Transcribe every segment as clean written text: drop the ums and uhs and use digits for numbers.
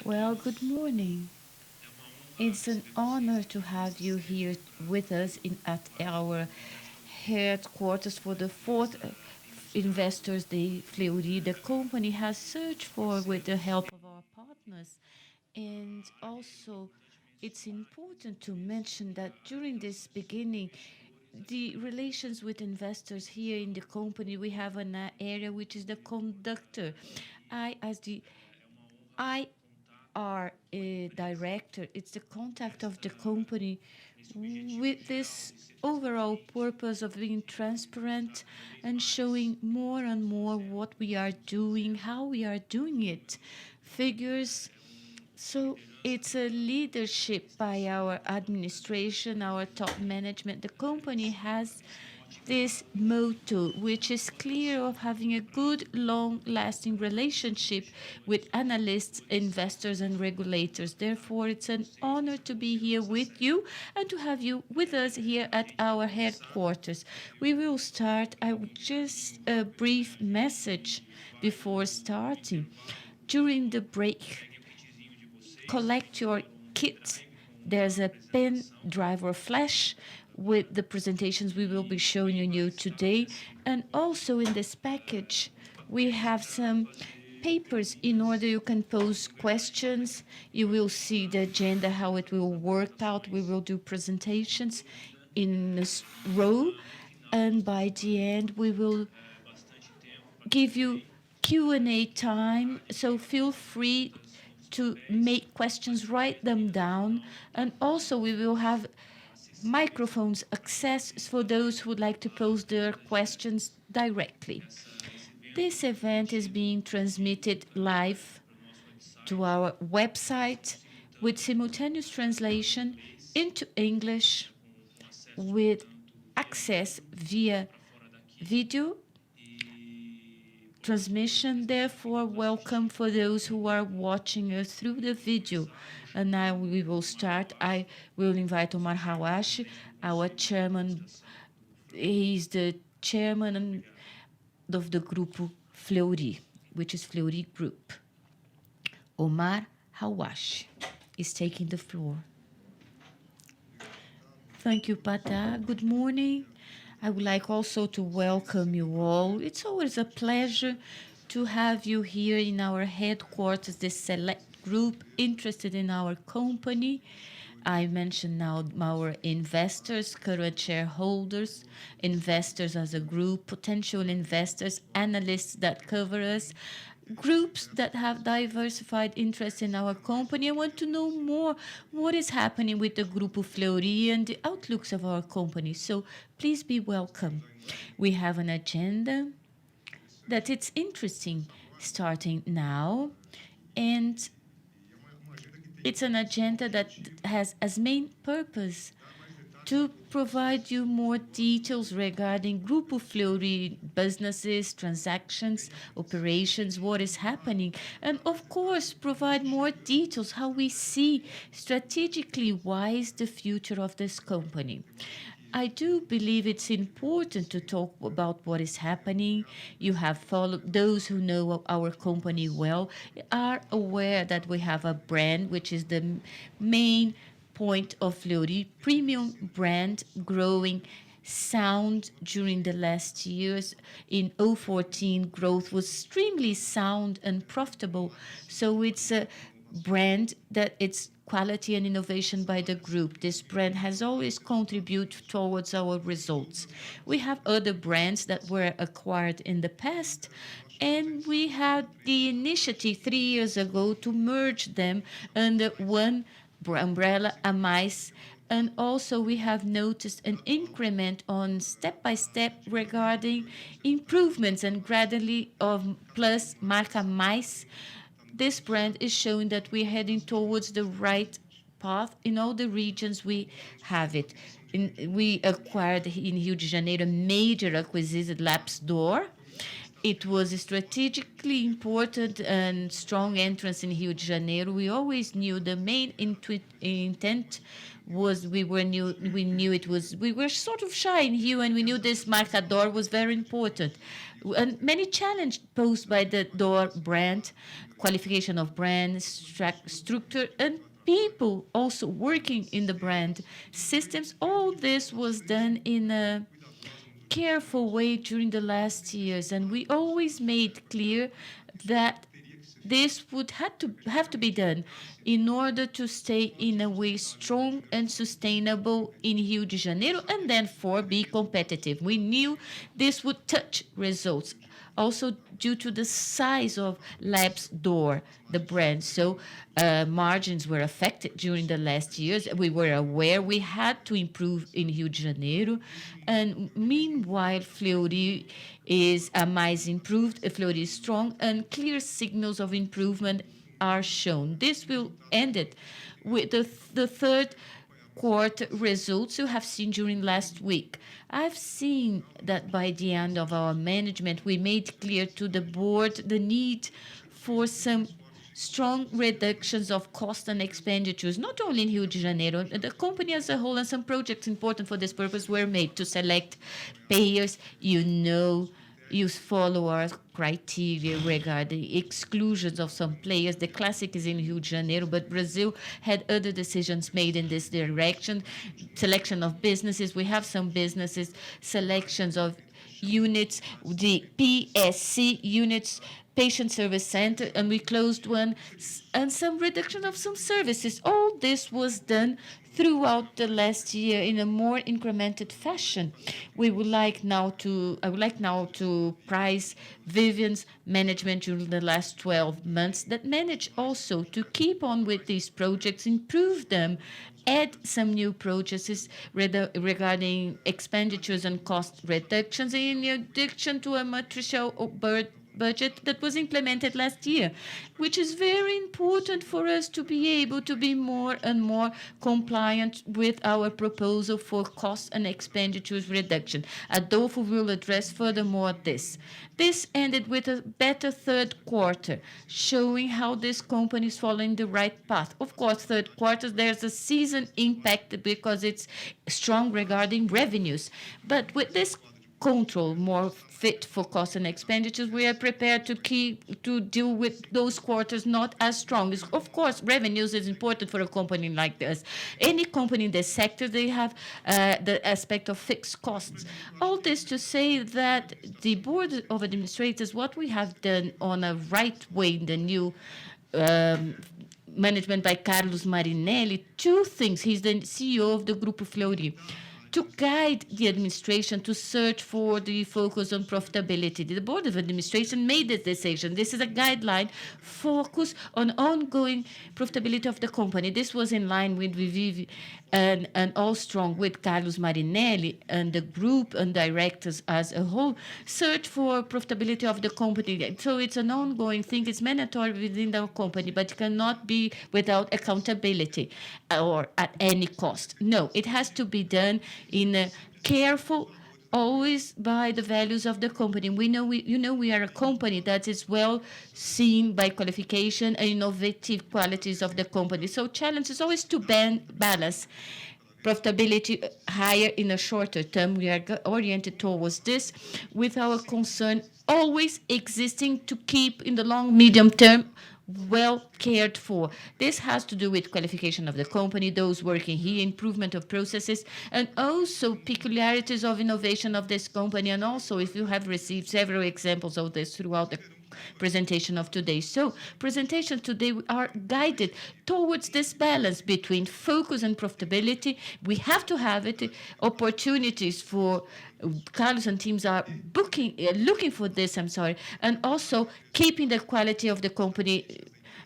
Well, good morning. It's an honor to have you here with us at our headquarters for the fourth Investors Day Fleury. The company has searched for with the help of our partners. And also, it's important to mention that during this beginning, the relations with investors here in the company, we have an area which is the conductor. As the our director, it's the contact of the company with this overall purpose of being transparent and showing more and more what we are doing, how we are doing it, figures. So it's a leadership by our administration, our top management. The company has this motto, which is clear of having a good, long-lasting relationship with analysts, investors, and regulators. Therefore, it's an honor to be here with you and to have you with us here at our headquarters. We will start. I would just a brief message before starting. During the break, collect your kit. There's a pen drive or flash with the presentations we will be showing you today. And also in this package, we have some papers in order you can pose questions. You will see the agenda, how it will work out. We will do presentations in a row. And by the end, we will give you Q&A time, so feel free to make questions, write them down, and also we will have microphones access for those who would like to pose their questions directly. This event is being transmitted live to our website with simultaneous translation into English with access via video transmission. Therefore, welcome for those who are watching us through the video. And now we will start. I will invite Omar Hauache, our chairman. He's the chairman of the Grupo Fleury, which is Fleury Group. Omar Hauache is taking the floor. Thank you, Patah. Good morning. I would like also to welcome you all. It's always a pleasure to have you here in our headquarters, this select group interested in our company. I mentioned now our investors, current shareholders, investors as a group, potential investors, analysts that cover us, groups that have diversified interests in our company. I want to know more what is happening with the Grupo Fleury and the outlooks of our company. So please be welcome. We have an agenda that it's interesting starting now, and it's an agenda that has as main purpose to provide you more details regarding Grupo Fleury businesses, transactions, operations, what is happening, and of course provide more details how we see strategically wise the future of this company. I do believe it's important to talk about what is happening. You have followed, those who know our company well are aware that we have a brand which is the main point of Fleury, premium brand growing sound during the last years. In 2014, growth was extremely sound and profitable. So it's a brand that it's quality and innovation by the group. This brand has always contributed towards our results. We have other brands that were acquired in the past, and we had the initiative 3 years ago to merge them under one umbrella, a mice. And also we have noticed an increment on step by step regarding improvements and gradually of plus marca mais. This brand is showing that we're heading towards the right path in all the regions we have it. We acquired in Rio de Janeiro a major acquisition, Laps Door, It was a strategically important and strong entrance in Rio de Janeiro. We always knew the main intent was we were sort of shy in Rio, and we knew this marcador was very important. And many challenges posed by the door brand, qualification of brand, structure, and people also working in the brand systems. All this was done in a careful way during the last years, and we always made clear that this would have to be done in order to stay in a way strong and sustainable in Rio de Janeiro and therefore be competitive. We knew this would touch results. Also, due to the size of Labs Door, the brand. So margins were affected during the last years. We were aware we had to improve in Rio de Janeiro. And meanwhile, Fleury is mais improved, Fleury is strong, and clear signals of improvement are shown. This will end it with the third quarter results you have seen during last week. I've seen that by the end of our management, we made clear to the board the need for some strong reductions of cost and expenditures, not only in Rio de Janeiro, the company as a whole, and some projects important for this purpose were made to select payers. You follow our criteria regarding exclusions of some players. The classic is in Rio de Janeiro, but Brazil had other decisions made in this direction. Selection of businesses. We have some businesses, selections of units, the PSC units, patient service center, and we closed one, and some reduction of some services. All this was done throughout the last year in a more incremented fashion. I would like now to prize Vivian's management during the last 12 months that managed also to keep on with these projects, improve them, add some new processes regarding expenditures and cost reductions, in addition to a matricial budget that was implemented last year, which is very important for us to be able to be more and more compliant with our proposal for cost and expenditures reduction. Adolfo will address furthermore this. This ended with a better third quarter, showing how this company is following the right path. Of course, third quarter, there's a season impact because it's strong regarding revenues. But with this control more fit for costs and expenditures, we are prepared to deal with those quarters not as strong. Of course, revenues is important for a company like this. Any company in this sector, they have the aspect of fixed costs. All this to say that the board of administrators, what we have done on a right way in the new management by Carlos Marinelli, two things. He's the CEO of the Grupo Fleury, to guide the administration to search for the focus on profitability. The Board of Administration made this decision. This is a guideline, focus on ongoing profitability of the company. This was in line with Vivi and all strong with Carlos Marinelli and the group and directors as a whole, search for profitability of the company. So it's an ongoing thing. It's mandatory within the company, but it cannot be without accountability or at any cost. No, it has to be done in a careful, always by the values of the company. We are a company that is well seen by qualification and innovative qualities of the company. So challenge is always to balance profitability higher in a shorter term. We are oriented towards this with our concern always existing to keep in the long, medium term well cared for. This has to do with qualification of the company, those working here, improvement of processes, and also peculiarities of innovation of this company. And also, if you have received several examples of this throughout the presentation of today. So presentation today are guided towards this balance between focus and profitability. We have to have it. Opportunities for Carlos and teams are looking for this, and also keeping the quality of the company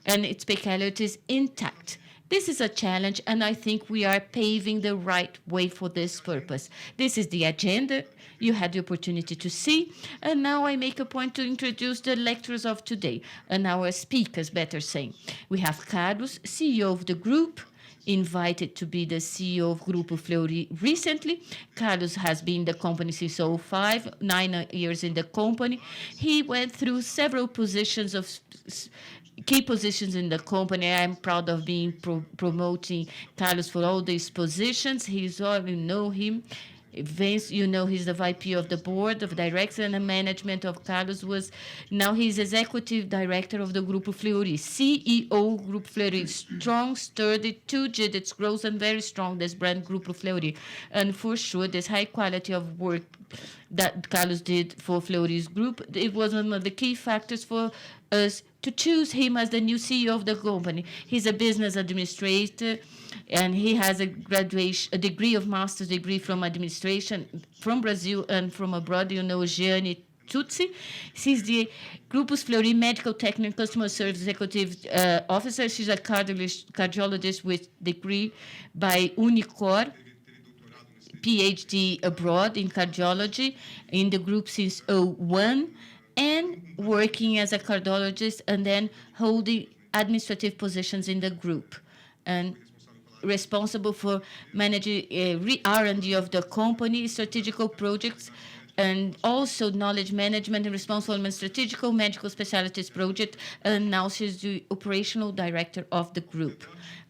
and its peculiarities intact. This is a challenge, and I think we are paving the right way for this purpose. This is the agenda you had the opportunity to see, and now I make a point to introduce the lecturers of today, and our speakers, better saying. We have Carlos, CEO of the group, invited to be the CEO of Grupo Fleury recently. Carlos has been in the company since 2005, 9 years in the company. He went through several positions of key positions in the company. I'm proud of being promoting Carlos for all these positions. He's all, you know him. Vince, you know, he's the VP of the board of directors and the management of Carlos was now he's executive director of the Grupo Fleury, CEO Grupo Fleury, strong, sturdy, 2 digits growth and very strong this brand Grupo Fleury. And for sure, this high quality of work that Carlos did for Fleury's group, it was one of the key factors for us to choose him as the new CEO of the company. He's a business administrator, and he has a degree of master's degree from administration from Brazil and from abroad. You know, Jeane, Tsutsui. She's the Grupo Fleury Medical Technical Customer Service Executive Officer. She's a cardiologist with degree by Unicor, PhD abroad in cardiology, in the group since 2001, and working as a cardiologist and then holding administrative positions in the group. And responsible for managing R&D of the company, strategical projects, and also knowledge management and responsible for strategical medical specialties project. And now she's the operational director of the group.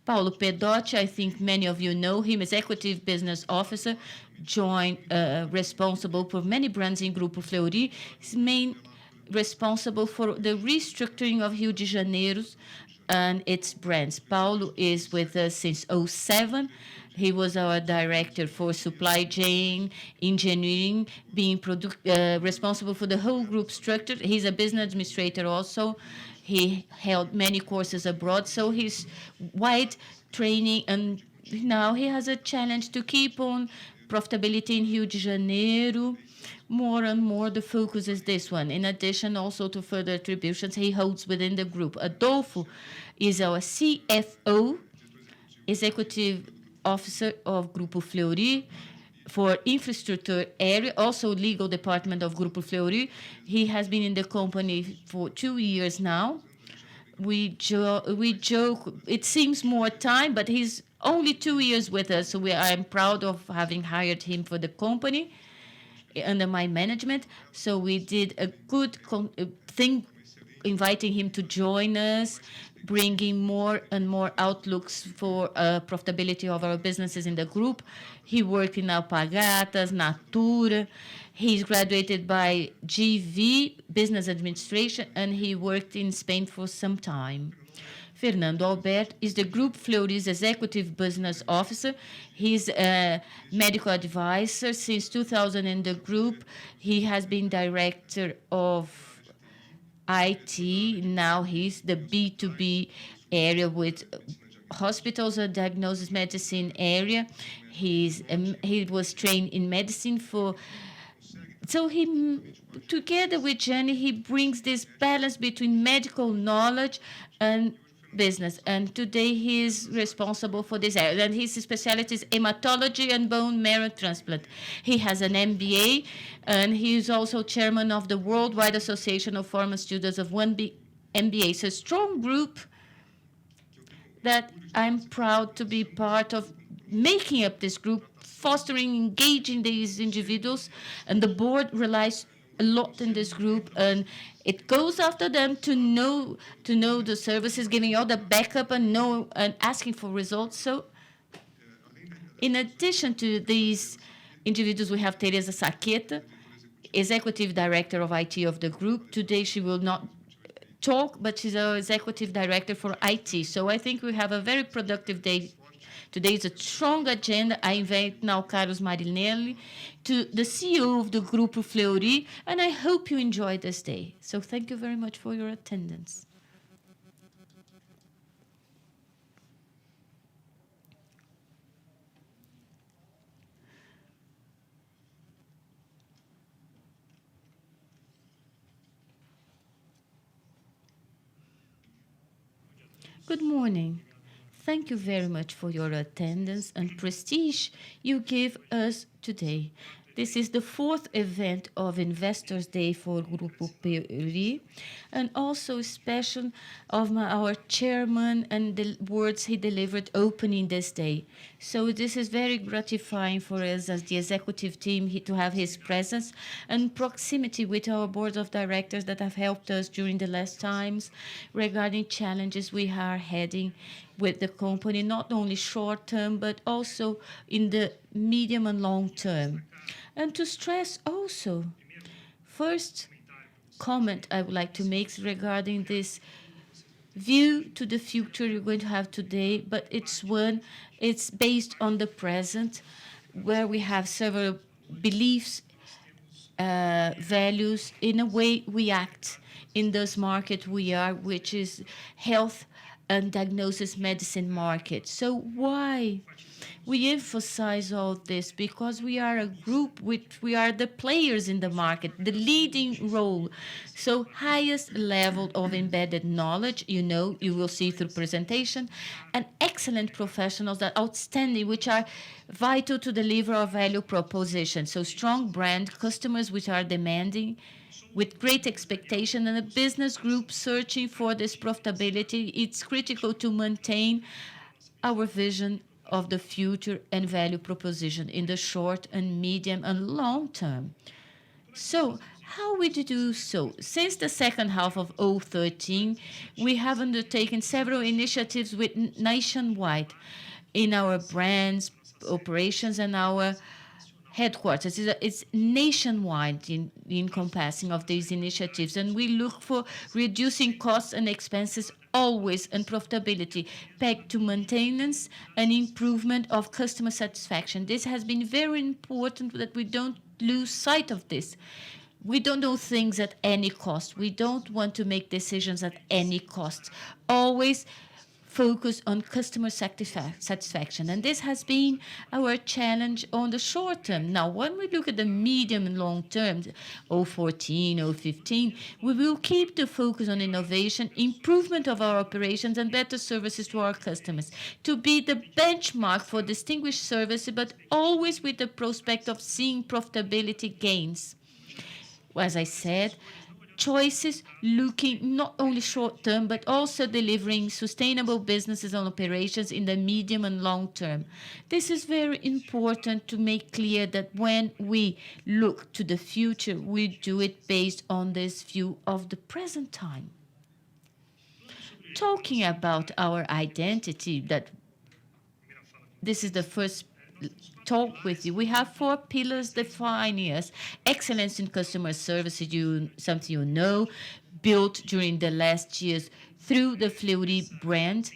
Paulo Pedote, I think many of you know him, executive business officer, joined responsible for many brands in Grupo Fleury. He's main responsible for the restructuring of Rio de Janeiro and its brands. Paulo is with us since 2007. He was our director for supply chain, engineering, being responsible for the whole group structure. He's a business administrator also. He held many courses abroad, so he's wide training, and now he has a challenge to keep on profitability in Rio de Janeiro. More and more, the focus is this one. In addition, also to further attributions he holds within the group. Adolfo is our CFO, executive officer of Grupo Fleury for infrastructure area, also legal department of Grupo Fleury. He has been in the company for 2 years now. We joke, it seems more time, but he's only 2 years with us, so I'm proud of having hired him for the company under my management. So we did a good thing inviting him to join us, bringing more and more outlooks for profitability of our businesses in the group. He worked in Alpargatas, Natura. He's graduated by GV, Business Administration, and he worked in Spain for some time. Fernando Alberto is the Group Fleury's executive business officer. He's a medical advisor since 2000 in the group. He has been director of IT. Now he's the B2B area with hospitals and diagnosis medicine area. He was trained in medicine for. So he, together with Jeane, he brings this balance between medical knowledge and business. And today he is responsible for this area. And his specialty is hematology and bone marrow transplant. He has an MBA, and he is also chairman of the Worldwide Association of Former Students of MBA. It's a strong group that I'm proud to be part of making up this group, fostering, engaging these individuals, and the board relies a lot in this group, and it goes after them to know the services, giving all the backup and asking for results. So, in addition to these individuals, we have Teresa Saqueta, executive director of IT of the group. Today, she will not talk, but she's our executive director for IT. So I think we have a very productive day. Today is a strong agenda. I invite now Carlos Marinelli, the CEO of the Grupo Fleury, and I hope you enjoy this day. So thank you very much for your attendance. Good morning. Thank you very much for your attendance and prestige you give us today. This is the fourth event of Investors Day for Grupo Fleury, and also special of our chairman and the words he delivered opening this day. So this is very gratifying for us as the executive team to have his presence and proximity with our board of directors that have helped us during the last times regarding challenges we are heading with the company, not only short term, but also in the medium and long term. And to stress also, first comment I would like to make regarding this view to the future you're going to have today, but it's based on the present, where we have several beliefs, values, in a way we act in this market we are, which is health and diagnosis medicine market. So why we emphasize all this? Because we are a group which we are the players in the market, the leading role. So highest level of embedded knowledge, you will see through presentation, and excellent professionals that outstanding, which are vital to deliver our value proposition. So strong brand, customers which are demanding, with great expectation, and a business group searching for this profitability. It's critical to maintain our vision of the future and value proposition in the short and medium and long term. So how we do so? Since the second half of 2013, we have undertaken several initiatives with nationwide in our brands, operations, and our headquarters. It's nationwide in encompassing of these initiatives, and we look for reducing costs and expenses always, and profitability pegged to maintenance and improvement of customer satisfaction. This has been very important that we don't lose sight of this. We don't do things at any cost. We don't want to make decisions at any cost. Always focus on customer satisfaction. And this has been our challenge on the short term. Now, when we look at the medium and long term, 2014, 2015, we will keep the focus on innovation, improvement of our operations, and better services to our customers, to be the benchmark for distinguished services, but always with the prospect of seeing profitability gains. As I said, choices looking not only short term, but also delivering sustainable businesses and operations in the medium and long term. This is very important to make clear that when we look to the future, we do it based on this view of the present time. Talking about our identity, that this is the first talk with you. We have 4 pillars defining us. Excellence in customer service, something you know, built during the last years through the Fleury brand.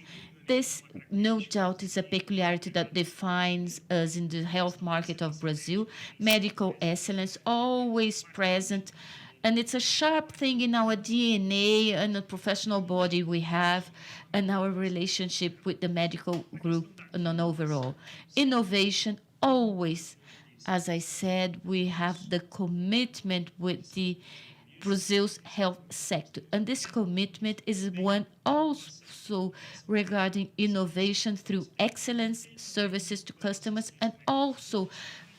This, no doubt, is a peculiarity that defines us in the health market of Brazil. Medical excellence, always present, and it's a sharp thing in our DNA and the professional body we have, and our relationship with the medical group and on overall. Innovation, always, as I said, we have the commitment with the Brazil's health sector. And this commitment is one also regarding innovation through excellence, services to customers, and also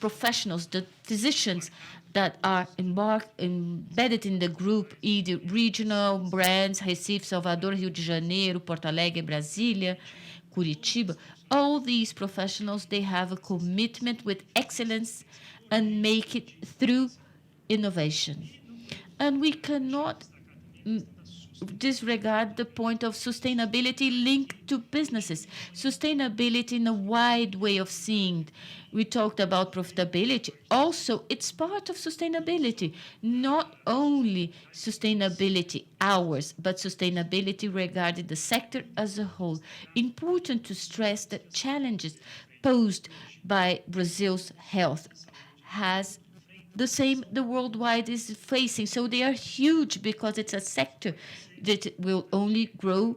professionals, the physicians that are embedded in the group, either regional brands, Recife, Salvador, Rio de Janeiro, Porto Alegre, Brasília, Curitiba. All these professionals, they have a commitment with excellence and make it through innovation. And we cannot disregard the point of sustainability linked to businesses. Sustainability in a wide way of seeing. We talked about profitability. Also, it's part of sustainability. Not only sustainability ours, but sustainability regarding the sector as a whole. Important to stress that challenges posed by Brazil's health has the same the worldwide is facing. So they are huge because it's a sector that will only grow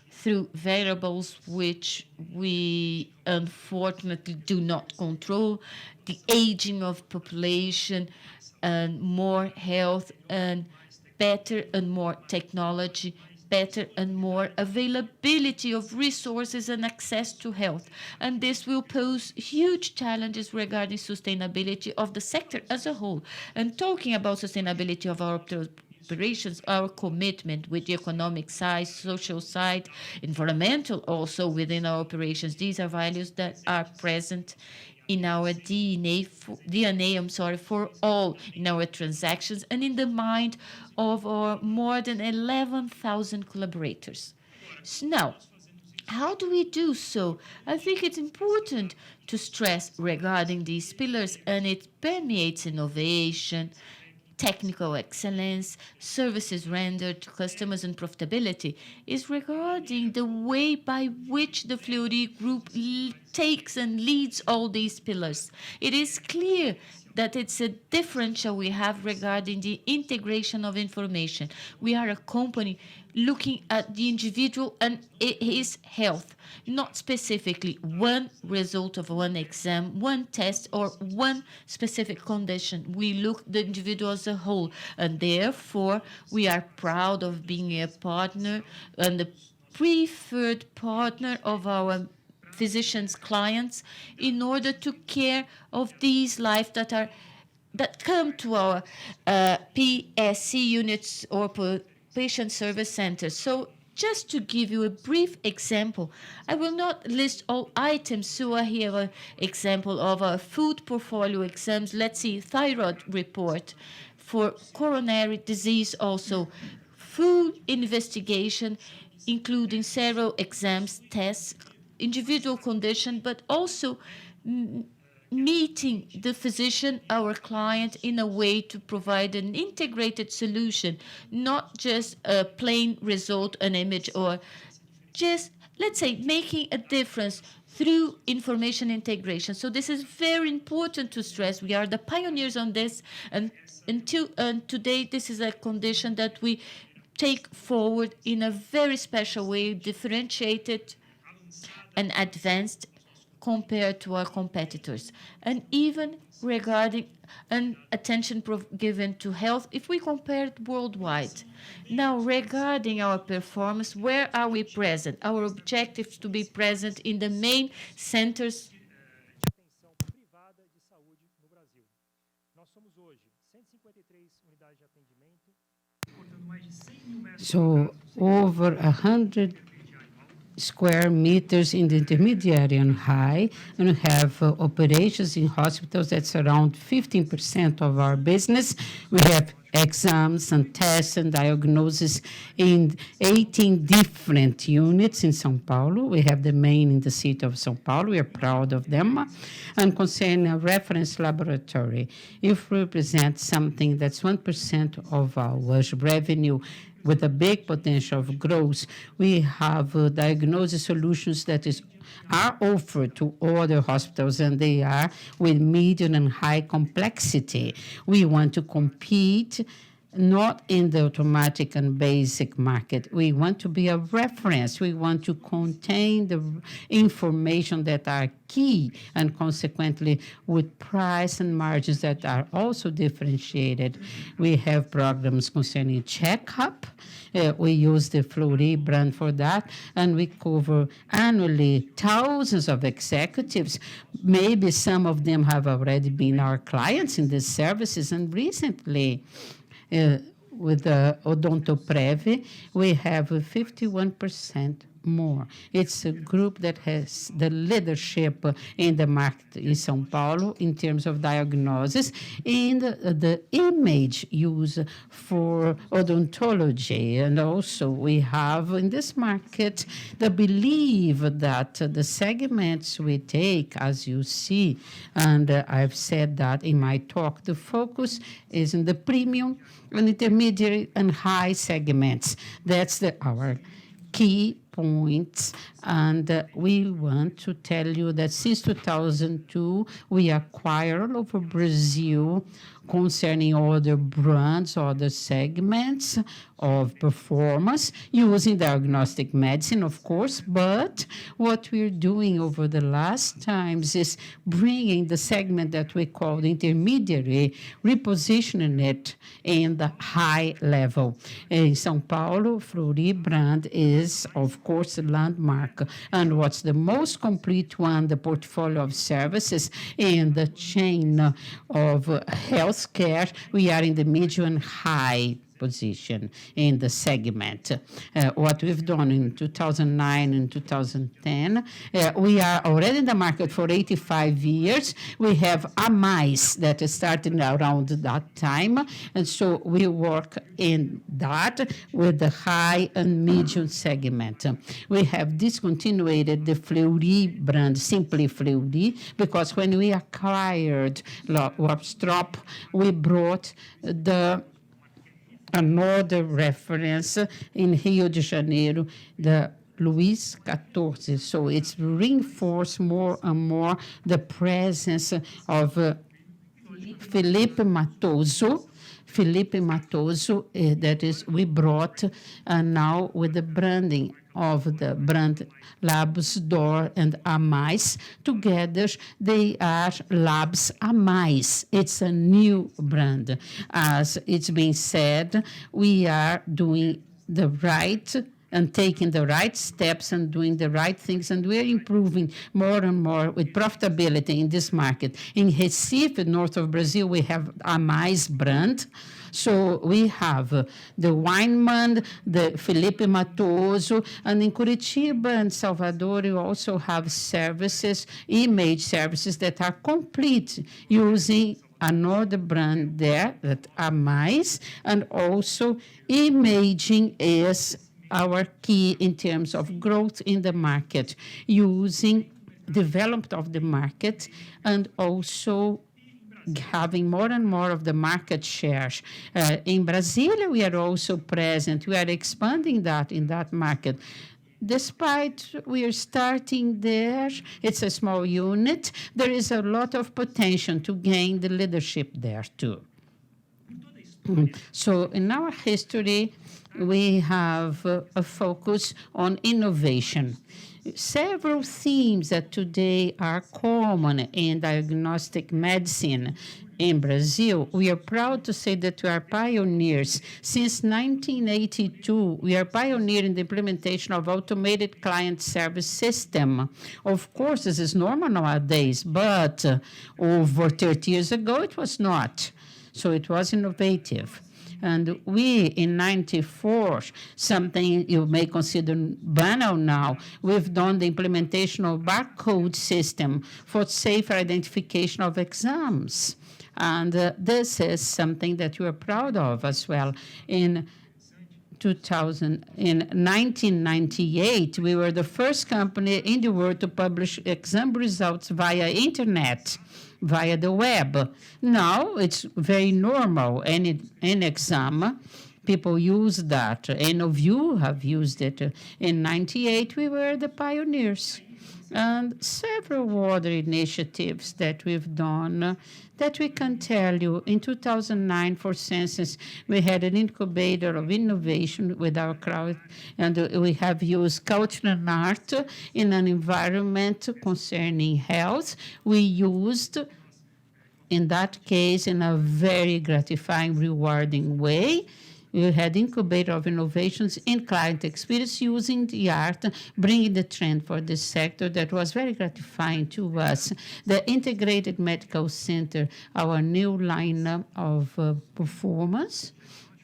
through variables which we unfortunately do not control, the aging of population and more health and better and more technology better and more availability of resources and access to health. And this will pose huge challenges regarding sustainability of the sector as a whole. And talking about sustainability of our operations, our commitment with the economic side, social side, environmental also within our operations. These are values that are present in our DNA, for all in our transactions and in the mind of our more than 11,000 collaborators. So now, how do we do so? I think it's important to stress regarding these pillars, and it permeates innovation, technical excellence, services rendered to customers, and profitability, is regarding the way by which the Fleury Group takes and leads all these pillars. It is clear that it's a differential we have regarding the integration of information. We are a company looking at the individual and his health, not specifically one result of one exam, one test, or one specific condition. We look the individual as a whole, and therefore we are proud of being a partner and the preferred partner of our physicians' clients in order to care of these lives that come to our PSC units or patient service centers. So just to give you a brief example, I will not list all items, so I have an example of our food portfolio exams. Let's see, thyroid report for coronary disease also, food investigation, including several exams, tests, individual condition, but also meeting the physician, our client, in a way to provide an integrated solution, not just a plain result, an image, or just, let's say, making a difference through information integration. So this is very important to stress. We are the pioneers on this, and today this is a condition that we take forward in a very special way, differentiated and advanced compared to our competitors. And even regarding an attention given to health, if we compare it worldwide. Now, regarding our performance, where are we present? Our objective is to be present in the main centers. So over 100 square meters in the intermediary and high, and we have operations in hospitals. That's around 15% of our business. We have exams and tests and diagnosis in 18 different units in São Paulo. We have the main in the city of São Paulo. We are proud of them. And concerning a reference laboratory, if we represent something that's 1% of our revenue, with a big potential of growth, we have diagnosis solutions that are offered to other hospitals, and they are with medium and high complexity. We want to compete not in the automatic and basic market. We want to be a reference. We want to contain the information that are key, and consequently with price and margins that are also differentiated. We have programs concerning checkup. We use the Fleury brand for that, and we cover annually thousands of executives. Maybe some of them have already been our clients in these services, and recently, with the Odontoprev, we have 51% more. It's a group that has the leadership in the market in São Paulo in terms of diagnosis and the image used for odontology. And also we have in this market the belief that the segments we take, as you see, and I've said that in my talk, the focus is in the premium and intermediate and high segments. That's our key points, and we want to tell you that since 2002, we acquire all over Brazil concerning other brands, other segments of performance, using diagnostic medicine, of course. But what we're doing over the last times is bringing the segment that we call the intermediary, repositioning it in the high level. In São Paulo, Fleury brand is, of course, a landmark. And what's the most complete one, the portfolio of services in the chain of healthcare, we are in the medium high position in the segment. What we've done in 2009 and 2010, we are already in the market for 85 years. We have a mais that started around that time, and so we work in that with the high and medium segment. We have discontinued the Fleury brand, simply Fleury, because when we acquired Lobstrop, we brought another reference in Rio de Janeiro, the Luiz XIV. So it's reinforced more and more the presence of Felipe Matoso. That is, we brought now with the branding of the brand Labs D'Or and Amais. Together, they are Labs Amais. It's a new brand. As it's been said, we are doing the right and taking the right steps and doing the right things, and we're improving more and more with profitability in this market. In Recife, north of Brazil, we have Amais brand. So we have the Wineman, the Felipe Matoso, and in Curitiba and Salvador, you also have services, image services that are complete using another brand there that are mais, and also imaging is our key in terms of growth in the market, using development of the market and also having more and more of the market shares. In Brasilia, we are also present. We are expanding that in that market. Despite we are starting there, it's a small unit, there is a lot of potential to gain the leadership there too. So in our history, we have a focus on innovation. Several themes that today are common in diagnostic medicine in Brazil. We are proud to say that we are pioneers. Since 1982, we are pioneering the implementation of automated client service system. Of course, this is normal nowadays, but over 30 years ago, it was not. So it was innovative. And we, in 94, something you may consider banal now, we've done the implementation of barcode system for safer identification of exams. And this is something that we are proud of as well. In 1998, we were the first company in the world to publish exam results via internet, via the web. Now it's very normal. Any exam, people use that. Any of you have used it. In 98, we were the pioneers. And several other initiatives that we've done that we can tell you. In 2009, for instance, we had an incubator of innovation with our crowd, and we have used culture and art in an environment concerning health. We used, in that case, in a very gratifying, rewarding way, we had incubator of innovations in client experience using the art, bringing the trend for this sector that was very gratifying to us. The Integrated Medical Center, our new lineup of performance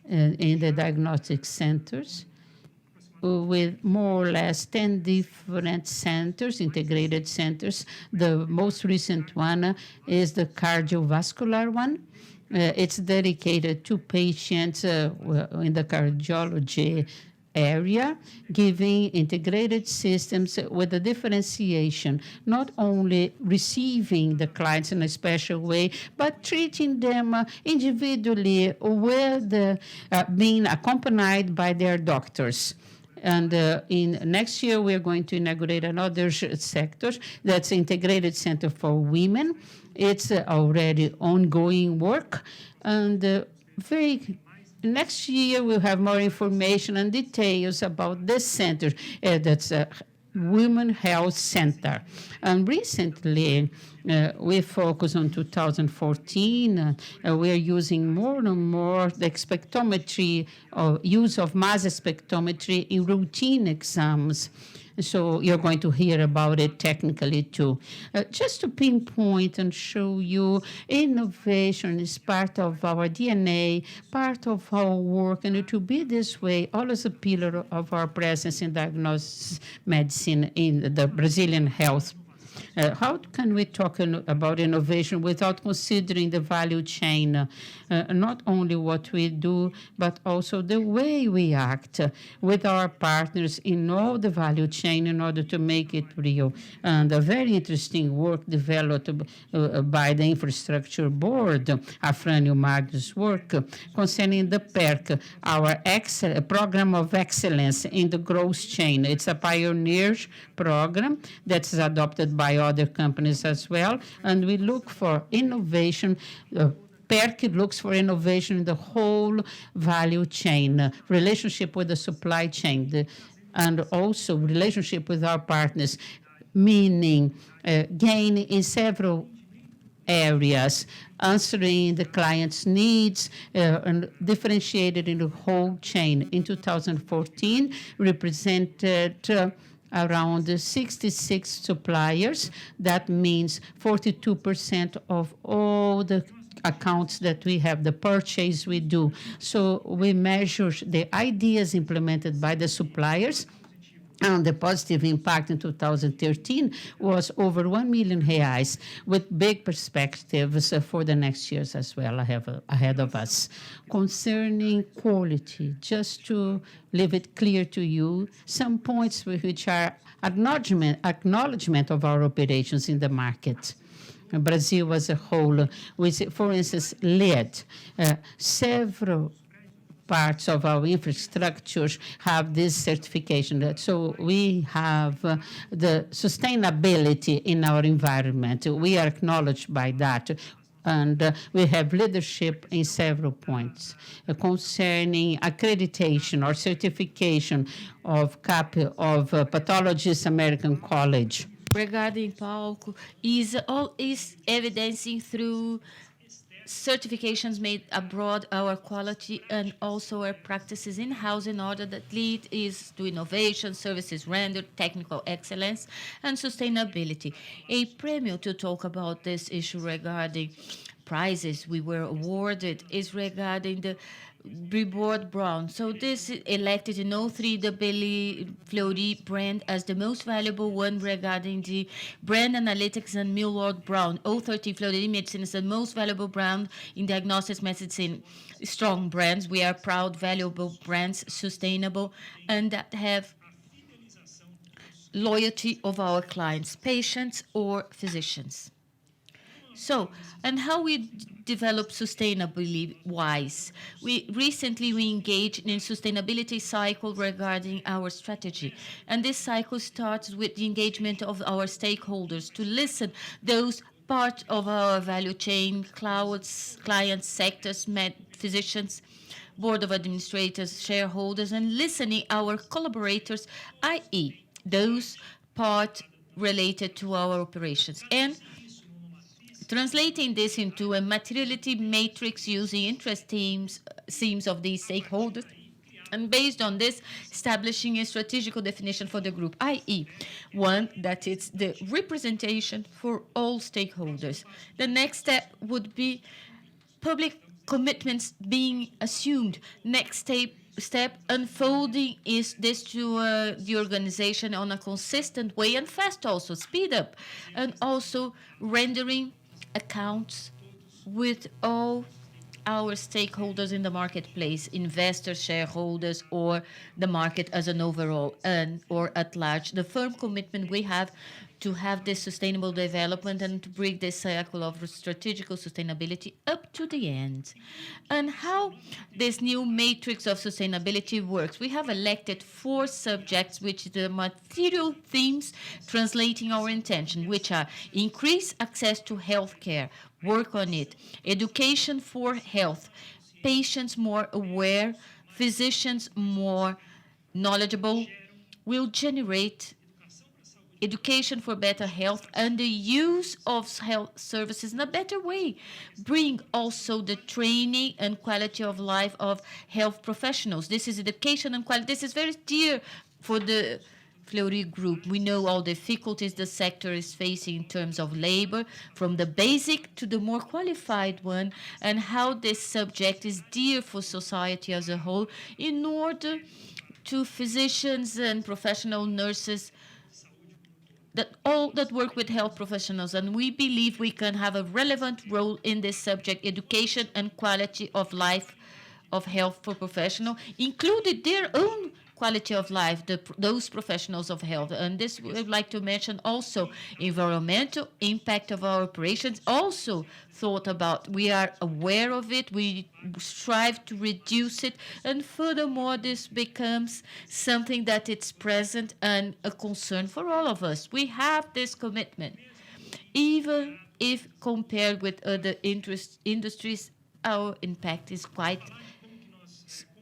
in the diagnostic centers, with more or less 10 different centers, integrated centers. The most recent one is the cardiovascular one. It's dedicated to patients in the cardiology area, giving integrated systems with a differentiation, not only receiving the clients in a special way, but treating them individually with being accompanied by their doctors. And in next year, we are going to inaugurate another sector that's Integrated Center for Women. It's already ongoing work. And next year, we'll have more information and details about this center. That's a Women Health Center. And recently, we focus on 2014. We are using more and more the spectrometry, use of mass spectrometry in routine exams. So you're going to hear about it technically too. Just to pinpoint and show you, innovation is part of our DNA, part of our work, and it will be this way, always a pillar of our presence in diagnosis medicine in the Brazilian health. How can we talk about innovation without considering the value chain? Not only what we do, but also the way we act with our partners in all the value chain in order to make it real. And a very interesting work developed by the Infrastructure Board, Afrânio Magno's work, concerning the PERC, our program of excellence in the growth chain. It's a pioneer program that's adopted by other companies as well, and we look for innovation. PERC looks for innovation in the whole value chain, relationship with the supply chain, and also relationship with our partners, meaning gain in several areas, answering the client's needs and differentiated in the whole chain. In 2014, represented around 66 suppliers. That means 42% of all the accounts that we have, the purchase we do. So we measure the ideas implemented by the suppliers, and the positive impact in 2013 was over 1 million reais, with big perspectives for the next years as well ahead of us. Concerning quality, just to leave it clear to you, some points which are acknowledgement of our operations in the market. Brazil as a whole, which, for instance, led several parts of our infrastructures have this certification. So we have the sustainability in our environment. We are acknowledged by that. And we have leadership in several points concerning accreditation or certification of Pathologist American College. Regarding Palco, is evidencing through certifications made abroad our quality and also our practices in-house in order that lead is to innovation, services rendered, technical excellence, and sustainability. A premium to talk about this issue regarding prizes we were awarded is regarding the Reward Brown. So this elected in 03 the Fleury brand as the most valuable one regarding the brand analytics and Millward Brown. 013 Fleury Medicine is the most valuable brand in diagnostics medicine. Strong brands. We are proud, valuable brands, sustainable, and that have loyalty of our clients, patients, or physicians. So, and how we develop sustainably wise. We engaged in a sustainability cycle regarding our strategy. And this cycle starts with the engagement of our stakeholders to listen those part of our value chain, clients, sectors, physicians, board of administrators, shareholders, and listening our collaborators, i.e. those part related to our operations. And translating this into a materiality matrix using interest themes of these stakeholders, and based on this, establishing a strategical definition for the group, i.e., one that it's the representation for all stakeholders. The next step would be public commitments being assumed. Next step unfolding is this to the organization on a consistent way and fast also, speed up, and also rendering accounts with all our stakeholders in the marketplace, investors, shareholders, or the market as an overall, or at large. The firm commitment we have to have this sustainable development and to bring this cycle of strategical sustainability up to the end. And how this new matrix of sustainability works. We have elected 4 subjects, which are the material themes translating our intention, which are increase access to healthcare, work on it, education for health, patients more aware, physicians more knowledgeable, will generate education for better health and the use of health services in a better way. Bring also the training and quality of life of health professionals. This is education and quality. This is very dear for the Fleury Group. We know all the difficulties the sector is facing in terms of labor, from the basic to the more qualified one, and how this subject is dear for society as a whole in order to physicians and professional nurses that work with health professionals, and we believe we can have a relevant role in this subject, education and quality of life of health for professionals, included their own quality of life, those professionals of health. And this we would like to mention also environmental impact of our operations, also thought about. We are aware of it, we strive to reduce it, and furthermore, this becomes something that it's present and a concern for all of us. We have this commitment. Even if compared with other industries, our impact is quite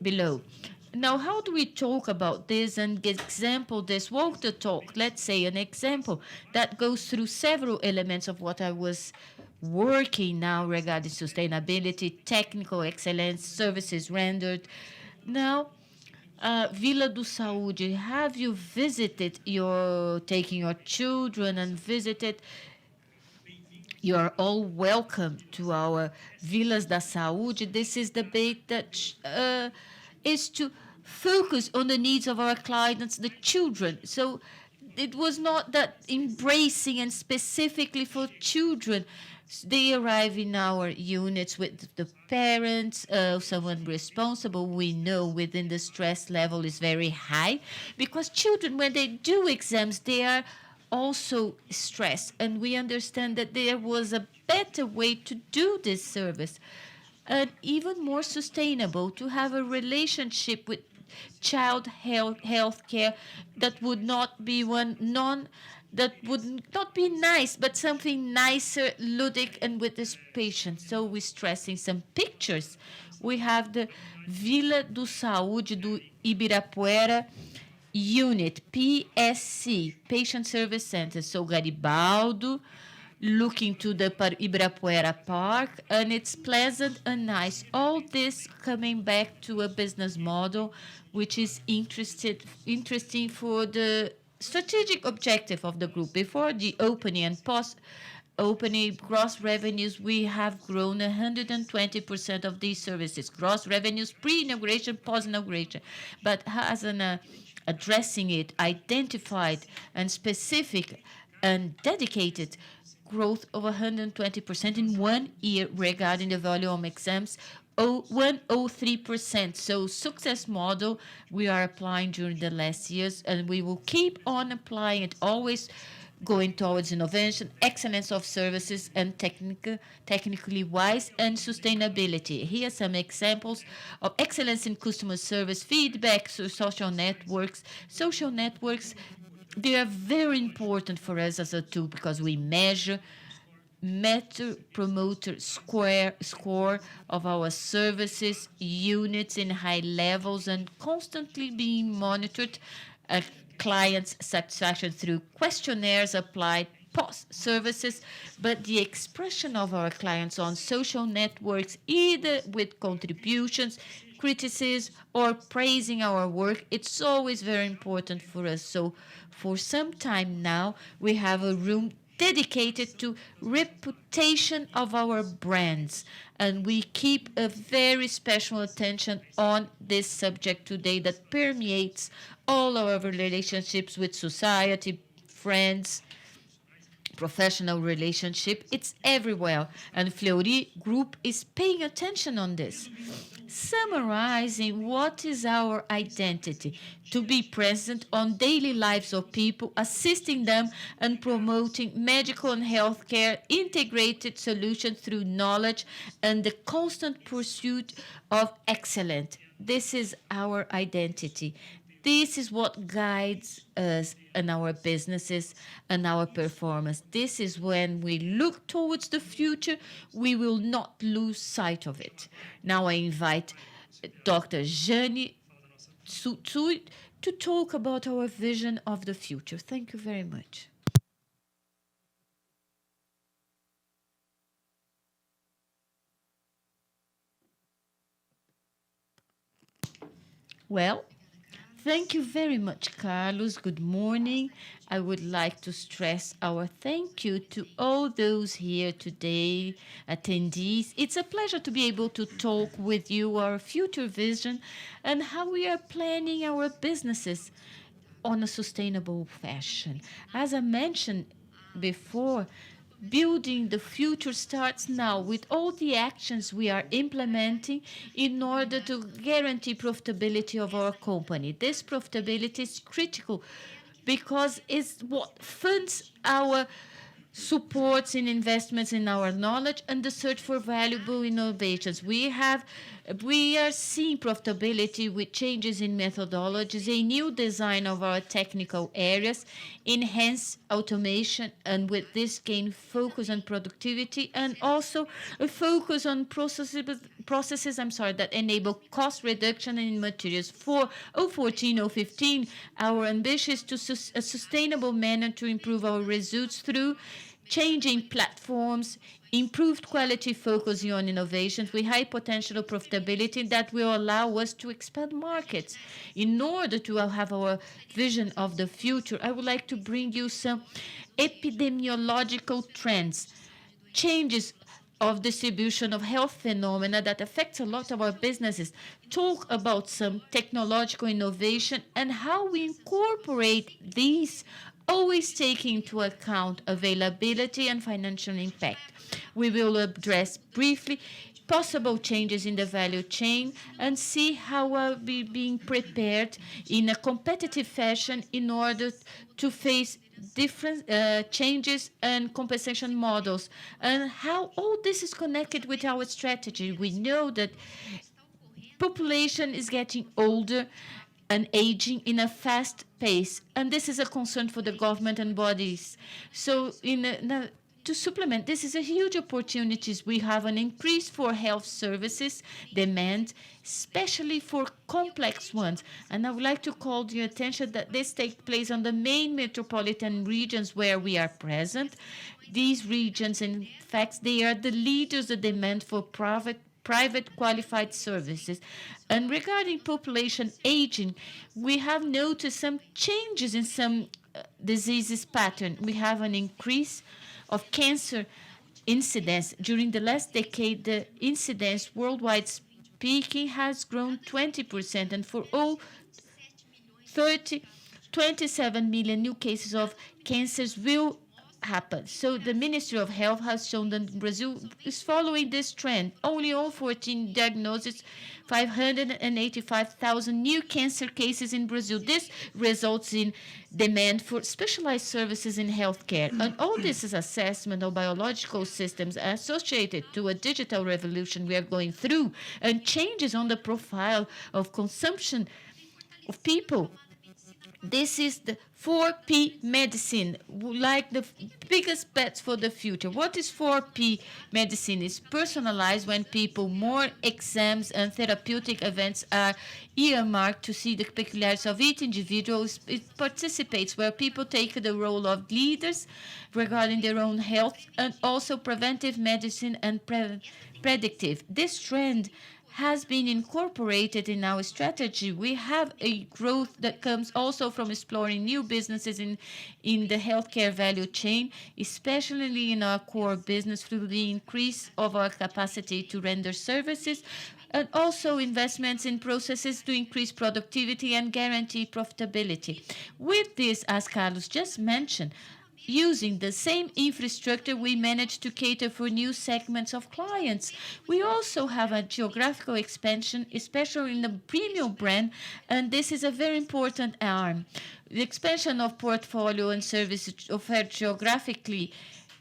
below. Now, how do we talk about this and example this, walk the talk? Let's say an example that goes through several elements of what I was working now regarding sustainability, technical excellence, services rendered. Now, Vila do Saúde, have you visited taking your children and visited? You are all welcome to our Vilas da Saúde. This is the debate that is to focus on the needs of our clients, the children. So it was not that embracing and specifically for children. They arrive in our units with the parents, someone responsible. We know within the stress level is very high because children, when they do exams, they are also stressed. And we understand that there was a better way to do this service and even more sustainable, to have a relationship with child health care that would not be that would not be nice, but something nicer, ludic, and with this patient. So we're stressing some pictures. We have the Vila do Saúde do Ibirapuera unit, PSC, Patient Service Center. So Garibaldo, looking to the Ibirapuera Park, and it's pleasant and nice. All this coming back to a business model which is interesting for the strategic objective of the group. Before the opening and post-opening gross revenues, we have grown 120% of these services. Gross revenues pre-inauguration, post-inauguration. But as an addressing it, identified and specific and dedicated growth of 120% in 1 year regarding the volume exams, 103%. So success model we are applying during the last years, and we will keep on applying it, always going towards innovation, excellence of services, and technically wise, and sustainability. Here are some examples of excellence in customer service, feedback, social networks. Social networks, they are very important for us as a tool because we measure Net Promoter score of our services, units in high levels, and constantly being monitored. Clients' satisfaction through questionnaires applied post services, but the expression of our clients on social networks, either with contributions, criticism, or praising our work, it's always very important for us. So for some time now, we have a room dedicated to reputation of our brands, and we keep a very special attention on this subject today that permeates all our relationships with society, friends, professional relationship. It's everywhere, and Fleury Group is paying attention on this. summarizing what is our identity: to be present on daily lives of people, assisting them and promoting medical and healthcare integrated solutions through knowledge and the constant pursuit of excellence. This is our identity. This is what guides us in our businesses and our performance. This is when we look towards the future, we will not lose sight of it. Now I invite Dr. Jeane Tsutsui to talk about our vision of the future. Thank you very much. Well, thank you very much, Carlos. Good morning. I would like to stress our thank you to all those here today, attendees. It's a pleasure to be able to talk with you our future vision and how we are planning our businesses on a sustainable fashion. As I mentioned before, building the future starts now with all the actions we are implementing in order to guarantee profitability of our company. This profitability is critical because it's what funds our supports in investments in our knowledge and the search for valuable innovations. We are seeing profitability with changes in methodologies, a new design of our technical areas, enhanced automation, and with this gain focus on productivity and also a focus on processes that enable cost reduction in materials. For 014, 015, our ambition is to a sustainable manner to improve our results through changing platforms, improved quality focusing on innovations with high potential profitability that will allow us to expand markets. In order to have our vision of the future, I would like to bring you some epidemiological trends, changes of distribution of health phenomena that affects a lot of our businesses, talk about some technological innovation and how we incorporate these, always taking into account availability and financial impact. We will address briefly possible changes in the value chain and see how we are being prepared in a competitive fashion in order to face different changes and compensation models and how all this is connected with our strategy. We know that population is getting older and aging in a fast pace, and this is a concern for the government and bodies. So to supplement, this is a huge opportunities. We have an increase for health services demand, especially for complex ones. And I would like to call your attention that this takes place on the main metropolitan regions where we are present. These regions, in fact, they are the leaders of demand for private qualified services. And regarding population aging, we have noticed some changes in some diseases pattern. We have an increase of cancer incidence. During the last decade, the incidence worldwide speaking has grown 20%, and for all 27 million new cases of cancers will happen. So the Ministry of Health has shown that Brazil is following this trend. Only on 14 diagnoses, 585,000 new cancer cases in Brazil. This results in demand for specialized services in healthcare. And all this is assessment of biological systems associated to a digital revolution we are going through and changes on the profile of consumption of people. This is the 4P medicine, like the biggest bets for the future. What is 4P medicine? It's personalized when people, more exams and therapeutic events are earmarked to see the peculiarities of each individual. It participates where people take the role of leaders regarding their own health and also preventive medicine and predictive. This trend has been incorporated in our strategy. We have a growth that comes also from exploring new businesses in the healthcare value chain, especially in our core business through the increase of our capacity to render services, and also investments in processes to increase productivity and guarantee profitability. With this, as Carlos just mentioned, using the same infrastructure, we manage to cater for new segments of clients. We also have a geographical expansion, especially in the premium brand, and this is a very important arm. The expansion of portfolio and services offered geographically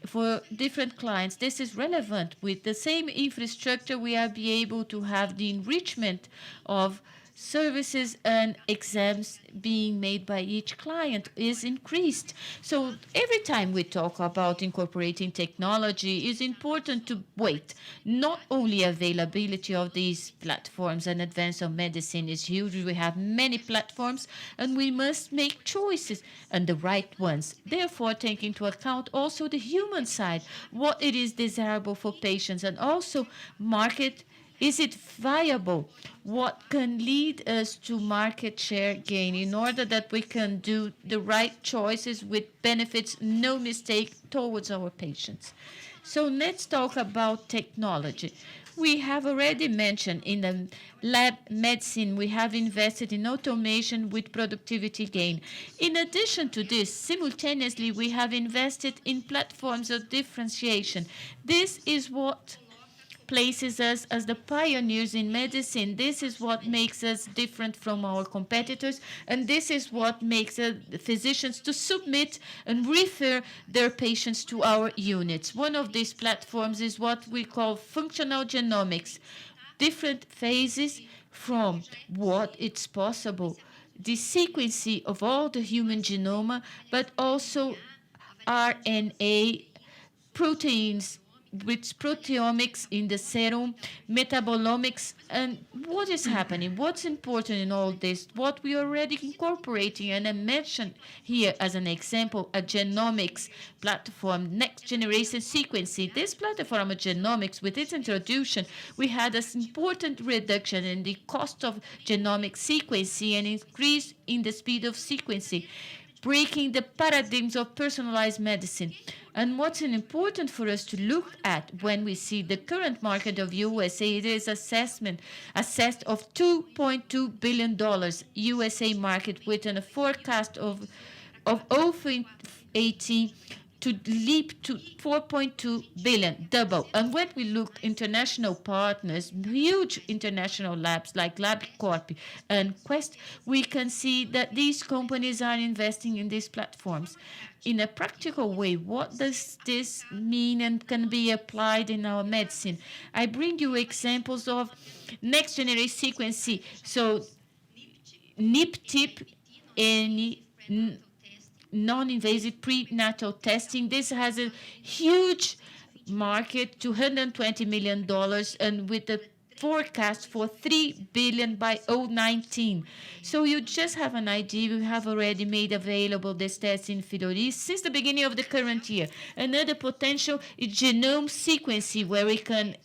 for different clients. This is relevant. With the same infrastructure, we are be able to have the enrichment of services and exams being made by each client is increased. So every time we talk about incorporating technology, it's important to wait. Not only availability of these platforms and advance of medicine is huge. We have many platforms and we must make choices and the right ones. Therefore, take into account also the human side, what it is desirable for patients, and also market. Is it viable? What can lead us to market share gain in order that we can do the right choices with benefits, no mistake, towards our patients? So let's talk about technology. We have already mentioned in the lab medicine, we have invested in automation with productivity gain. In addition to this, simultaneously, we have invested in platforms of differentiation. This is what places us as the pioneers in medicine. This is what makes us different from our competitors, and this is what makes physicians to submit and refer their patients to our units. One of these platforms is what we call functional genomics. Different phases from what it's possible, the sequencing of all the human genome, but also RNA, proteins, with proteomics in the serum, metabolomics, and what is happening, what's important in all this, what we are already incorporating. And I mentioned here as an example a genomics platform, next generation sequencing. This platform of genomics, with its introduction, we had an important reduction in the cost of genomic sequencing and increase in the speed of sequencing, breaking the paradigms of personalized medicine. And what's important for us to look at when we see the current market of USA, it is assessed of $2.2 billion USA market with a forecast of over 18 to leap to 4.2 billion, double. And when we look international partners, huge international labs like LabCorp and Quest, we can see that these companies are investing in these platforms. In a practical way, what does this mean and can be applied in our medicine? I bring you examples of next generation sequencing. So NIP-TIP, non-invasive prenatal testing. This has a huge market, $220 million, and with a forecast for $3 billion by 2019. So you just have an idea. We have already made available this test in Fleury since the beginning of the current year. Another potential is genome sequencing, where we can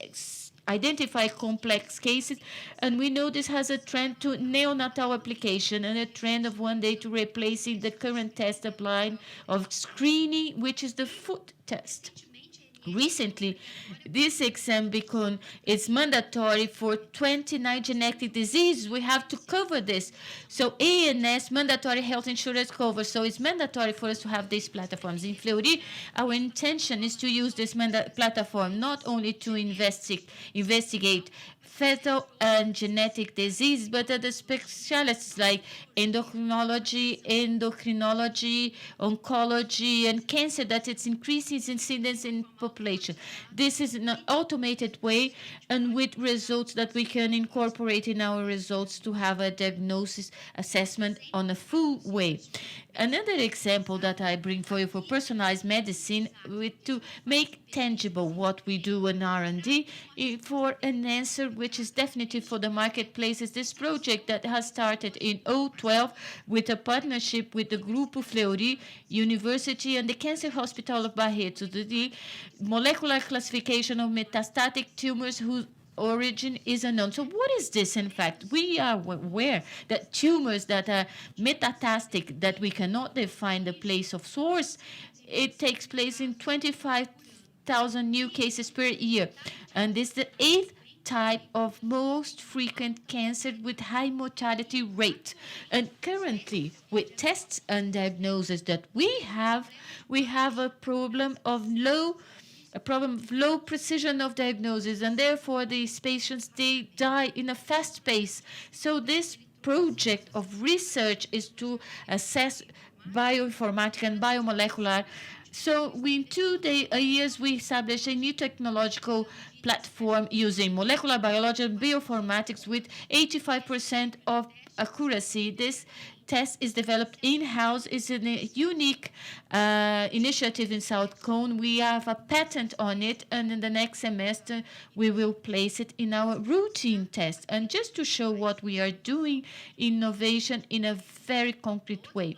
identify complex cases, and we know this has a trend to neonatal application and a trend of one day to replacing the current test applied of screening, which is the foot test. Recently, this exam is mandatory for 29 genetic diseases. We have to cover this. So ANS, mandatory health insurance cover. So it's mandatory for us to have these platforms. In Fleury, our intention is to use this platform not only to investigate fetal and genetic disease, but other specialties like endocrinology, oncology, and cancer, that it's increasing its incidence in population. This is in an automated way and with results that we can incorporate in our results to have a diagnosis assessment on a full way. Another example that I bring for you for personalized medicine, to make tangible what we do in R&D for an answer which is definitely for the marketplace, is this project that has started in 2012 with a partnership with the Grupo Fleury University and the Cancer Hospital of Barreto, the molecular classification of metastatic tumors whose origin is unknown. So what is this? In fact, we are aware that tumors that are metastatic, that we cannot define the place of source, it takes place in 25,000 new cases per year. And this is the eighth type of most frequent cancer with high mortality rate. And currently, with tests and diagnosis that we have a problem of low precision of diagnosis, and therefore these patients, they die in a fast pace. So this project of research is to assess bioinformatics and biomolecular. So in 2 years, we established a new technological platform using molecular biology and bioinformatics with 85% of accuracy. This test is developed in-house. It's a unique initiative in South Cone. We have a patent on it, and in the next semester, we will place it in our routine test. And just to show what we are doing, innovation in a very concrete way.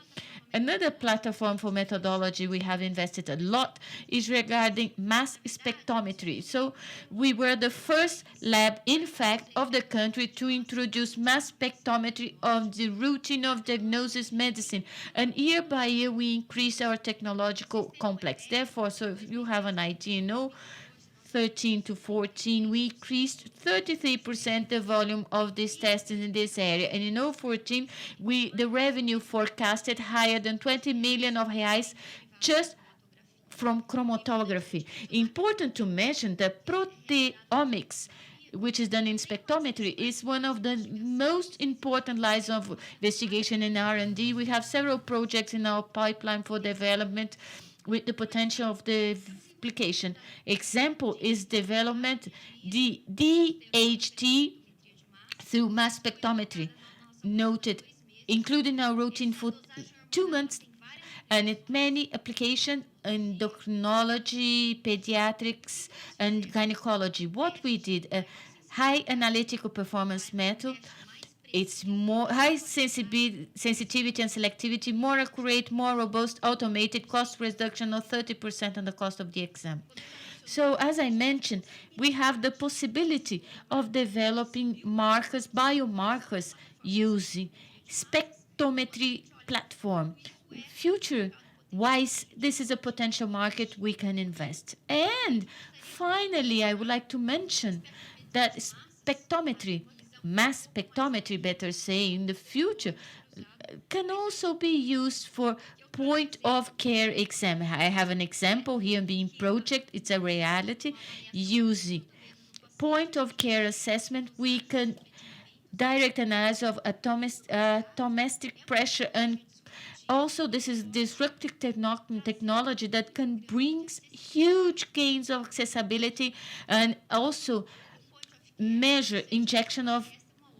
Another platform for methodology we have invested a lot is regarding mass spectrometry. So we were the first lab, in fact, of the country to introduce mass spectrometry of the routine of diagnosis medicine. And year by year, we increase our technological complex. Therefore, so if you have an idea, 13 to 14, we increased 33% the volume of this testing in this area. And in 2014, the revenue forecasted higher than 20 million of reais just from chromatography. Important to mention that proteomics, which is done in spectrometry, is one of the most important lines of investigation in R&D. We have several projects in our pipeline for development with the potential of the application. Example is development the DHT through mass spectrometry, noted, including our routine for 2 months, and it many applications in endocrinology, pediatrics, and gynecology. What we did, a high analytical performance method. It's more high sensitivity and selectivity, more accurate, more robust, automated, cost reduction of 30% on the cost of the exam. So as I mentioned, we have the possibility of developing markers, biomarkers, using spectrometry platform. Future-wise, this is a potential market we can invest. And finally, I would like to mention that spectrometry, mass spectrometry, better say, in the future, can also be used for point-of-care exam. I have an example here being project. It's a reality. Using point-of-care assessment, we can direct analysis of atomic pressure, and also this is disruptive technology that can bring huge gains of accessibility and also measure injection of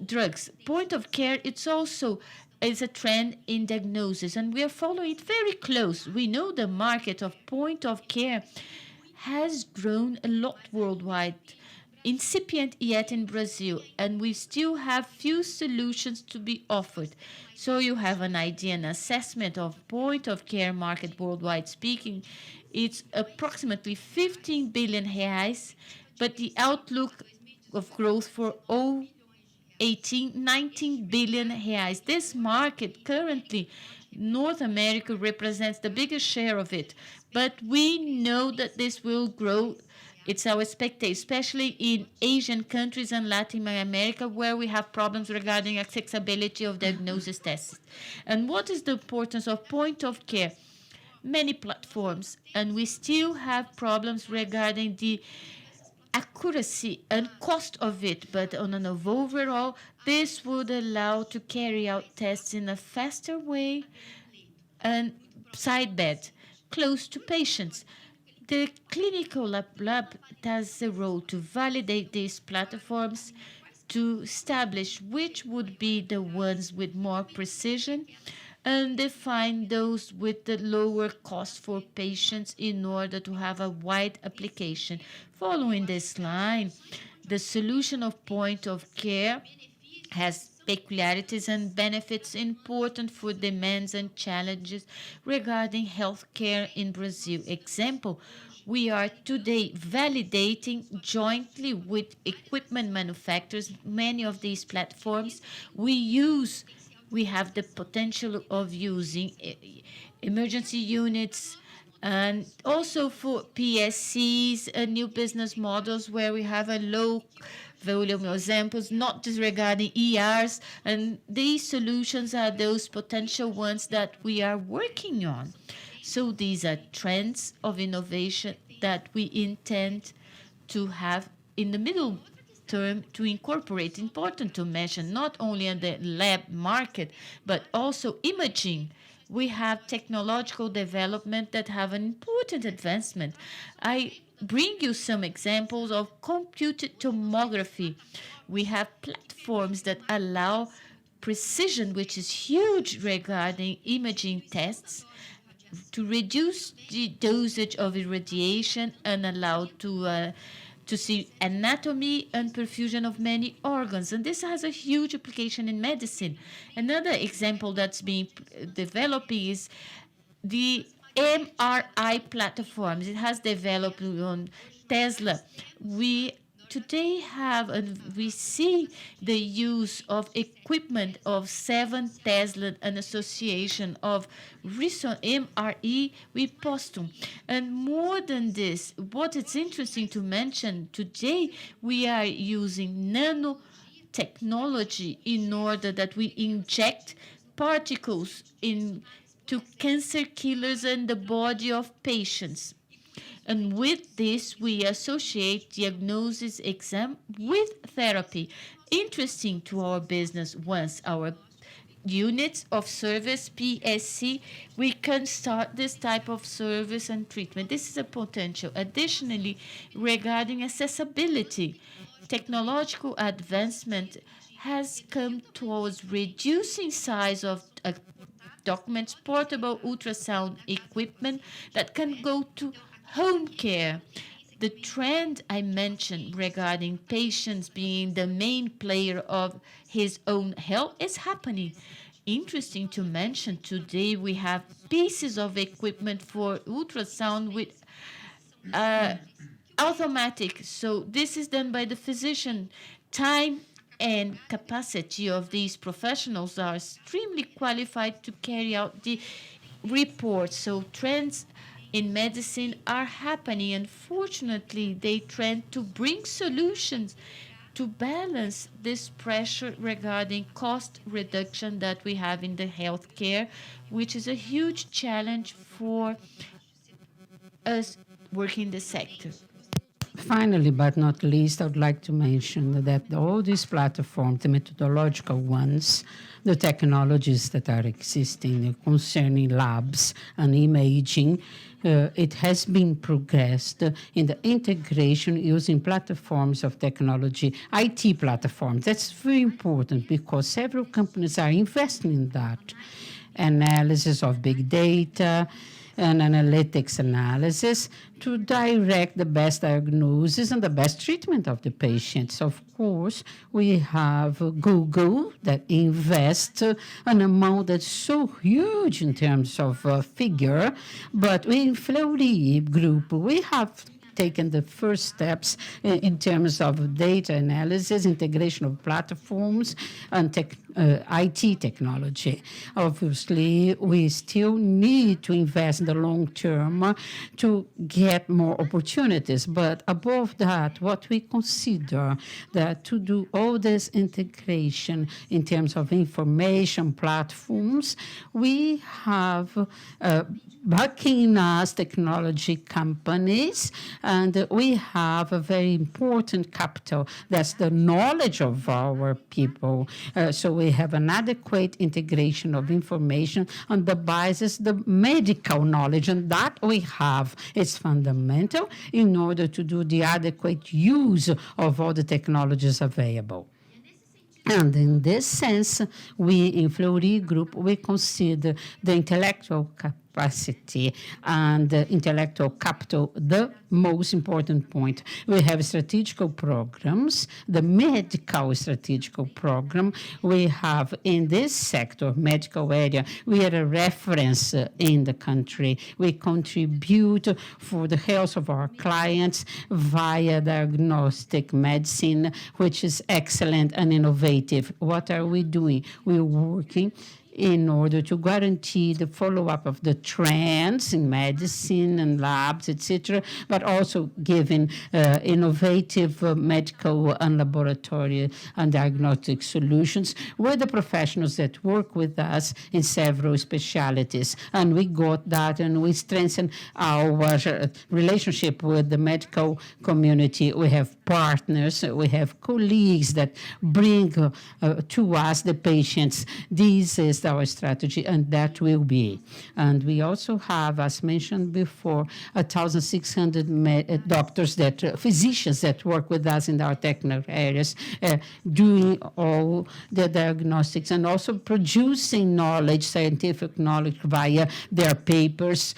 drugs. Point of care, it's also is a trend in diagnosis, and we are following it very close. We know the market of point of care has grown a lot worldwide, incipient yet in Brazil, and we still have few solutions to be offered. So you have an idea, an assessment of point of care market worldwide speaking. It's approximately 15 billion reais, but the outlook of growth for 2018, 19 billion reais. This market currently, North America represents the biggest share of it, but we know that this will grow. It's our expectation, especially in Asian countries and Latin America, where we have problems regarding accessibility of diagnosis tests. And what is the importance of point of care? Many platforms, and we still have problems regarding the accuracy and cost of it, but on an overall, this would allow to carry out tests in a faster way and side bed, close to patients. The clinical lab has a role to validate these platforms, to establish which would be the ones with more precision, and define those with the lower cost for patients in order to have a wide application. Following this line, the solution of point of care has peculiarities and benefits important for demands and challenges regarding healthcare in Brazil. Example, we are today validating jointly with equipment manufacturers many of these platforms. We have the potential of using emergency units, and also for PSCs, new business models where we have a low volume of examples, not disregarding ERs, and these solutions are those potential ones that we are working on. So these are trends of innovation that we intend to have in the middle term to incorporate. Important to mention, not only in the lab market, but also imaging. We have technological development that have an important advancement. I bring you some examples of computed tomography. We have platforms that allow precision, which is huge regarding imaging tests, to reduce the dosage of irradiation and allow to see anatomy and perfusion of many organs. And this has a huge application in medicine. Another example that's being developed is the MRI platforms. It has developed on Tesla. We today have and we see the use of equipment of 7 Tesla, an association of recent MRE with Postum. And more than this, what is interesting to mention today, we are using nanotechnology in order that we inject particles into cancer killers in the body of patients. And with this, we associate diagnosis exam with therapy. Interesting to our business, once our units of service, PSC, we can start this type of service and treatment. This is a potential. Additionally, regarding accessibility, technological advancement has come towards reducing size of documents, portable ultrasound equipment that can go to home care. The trend I mentioned regarding patients being the main player of his own health is happening. Interesting to mention, today we have pieces of equipment for ultrasound with automatic. So this is done by the physician. Time and capacity of these professionals are extremely qualified to carry out the reports. So trends in medicine are happening. Unfortunately, they trend to bring solutions to balance this pressure regarding cost reduction that we have in the healthcare, which is a huge challenge for us working in the sector. Finally, but not least, I would like to mention that all these platforms, the methodological ones, the technologies that are existing concerning labs and imaging, it has been progressed in the integration using platforms of technology, IT platforms. That's very important because several companies are investing in that. Analysis of big data, and analytics analysis to direct the best diagnosis and the best treatment of the patients. Of course, we have Google that invests an amount that's so huge in terms of figure, but we in Fleury Group, we have taken the first steps in terms of data analysis, integration of platforms, and IT technology. Obviously, we still need to invest in the long term to get more opportunities. But above that, what we consider that to do all this integration in terms of information platforms, we have backing us technology companies, and we have a very important capital. That's the knowledge of our people. So we have an adequate integration of information on the basis the medical knowledge, and that we have. It's fundamental in order to do the adequate use of all the technologies available. And in this sense, we in Fleury Group, we consider the intellectual capacity and intellectual capital the most important point. We have strategical programs, the medical strategical program. We have in this sector, medical area, we are a reference in the country. We contribute for the health of our clients via diagnostic medicine, which is excellent and innovative. What are we doing? We're working in order to guarantee the follow-up of the trends in medicine and labs, etc., but also giving innovative medical and laboratory and diagnostic solutions with the professionals that work with us in several specialties. And we got that, and we strengthened our relationship with the medical community. We have partners, we have colleagues that bring to us the patients. This is our strategy, and that will be. And we also have, as mentioned before, 1,600 doctors, physicians that work with us in our technical areas, doing all the diagnostics and also producing knowledge, scientific knowledge via their papers,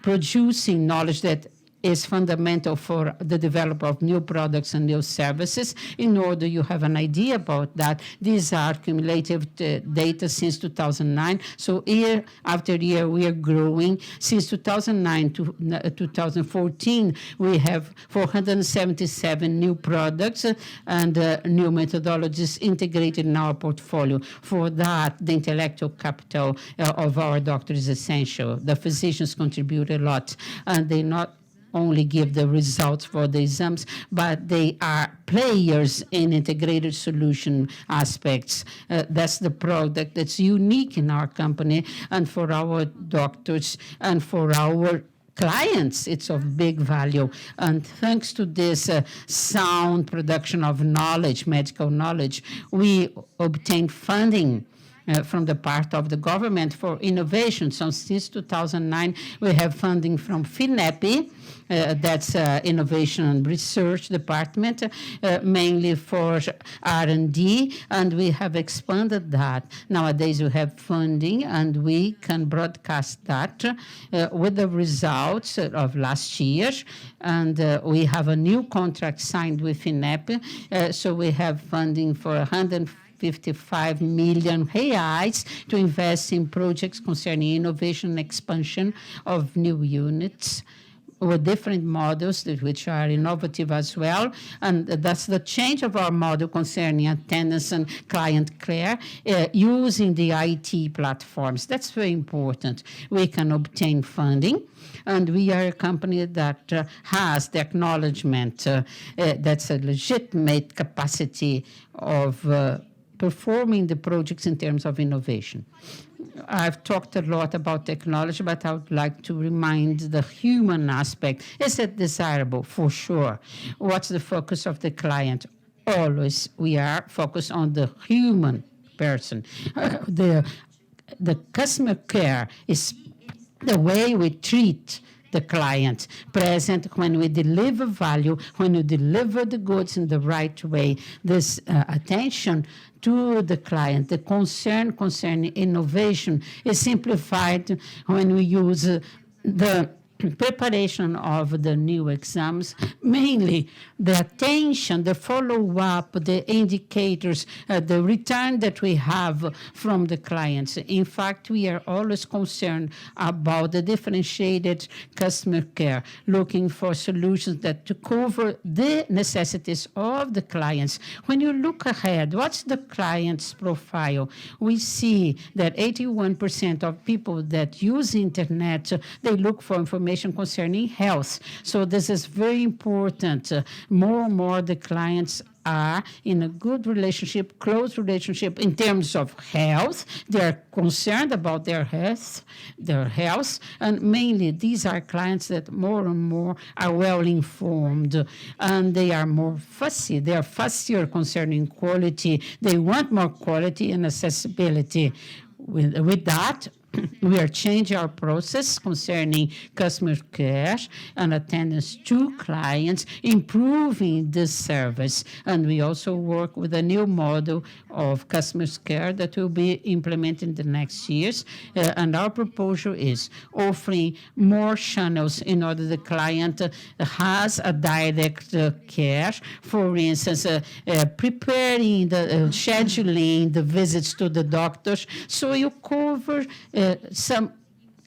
producing knowledge that is fundamental for the development of new products and new services. In order you have an idea about that, these are cumulative data since 2009. So year after year, we are growing. Since 2009 to 2014, we have 477 new products and new methodologies integrated in our portfolio. For that, the intellectual capital of our doctors is essential. The physicians contribute a lot, and they not only give the results for the exams, but they are players in integrated solution aspects. That's the product that's unique in our company and for our doctors and for our clients. It's of big value. And thanks to this sound production of knowledge, medical knowledge, we obtain funding from the part of the government for innovation. So since 2009, we have funding from FINEP, that's Innovation and Research Department, mainly for R&D, and we have expanded that. Nowadays, we have funding, and we can broadcast that with the results of last year, and we have a new contract signed with FINEP, so we have funding for 155 million reais to invest in projects concerning innovation and expansion of new units with different models which are innovative as well. And that's the change of our model concerning attendance and client care using the IT platforms. That's very important. We can obtain funding, and we are a company that has the acknowledgement that's a legitimate capacity of performing the projects in terms of innovation. I've talked a lot about technology, but I would like to remind the human aspect. Is it desirable? For sure. What's the focus of the client? Always we are focused on the human person. The customer care is the way we treat the client, present when we deliver value, when we deliver the goods in the right way. This attention to the client, the concern concerning innovation is simplified when we use the preparation of the new exams, mainly the attention, the follow-up, the indicators, the return that we have from the clients. In fact, we are always concerned about the differentiated customer care, looking for solutions that to cover the necessities of the clients. When you look ahead, what's the client's profile? We see that 81% of people that use internet, they look for information concerning health. So this is very important. More and more the clients are in a good relationship, close relationship in terms of health. They are concerned about their health, and mainly these are clients that more and more are well informed, and they are more fussy. They are fussier concerning quality. They want more quality and accessibility. With that, we are changing our process concerning customer care and attendance to clients, improving the service. And we also work with a new model of customer care that will be implemented in the next years. And our proposal is offering more channels in order the client has a direct care. For instance, preparing the scheduling the visits to the doctors, so you cover some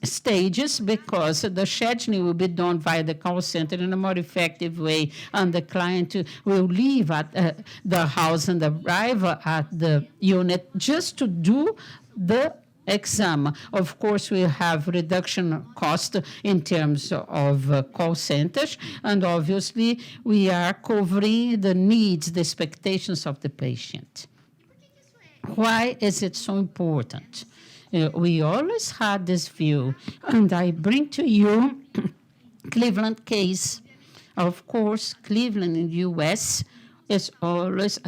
stages, because the scheduling will be done via the call center in a more effective way, and the client will leave at the house and arrive at the unit just to do the exam. Of course, we have reduction cost in terms of call centers, and obviously we are covering the needs, the expectations of the patient. Why is it so important? We always had this view, and I bring to you Cleveland case. Of course, Cleveland in the U.S. is always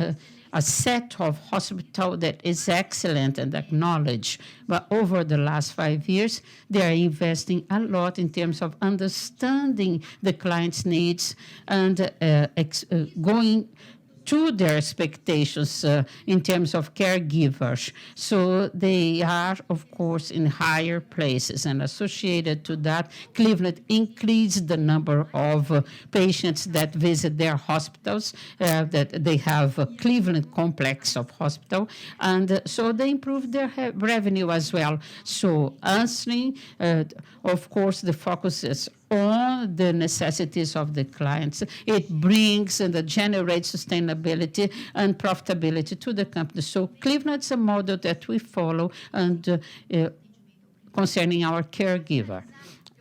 a set of hospital that is excellent and acknowledged. But over the last 5 years, they are investing a lot in terms of understanding the client's needs and going to their expectations in terms of caregivers. So they are, of course, in higher places. And associated to that, Cleveland increased the number of patients that visit their hospitals, that they have a Cleveland complex of hospital. And so they improved their revenue as well. So answering, of course, the focus is on the necessities of the clients. It brings and generates sustainability and profitability to the company. So Cleveland is a model that we follow and concerning our caregiver.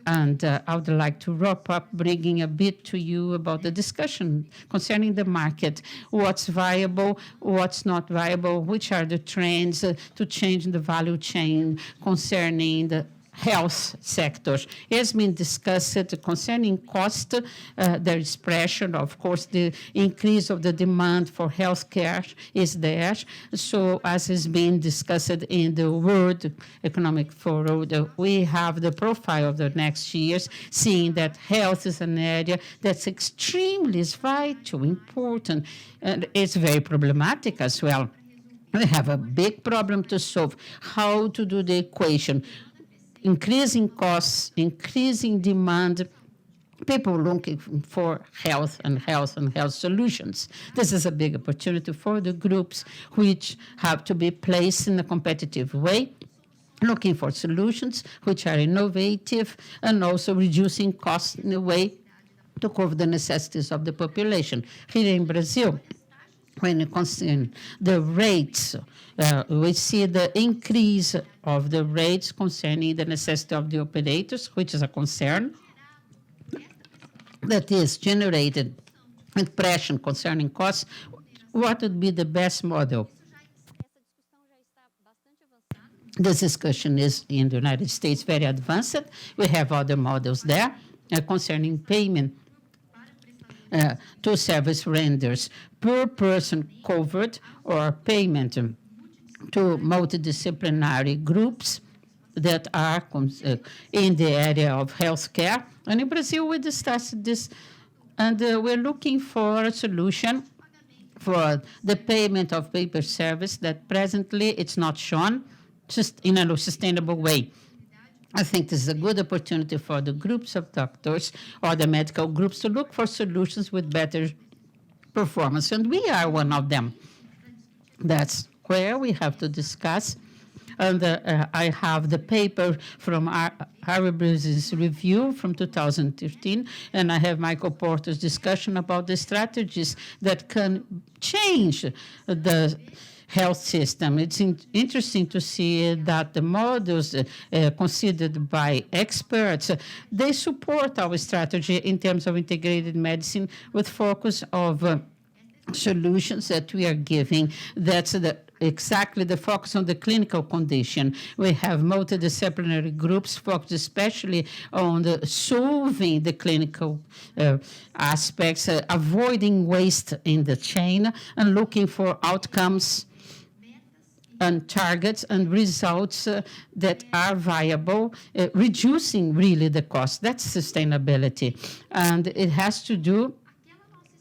And I would like to wrap up bringing a bit to you about the discussion concerning the market, what's viable, what's not viable, which are the trends to change the value chain concerning the health sectors. It has been discussed concerning cost. There is pressure. Of course, the increase of the demand for health care is there. So as has been discussed in the World Economic Forum, we have the profile of the next years, seeing that health is an area that's extremely vital, important, and it's very problematic as well. We have a big problem to solve, how to do the equation. Increasing costs, increasing demand, people looking for health and health solutions. This is a big opportunity for the groups which have to be placed in a competitive way, looking for solutions which are innovative and also reducing costs in a way to cover the necessities of the population. Here in Brazil, when it concerns the rates, we see the increase of the rates concerning the necessity of the operators, which is a concern that is generated with pressure concerning costs. What would be the best model? This discussion is in the United States very advanced. We have other models there concerning payment to service renders per person covered or payment to multidisciplinary groups that are in the area of healthcare. And in Brazil, we discussed this, and we're looking for a solution for the payment of paper service that presently it's not shown just in a sustainable way. I think this is a good opportunity for the groups of doctors or the medical groups to look for solutions with better performance, and we are one of them. That's where we have to discuss. And I have the paper from Harvard's review from 2015, and I have Michael Porter's discussion about the strategies that can change the health system. It's interesting to see that the models considered by experts, they support our strategy in terms of integrated medicine with focus of solutions that we are giving. That's exactly the focus on the clinical condition. We have multidisciplinary groups focused especially on solving the clinical aspects, avoiding waste in the chain, and looking for outcomes and targets and results that are viable, reducing really the cost. That's sustainability. And it has to do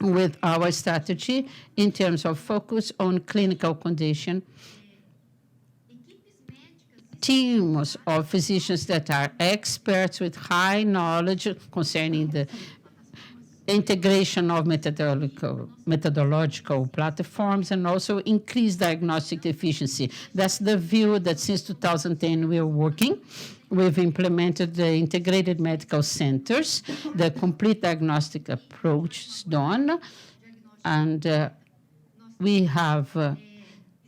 with our strategy in terms of focus on clinical condition, teams of physicians that are experts with high knowledge concerning the integration of methodological platforms, and also increase diagnostic efficiency. That's the view that since 2010 we are working. We've implemented the integrated medical centers, the complete diagnostic approach is done, and we have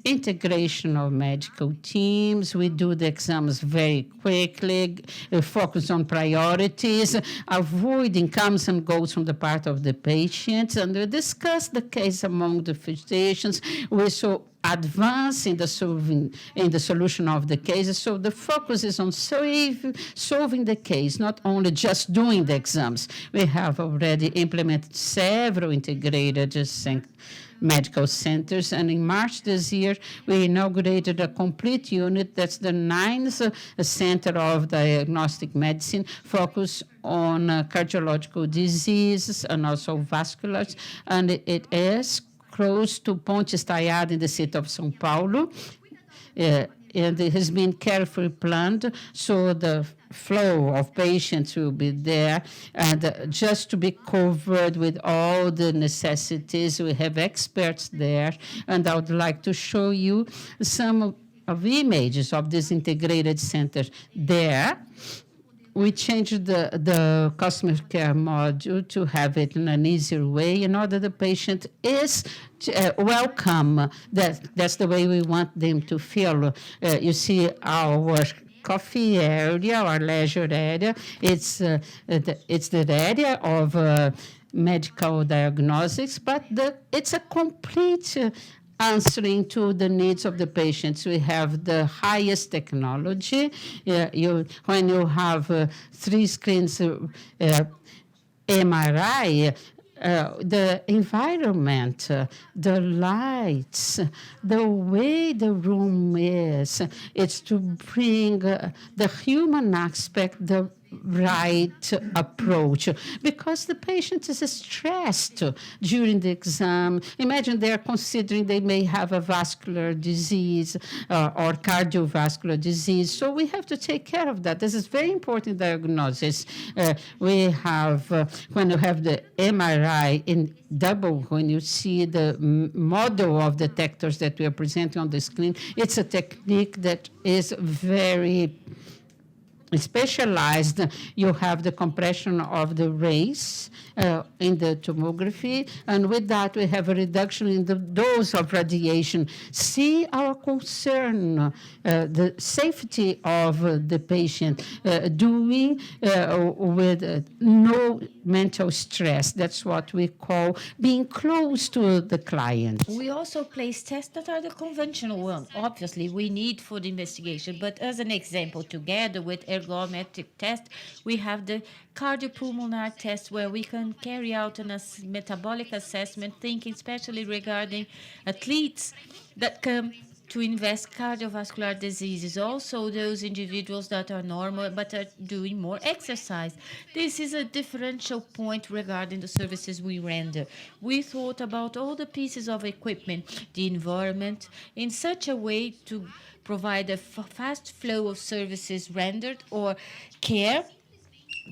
integration of medical teams. We do the exams very quickly, focus on priorities, avoid incomes and goals from the part of the patients, and we discuss the case among the physicians. We so advance in the solution of the cases. So the focus is on solving the case, not only just doing the exams. We have already implemented several integrated medical centers, and in March this year, we inaugurated a complete unit that's the ninth center of diagnostic medicine, focused on cardiological diseases and also vasculars, and it is close to Ponte Estaiada in the city of São Paulo. And it has been carefully planned, so the flow of patients will be there, and just to be covered with all the necessities. We have experts there, and I would like to show you some of images of this integrated center there. We changed the customer care module to have it in an easier way in order the patient is welcome. That's the way we want them to feel. You see our coffee area, our leisure area. It's the area of medical diagnostics, but it's a complete answering to the needs of the patients. We have the highest technology. When you have 3 screens MRI, the environment, the lights, the way the room is, it's to bring the human aspect, the right approach, because the patient is stressed during the exam. Imagine they're considering they may have a vascular disease or cardiovascular disease. So we have to take care of that. This is very important diagnosis. We have, when you have the MRI in double, when you see the model of detectors that we are presenting on the screen, it's a technique that is very specialized. You have the compression of the rays in the tomography, and with that we have a reduction in the dose of radiation. See our concern, the safety of the patient, doing with no mental stress. That's what we call being close to the client. We also place tests that are the conventional ones. Obviously, we need for the investigation, but as an example, together with ergometric test, we have the cardiopulmonary test, where we can carry out a metabolic assessment, thinking especially regarding athletes that come to invest cardiovascular diseases, also those individuals that are normal but are doing more exercise. This is a differential point regarding the services we render. We thought about all the pieces of equipment, the environment, in such a way to provide a fast flow of services rendered or care.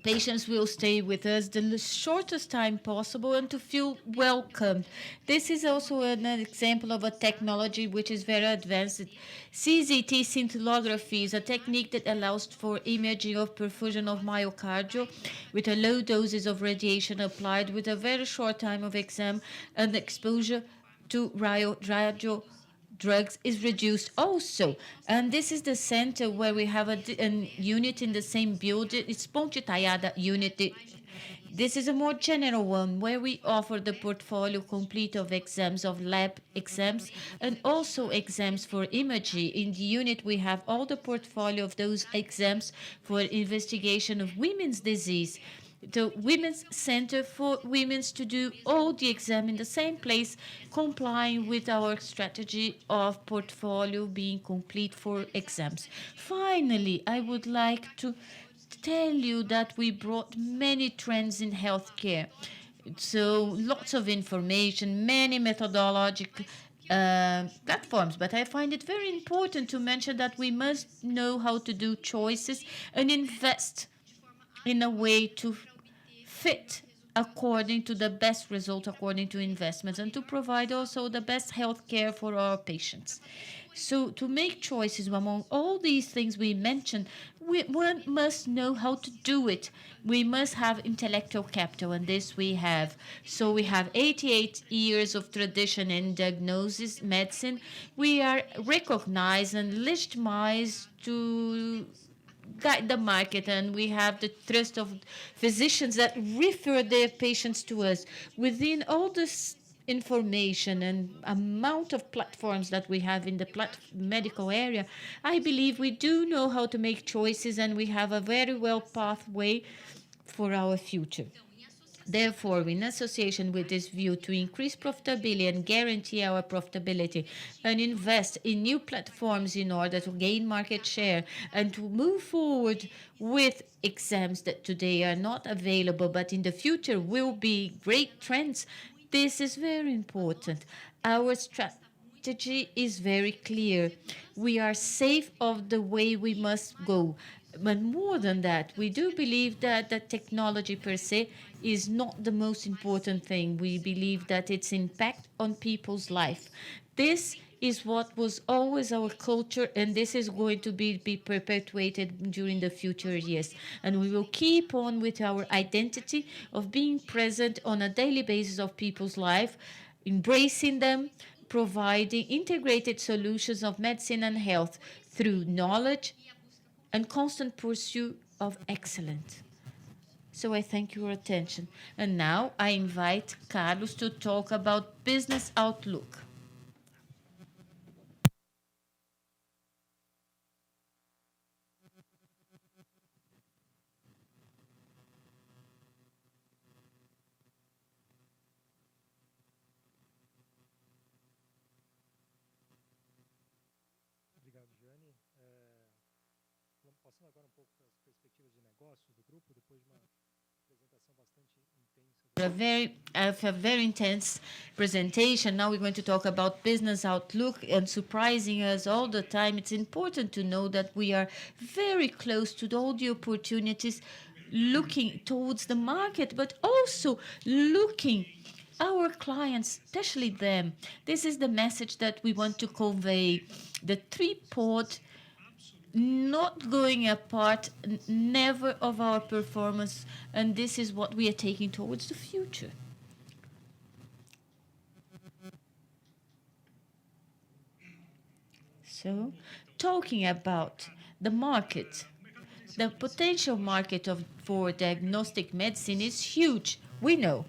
Patients will stay with us the shortest time possible and to feel welcomed. This is also an example of a technology which is very advanced. CZT scintillography is a technique that allows for imaging of perfusion of myocardium with a low doses of radiation applied with a very short time of exam, and exposure to radio drugs is reduced also. And this is the center where we have a unit in the same building. It's Ponte Estaiada unit. This is a more general one where we offer the portfolio complete of exams, of lab exams, and also exams for imaging. In the unit, we have all the portfolio of those exams for investigation of women's disease. The Women's Center for women to do all the exam in the same place, complying with our strategy of portfolio being complete for exams. Finally, I would like to tell you that we brought many trends in healthcare. So lots of information, many methodological platforms, but I find it very important to mention that we must know how to do choices and invest in a way to fit according to the best result, according to investments, and to provide also the best health care for our patients. So, to make choices among all these things we mentioned, one must know how to do it. We must have intellectual capital, and this we have. So, we have 88 years of tradition in diagnosis medicine. We are recognized and legitimized to guide the market, and we have the trust of physicians that refer their patients to us. Within all this information and amount of platforms that we have in the medical area, I believe we do know how to make choices, and we have a very well pathway for our future. Therefore, in association with this view to increase profitability and guarantee our profitability and invest in new platforms in order to gain market share and to move forward with exams that today are not available but in the future will be great trends, this is very important. Our strategy is very clear. We are safe of the way we must go. But more than that, we do believe that the technology per se is not the most important thing. We believe that its impact on people's life. This is what was always our culture, and this is going to be perpetuated during the future years. And we will keep on with our identity of being present on a daily basis of people's life, embracing them, providing integrated solutions of medicine and health through knowledge and constant pursuit of excellence. So I thank your attention. And now I invite Carlos to talk about business outlook. Obrigado, Jeane. Passando agora pouco para as perspectivas de negócio do grupo, depois de uma apresentação bastante intensa. A very intense presentation. Now we're going to talk about business outlook, and surprising us all the time. It's important to know that we are very close to all the opportunities, looking towards the market, but also looking our clients, especially them. This is the message that we want to convey. The three-port not going apart, never of our performance, and this is what we are taking towards the future. So, talking about the market, the potential market for diagnostic medicine is huge. We know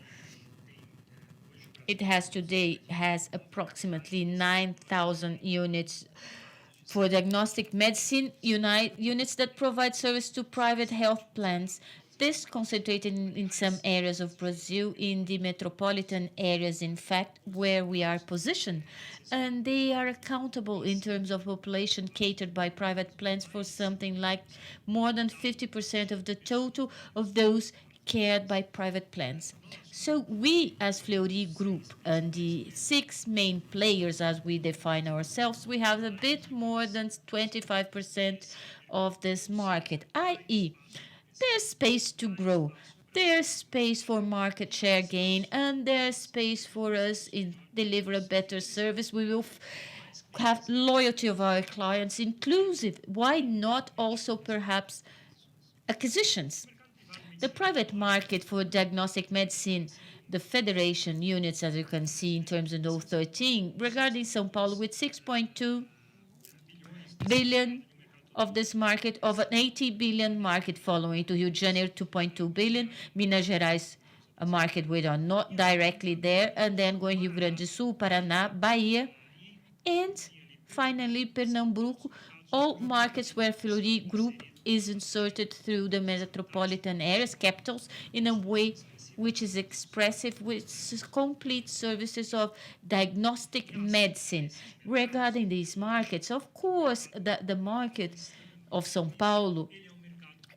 it has approximately 9,000 units for diagnostic medicine units that provide service to private health plans. This concentrated in some areas of Brazil, in the metropolitan areas, in fact, where we are positioned. And they are accountable in terms of population catered by private plans for something like more than 50% of the total of those cared by private plans. So we, as Fleury Group, and the 6 main players as we define ourselves, we have a bit more than 25% of this market, i.e., there's space to grow. There's space for market share gain, and there's space for us in deliver a better service. We will have loyalty of our clients, inclusive. Why not also perhaps acquisitions? The private market for diagnostic medicine, the federation units, as you can see in terms of 013, regarding São Paulo with 6.2 billion of this market, of an 80 billion market following to Rio de Janeiro, 2.2 billion, Minas Gerais, a market we are not directly there, and then going Rio Grande do Sul, Paraná, Bahia, and finally Pernambuco, all markets where Fleury Group is inserted through the metropolitan areas, capitals, in a way which is expressive, with complete services of diagnostic medicine. Regarding these markets, of course, the market of São Paulo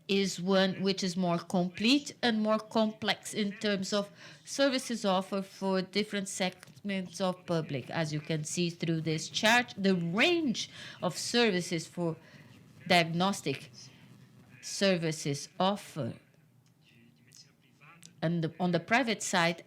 is one which is more complete and more complex in terms of services offered for different segments of public. As you can see through this chart, the range of services for diagnostic services offered And on the private side,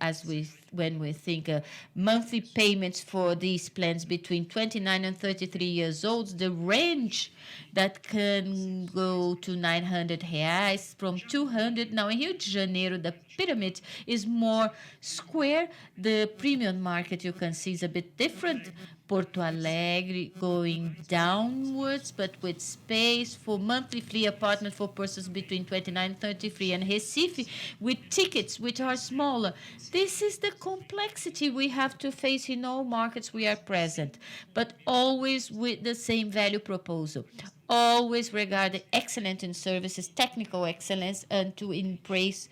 when we think monthly payments for these plans between 29 and 33 years old, the range that can go to 900 reais from 200. Now in Rio de Janeiro, the pyramid is more square. The premium market you can see is a bit different. Porto Alegre going downwards, but with space for monthly free apartment for persons between 29 and 33, and Recife with tickets which are smaller. This is the complexity we have to face in all markets we are present, but always with the same value proposal. Always regarding excellence in services, technical excellence, and to embrace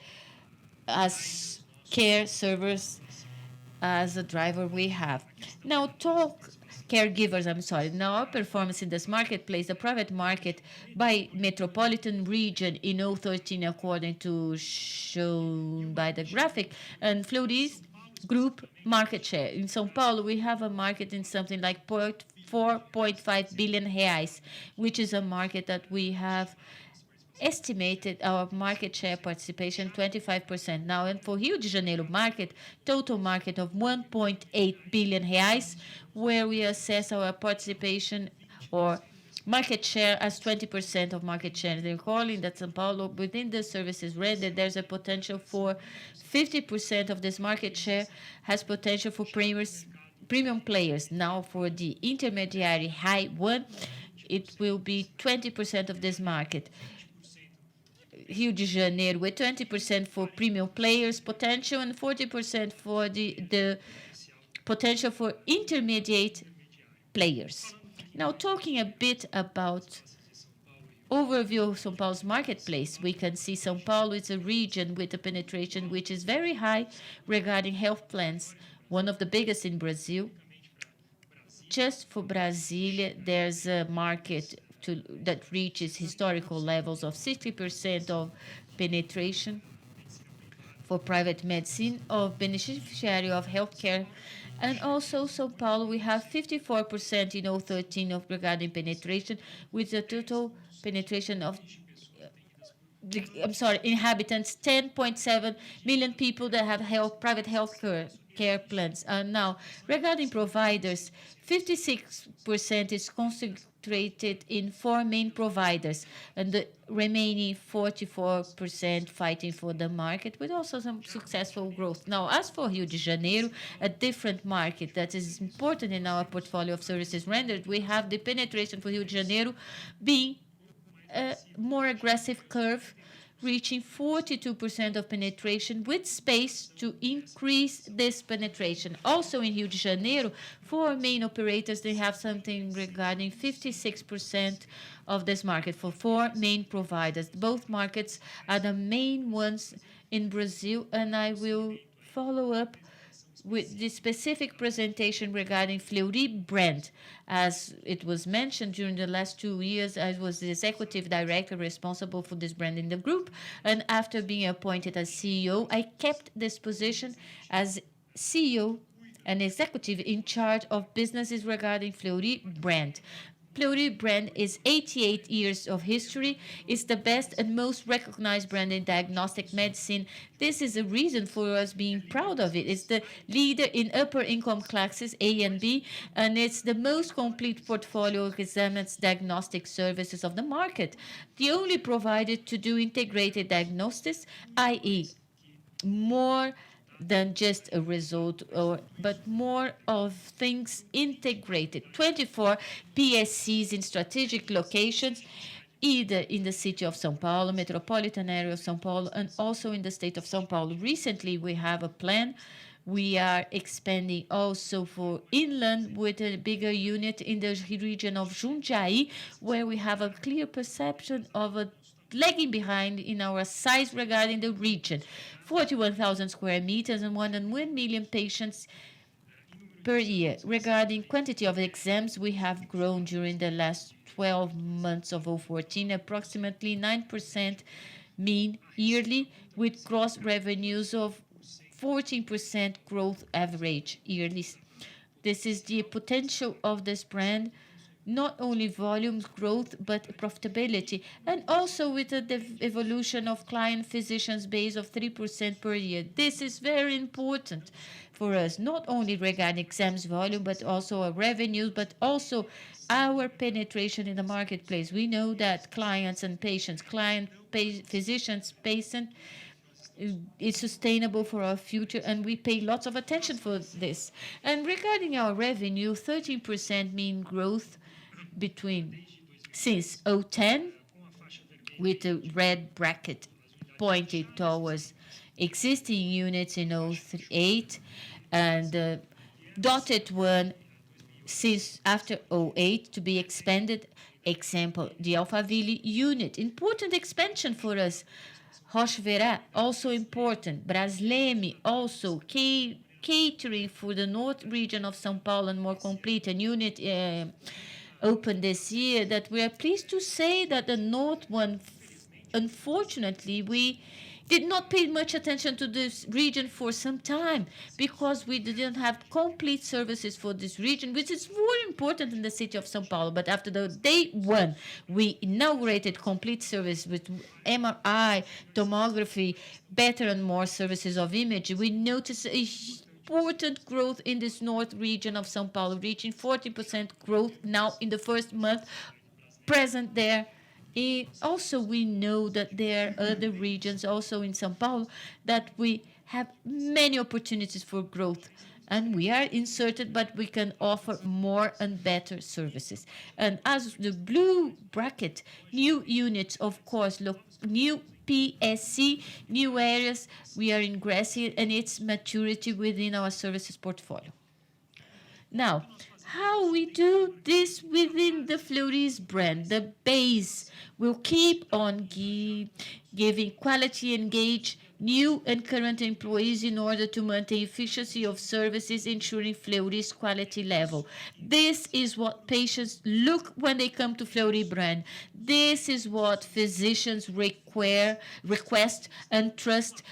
as care servers as a driver we have. Now talk caregivers, I'm sorry. Now our performance in this marketplace, the private market by metropolitan region in 013 according to shown by the graphic, and Fleury's group market share. In São Paulo, we have a market in something like 4.5 billion reais, which is a market that we have estimated our market share participation 25% now. And for Rio de Janeiro market, total market of 1.8 billion reais, where we assess our participation or market share as 20% of market share. They're calling that São Paulo, within the services rendered, there's a potential for 50% of this market share has potential for premium players. Now for the intermediary high one, it will be 20% of this market. Rio de Janeiro with 20% for premium players potential and 40% for the potential for intermediate players. Now talking a bit about overview of São Paulo's marketplace, we can see São Paulo is a region with a penetration which is very high regarding health plans, one of the biggest in Brazil. Just for Brasilia, there's a market that reaches historical levels of 60% of penetration for private medicine of beneficiary of healthcare. And also São Paulo, we have 54% in 013 of regarding penetration, with a total penetration of inhabitants, 10.7 million people that have private health care plans. Now, regarding providers, 56% is concentrated in 4 main providers, and the remaining 44% fighting for the market, with also some successful growth. Now, as for Rio de Janeiro, a different market that is important in our portfolio of services rendered, we have the penetration for Rio de Janeiro being a more aggressive curve, reaching 42% of penetration, with space to increase this penetration. Also in Rio de Janeiro, 4 main operators, they have something regarding 56% of this market for 4 main providers. Both markets are the main ones in Brazil, and I will follow up with the specific presentation regarding Fleury brand. As it was mentioned, during the last 2 years, I was the executive director responsible for this brand in the group. And after being appointed as CEO, I kept this position as CEO and executive in charge of businesses regarding Fleury brand. Fleury brand is 88 years of history. It's the best and most recognized brand in diagnostic medicine. This is a reason for us being proud of it. It's the leader in upper income classes A and B, and it's the most complete portfolio of examines diagnostic services of the market. The only provider to do integrated diagnostics, i.e., more than just a result, but more of things integrated. 24 PSCs in strategic locations, either in the city of São Paulo, metropolitan area of São Paulo, and also in the state of São Paulo. Recently, we have a plan. We are expanding also for inland with a bigger unit in the region of Jundiaí, where we have a clear perception of a lagging behind in our size regarding the region. 41,000 square meters and 1 million patients per year. Regarding quantity of exams, we have grown during the last 12 months of 2014, approximately 9% mean yearly, with gross revenues of 14% growth average yearly. This is the potential of this brand not only volumes growth, but profitability, and also with the evolution of client physicians base of 3% per year. This is very important for us, not only regarding exams volume, but also our revenues, but also our penetration in the marketplace. We know that clients and patients, physicians, patient, is sustainable for our future, and we pay lots of attention for this. And regarding our revenue, 13% mean growth between since 010, with the red bracket pointed towards existing units in 08, and the dotted one since after 08 to be expanded. Example, the Alphaville unit, important expansion for us. Roche Verá, also important. Brasleme, also catering for the north region of São Paulo and more complete. A unit opened this year that we are pleased to say that the north one, unfortunately, we did not pay much attention to this region for some time because we didn't have complete services for this region, which is more important in the city of São Paulo. But after the day one, we inaugurated complete service with MRI, tomography, better and more services of image. We noticed a important growth in this north region of São Paulo, reaching 40% growth now in the first month present there. Also, we know that there are other regions also in São Paulo that we have many opportunities for growth. And we are inserted, but we can offer more and better services. And as the blue bracket, new units, of course, new PSC, new areas we are ingressing, and its maturity within our services portfolio. Now, how we do this within the Fleury's brand, the base will keep on giving quality, engage new and current employees in order to maintain efficiency of services, ensuring Fleury's quality level. This is what patients look when they come to Fleury brand. This is what physicians request and trust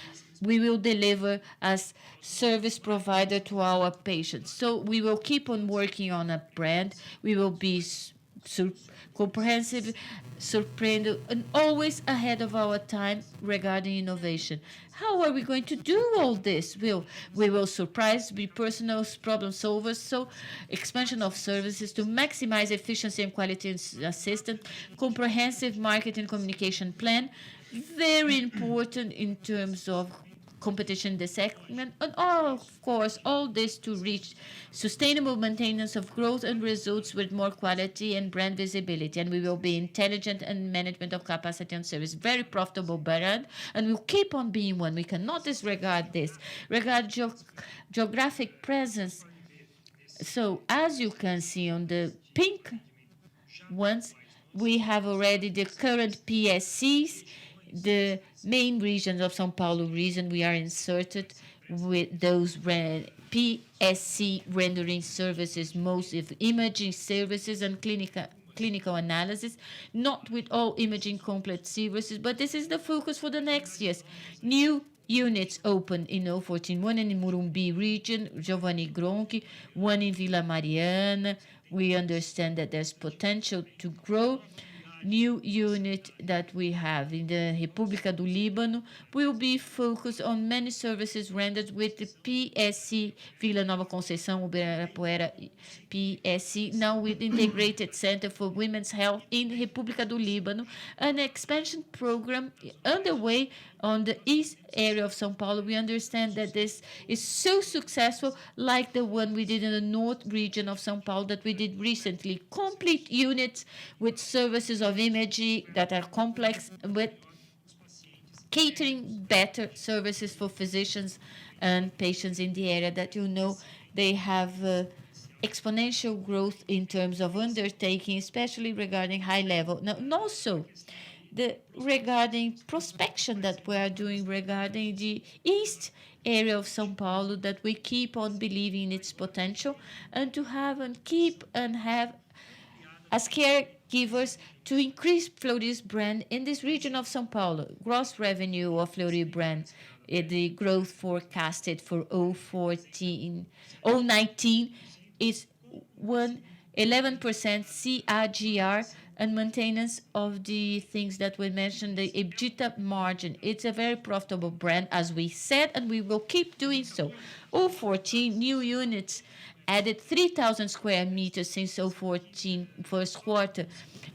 we will deliver as service provider to our patients. So we will keep on working on a brand. We will be comprehensive, surpreended, and always ahead of our time regarding innovation. How are we going to do all this? We will surprise, be personal problem solvers, so expansion of services to maximize efficiency and quality assistance, comprehensive marketing communication plan, very important in terms of competition in the segment, and of course, all this to reach sustainable maintenance of growth and results with more quality and brand visibility. And we will be intelligent and management of capacity and service. Very profitable brand, and we'll keep on being one. We cannot disregard this. Regard geographic presence. So as you can see on the pink ones, we have already the current PSCs, the main regions of São Paulo region. We are inserted with those PSC rendering services, most of imaging services and clinical analysis, not with all imaging complex services, but this is the focus for the next years. New units opened in 014, one in Morumbi region, Giovanni Gronchi, one in Vila Mariana. We understand that there's potential to grow. New unit that we have in the República do Líbano will be focused on many services rendered with the PSC Vila Nova Conceição, Ibirapuera PSC, now with Integrated Center for Women's Health in República do Líbano, an expansion program underway on the east area of São Paulo. We understand that this is so successful, like the one we did in the north region of São Paulo that we did recently. Complete units with services of imaging that are complex, with catering better services for physicians and patients in the area that they have exponential growth in terms of undertaking, especially regarding high level. Now, and also regarding prospection that we are doing regarding the east area of São Paulo, that we keep on believing in its potential, and to have and keep and have as caregivers to increase Fleury's brand in this region of São Paulo. Gross revenue of Fleury brand, the growth forecasted for 019 is 1 11% CAGR, and maintenance of the things that we mentioned, the EBITDA margin. It's a very profitable brand, as we said, and we will keep doing so. 014 new units added 3,000 square meters since 014 first quarter.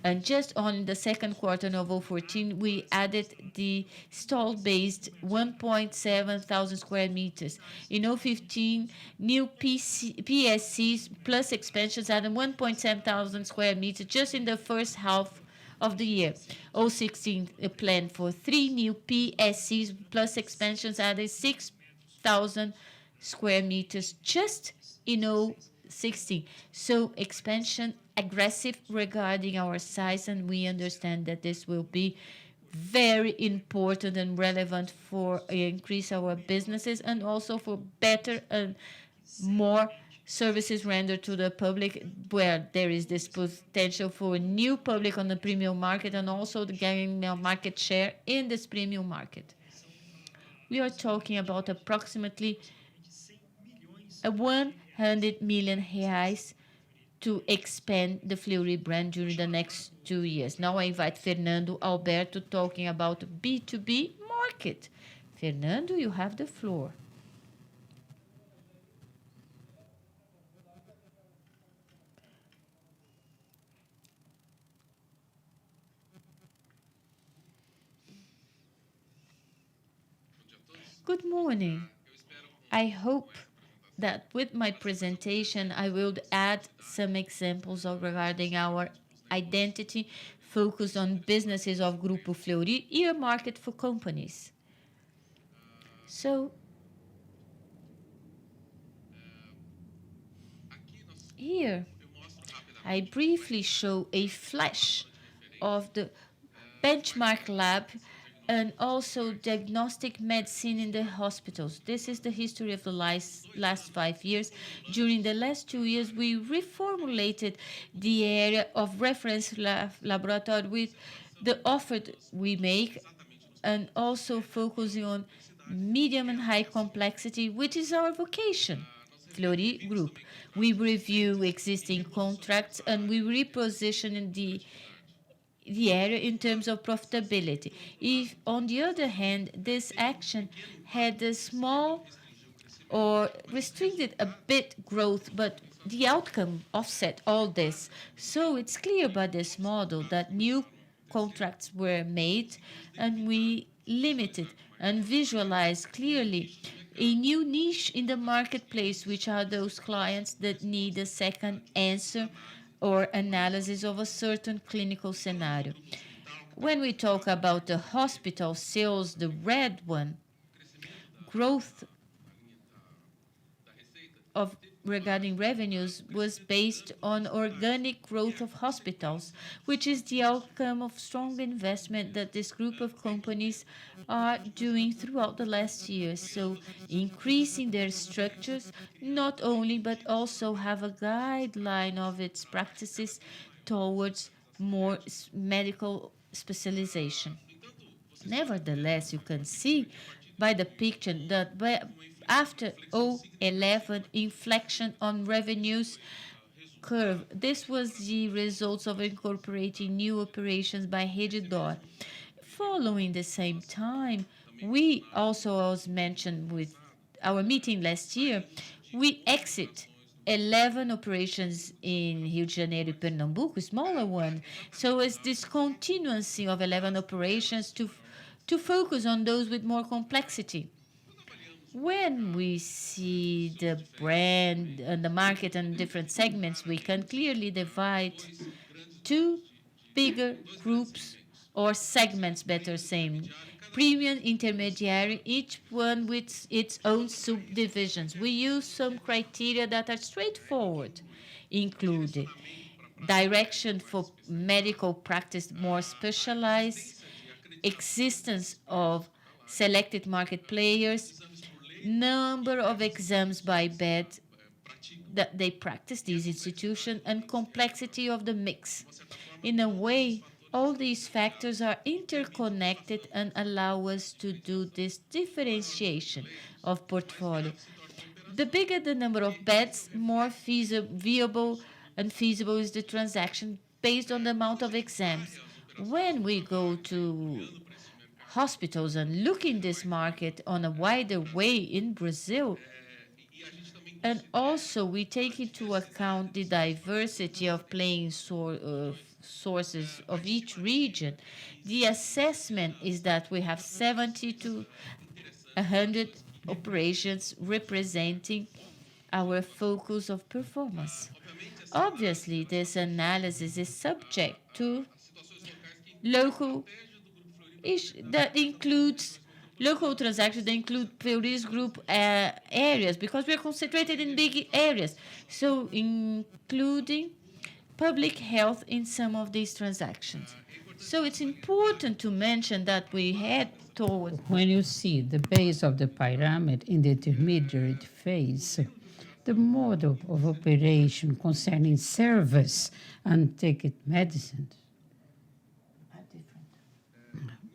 And just on the second quarter of 014, we added the stall-based 1.7 thousand square meters. In 015, new PSCs plus expansions added 1.7 thousand square meters just in the first half of the year. 016, a plan for 3 new PSCs plus expansions added 6,000 square meters just in 016. So expansion aggressive regarding our size, and we understand that this will be very important and relevant for increase our businesses and also for better and more services rendered to the public, where there is this potential for new public on the premium market and also the gaining market share in this premium market. We are talking about approximately 100 million reais to expand the Fleury brand during the next 2 years. Now I invite Fernando, Alberto talking about B2B market. Fernando, you have the floor. Good morning. I hope that with my presentation, I will add some examples regarding our identity focused on businesses of Grupo Fleury, earmarked for companies. So here, I briefly show a flash of the benchmark lab and also diagnostic medicine in the hospitals. This is the history of the last 5 years. During the last 2 years, we reformulated the area of reference laboratory with the offer we make and also focusing on medium and high complexity, which is our vocation. Fleury Group. We review existing contracts and we reposition the area in terms of profitability. If, on the other hand, this action had a small or restricted a bit growth, but the outcome offset all this. So it's clear by this model that new contracts were made and we limited and visualized clearly a new niche in the marketplace, which are those clients that need a second answer or analysis of a certain clinical scenario. When we talk about the hospital sales, the red one, growth of regarding revenues was based on organic growth of hospitals, which is the outcome of strong investment that this group of companies are doing throughout the last years. So increasing their structures, not only, but also have a guideline of its practices towards more medical specialization. Nevertheless, you can see by the picture that after 011 inflection on revenues curve, this was the results of incorporating new operations by Rede D'Or. Following the same time, we also, as mentioned with our meeting last year, we exit 11 operations in Rio de Janeiro, Pernambuco, smaller one. So it's this continuancy of 11 operations to focus on those with more complexity. When we see the brand and the market and different segments, we can clearly divide two bigger groups or segments, better saying. Premium, intermediary, each one with its own subdivisions. We use some criteria that are straightforward, including direction for medical practice more specialized, existence of selected market players, number of exams by bed that they practice, these institutions, and complexity of the mix. In a way, all these factors are interconnected and allow us to do this differentiation of portfolio. The bigger the number of beds, more viable unfeasible is the transaction based on the amount of exams. When we go to hospitals and look in this market on a wider way in Brazil, and also we take into account the diversity of playing sources of each region, the assessment is that we have 70 to 100 operations representing our focus of performance. Obviously, this analysis is subject to local that includes local transactions that include Fleury's group areas because we are concentrated in big areas, so including public health in some of these transactions. So it's important to mention that we head toward. When you see the base of the pyramid in the intermediate phase, the model of operation concerning service and ticket medicine,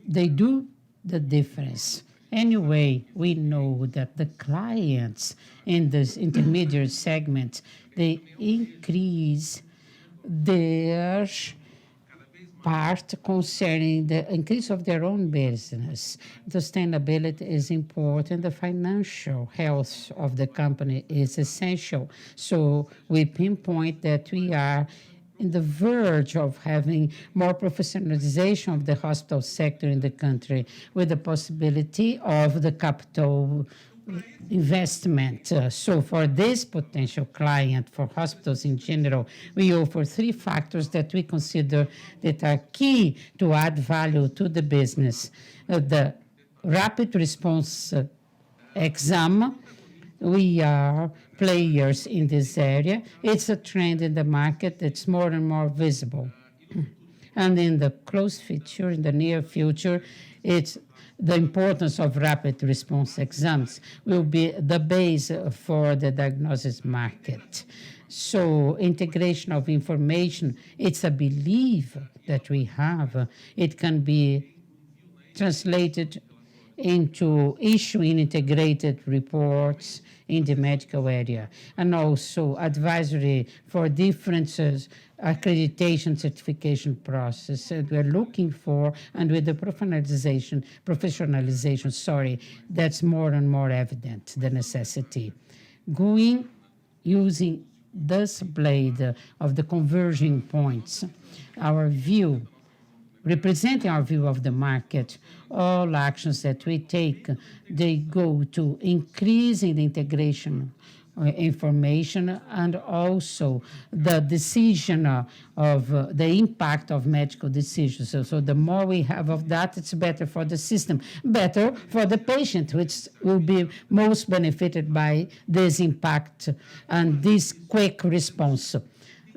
they do the difference. Anyway, we know that the clients in this intermediate segment, they increase their part concerning the increase of their own business. Sustainability is important. The financial health of the company is essential. So we pinpoint that we are in the verge of having more professionalization of the hospital sector in the country with the possibility of the capital investment. So for this potential client, for hospitals in general, we offer 3 factors that we consider that are key to add value to the business. The rapid response exam, we are players in this area. It's a trend in the market that's more and more visible. And in the close future, in the near future, it's the importance of rapid response exams will be the base for the diagnosis market. So integration of information, it's a belief that we have. It can be translated into issuing integrated reports in the medical area, and also advisory for different accreditation certification process that we're looking for, and with the professionalization, that's more and more evident, the necessity. Using this blade of the converging points, our view, representing our view of the market, all actions that we take, they go to increasing the integration information and also the decision of the impact of medical decisions. So the more we have of that, it's better for the system, better for the patient, which will be most benefited by this impact and this quick response.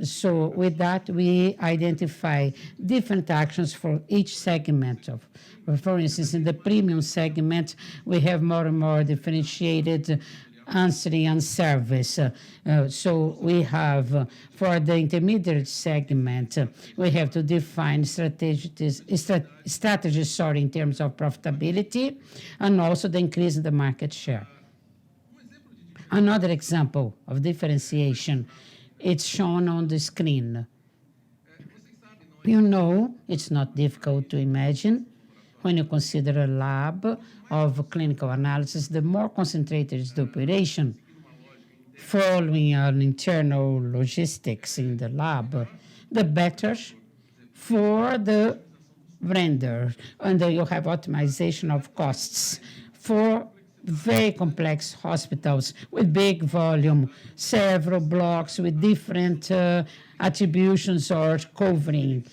So with that, we identify different actions for each segment of, for instance, in the premium segment, we have more and more differentiated answering and service. So we have, for the intermediate segment, we have to define strategies in terms of profitability and also the increase in the market share. Another example of differentiation, it's shown on the screen. You know, it's not difficult to imagine when you consider a lab of clinical analysis, the more concentrated is the operation, following an internal logistics in the lab, the better for the vendor, and you have optimization of costs for very complex hospitals with big volume, several blocks with different attributions or covering.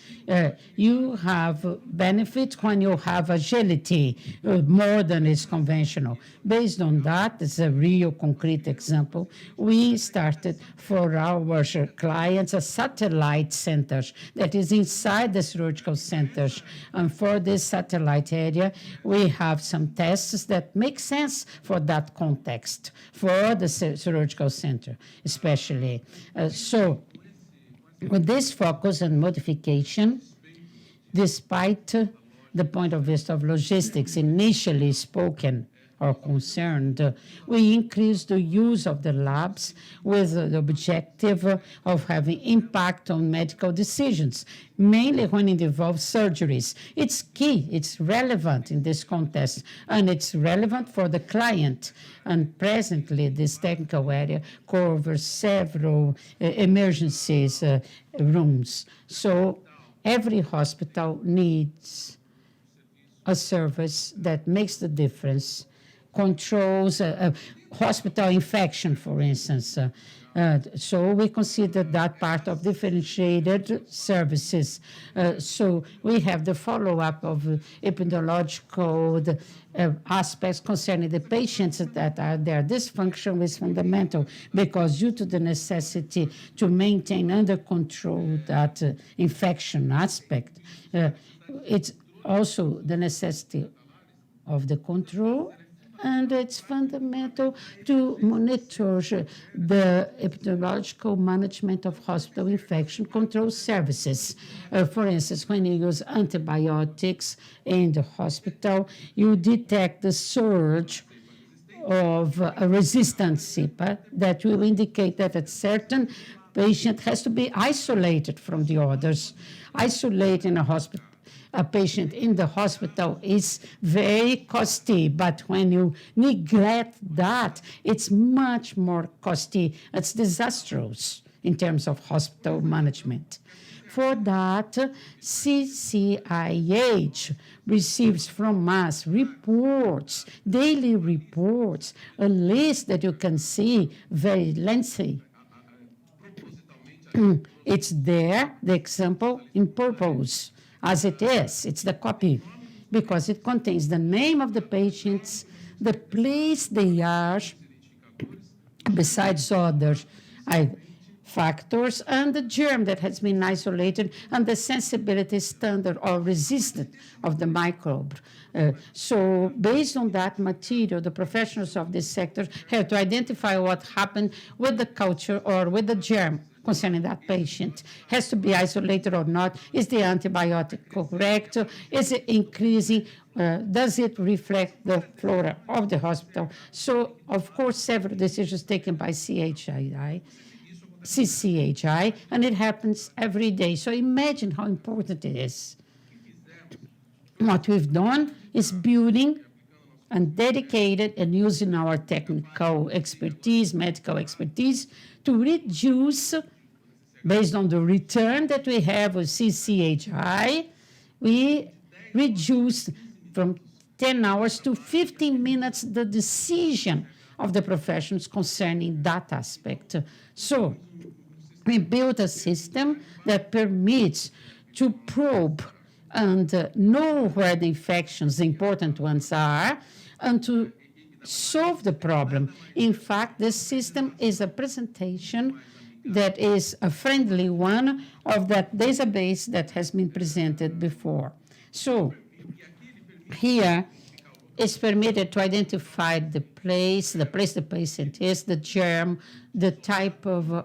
You have benefits when you have agility more than is conventional. Based on that, it's a real concrete example. We started for our clients a satellite centers that is inside the surgical centers. And for this satellite area, we have some tests that make sense for that context, for the surgical center especially. So with this focus and modification, despite the point of view of logistics initially spoken are concerned, we increase the use of the labs with the objective of having impact on medical decisions, mainly when it involves surgeries. It's key, it's relevant in this context, and it's relevant for the client. And presently, this technical area covers several emergencies rooms. So every hospital needs a service that makes the difference, controls a hospital infection, for instance. So we consider that part of differentiated services. So we have the follow-up of epidemiological aspects concerning the patients that are there. This function is fundamental because due to the necessity to maintain under control that infection aspect, it's also the necessity of the control, and it's fundamental to monitor the epidemiological management of hospital infection control services. For instance, when you use antibiotics in the hospital, you detect the surge of a resistant CPA that will indicate that a certain patient has to be isolated from the others. Isolating a patient in the hospital is very costly, but when you neglect that, it's much more costly. It's disastrous in terms of hospital management. For that, CCIH receives from us reports, daily reports, a list that you can see, very lengthy. It's there, the example in purpose, as it is. It's the copy, because it contains the name of the patients, the place they are, besides other factors, and the germ that has been isolated, and the sensibility standard or resistance of the microbe. So based on that material, the professionals of this sector have to identify what happened with the culture or with the germ concerning that patient. Has to be isolated or not? Is the antibiotic correct? Is it increasing? Does it reflect the flora of the hospital? So, of course, several decisions taken by CCHI, and it happens every day. So imagine how important it is. What we've done is building and dedicated and using our technical expertise, medical expertise, to reduce, based on the return that we have with CCHI, we reduced from 10 hours to 15 minutes the decision of the professionals concerning that aspect. So we built a system that permits to probe and know where the infections, the important ones are, and to solve the problem. In fact, this system is a presentation that is a friendly one of that database that has been presented before. So here is permitted to identify the place the patient is, the germ, the type of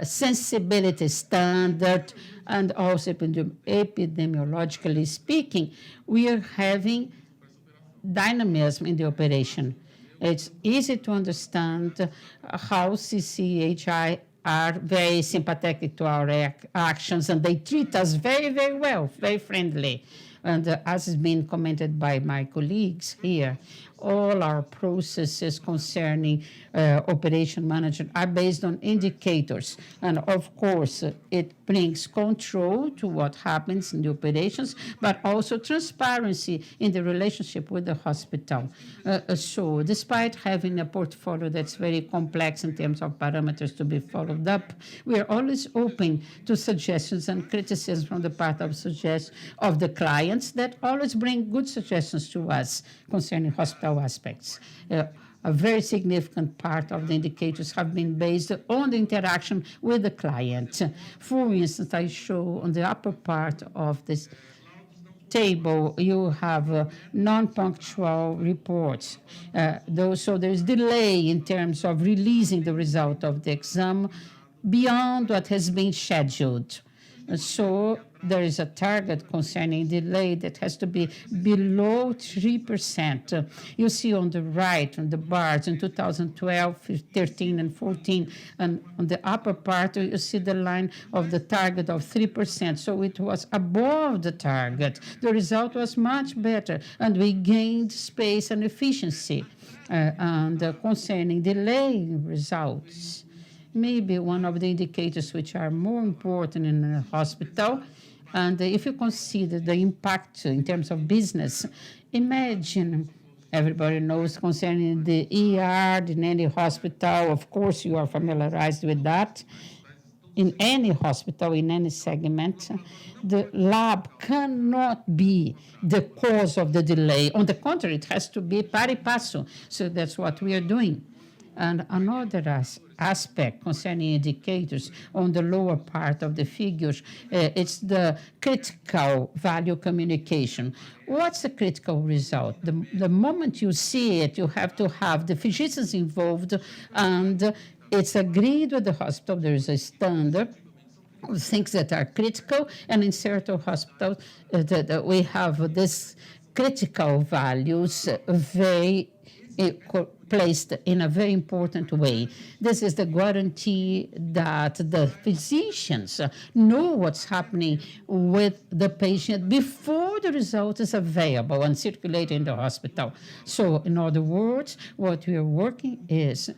sensibility standard, and also epidemiologically speaking, we are having dynamism in the operation. It's easy to understand how CCHI are very sympathetic to our actions, and they treat us very, very well, very friendly. And as has been commented by my colleagues here, all our processes concerning operation management are based on indicators. And of course, it brings control to what happens in the operations, but also transparency in the relationship with the hospital. So despite having a portfolio that's very complex in terms of parameters to be followed up, we are always open to suggestions and criticism from the part of the clients that always bring good suggestions to us concerning hospital aspects. A very significant part of the indicators have been based on the interaction with the client. For instance, I show on the upper part of this table, you have non-punctual reports. So there's delay in terms of releasing the result of the exam beyond what has been scheduled. So there is a target concerning delay that has to be below 3%. You see on the right, on the bars in 2012, 13, and 14, and on the upper part, you see the line of the target of 3%. So it was above the target. The result was much better, and we gained space and efficiency. Concerning delay results, maybe one of the indicators which are more important in a hospital. And if you consider the impact in terms of business, imagine everybody knows concerning the ER in any hospital. Of course, you are familiarized with that. In any hospital, in any segment, the lab cannot be the cause of the delay. On the contrary, it has to be pari passu. So that's what we are doing. And another aspect concerning indicators on the lower part of the figures, it's the critical value communication. What's the critical result? The moment you see it, you have to have the physicians involved, and it's agreed with the hospital. There is a standard of things that are critical, and in certain hospitals we have this critical values very placed in a very important way. This is the guarantee that the physicians know what's happening with the patient before the result is available and circulated in the hospital. So, in other words, what we are working is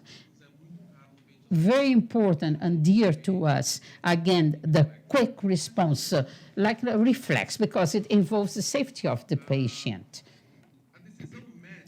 very important and dear to us. Again, the quick response, like a reflex, because it involves the safety of the patient.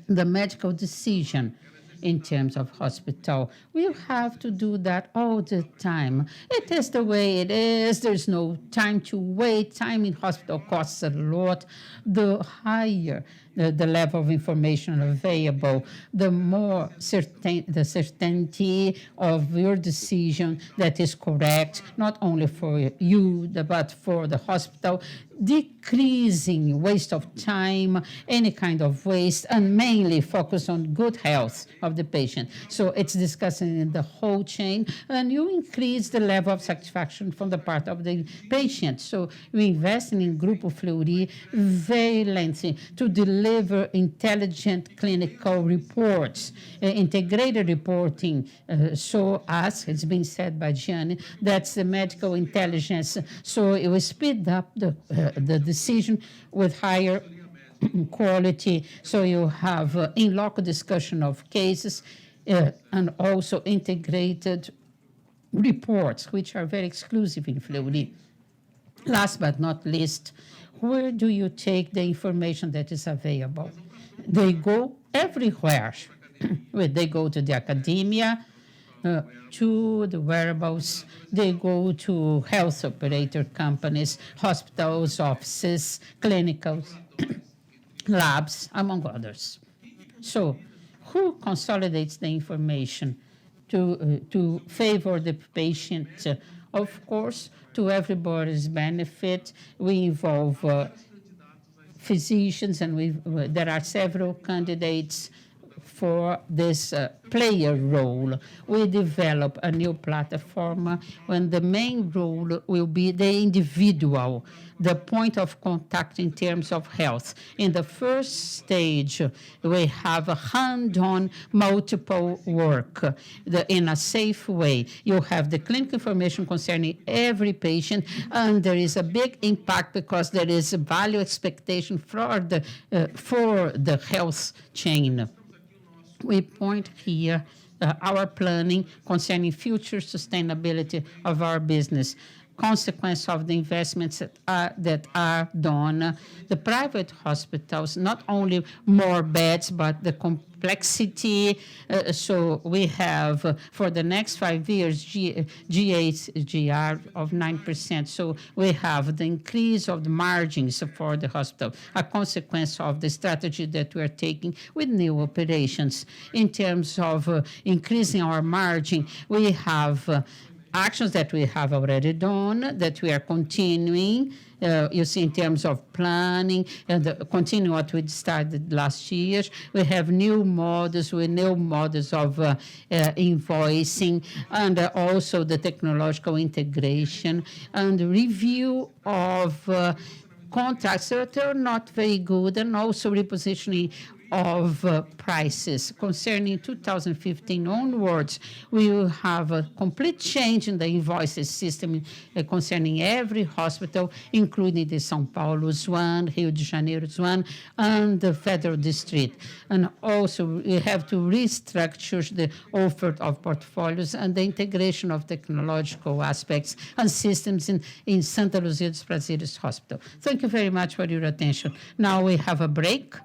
The medical decision in terms of hospital, we have to do that all the time. It is the way it is. There's no time to wait. Time in hospital costs a lot. The higher the level of information available, the more the certainty of your decision that is correct, not only for you, but for the hospital, decreasing waste of time, any kind of waste, and mainly focus on good health of the patient. So it's discussing in the whole chain, and you increase the level of satisfaction from the part of the patient. So we invest in Grupo Fleury very lengthy to deliver intelligent clinical reports, integrated reporting. So as it's been said by Jeane, that's the medical intelligence. So it will speed up the decision with higher quality. So you have in loco discussion of cases and also integrated reports, which are very exclusive in Fleury. Last but not least, where do you take the information that is available? They go everywhere. They go to the academia, to the wearables. They go to health operator companies, hospitals, offices, clinicals, labs, among others. So who consolidates the information to favor the patient? Of course, to everybody's benefit, we involve physicians, and there are several candidates for this player role. We develop a new platform when the main role will be the individual, the point of contact in terms of health. In the first stage, we have a hand-on multiple work in a safe way. You have the clinical information concerning every patient, and there is a big impact because there is a value expectation for the health chain. We point here our planning concerning future sustainability of our business, consequence of the investments that are done. The private hospitals, not only more beds, but the complexity. So we have, for the next 5 years, GR of 9%. So we have the increase of the margins for the hospital, a consequence of the strategy that we are taking with new operations. In terms of increasing our margin, we have actions that we have already done, that we are continuing. You see, in terms of planning and continue what we started last year. We have new models with new models of invoicing, and also the technological integration and review of contracts that are not very good, and also repositioning of prices. Concerning 2015 onwards, we will have a complete change in the invoices system concerning every hospital, including the São Paulo's one, Rio de Janeiro's one, and the Federal District. And also, we have to restructure the offer of portfolios and the integration of technological aspects and systems in Santa Luzia dos Prazeres Hospital. Thank you very much for your attention. Now we have a break.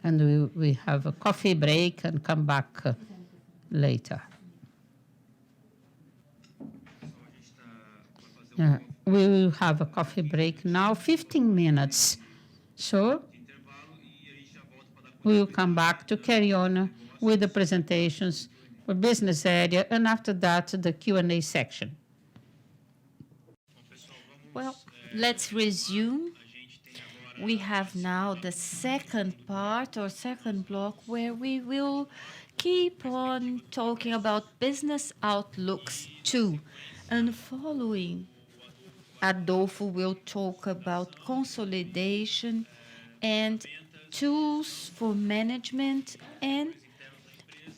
And we have a coffee break and come back later. We will have a coffee break now, 15 minutes. So we will come back to carry on with the presentations for business area, and after that, the Q&A section. Well, let's resume. We have now the second part or second block where we will keep on talking about business outlooks too. And following, Adolfo will talk about consolidation and tools for management and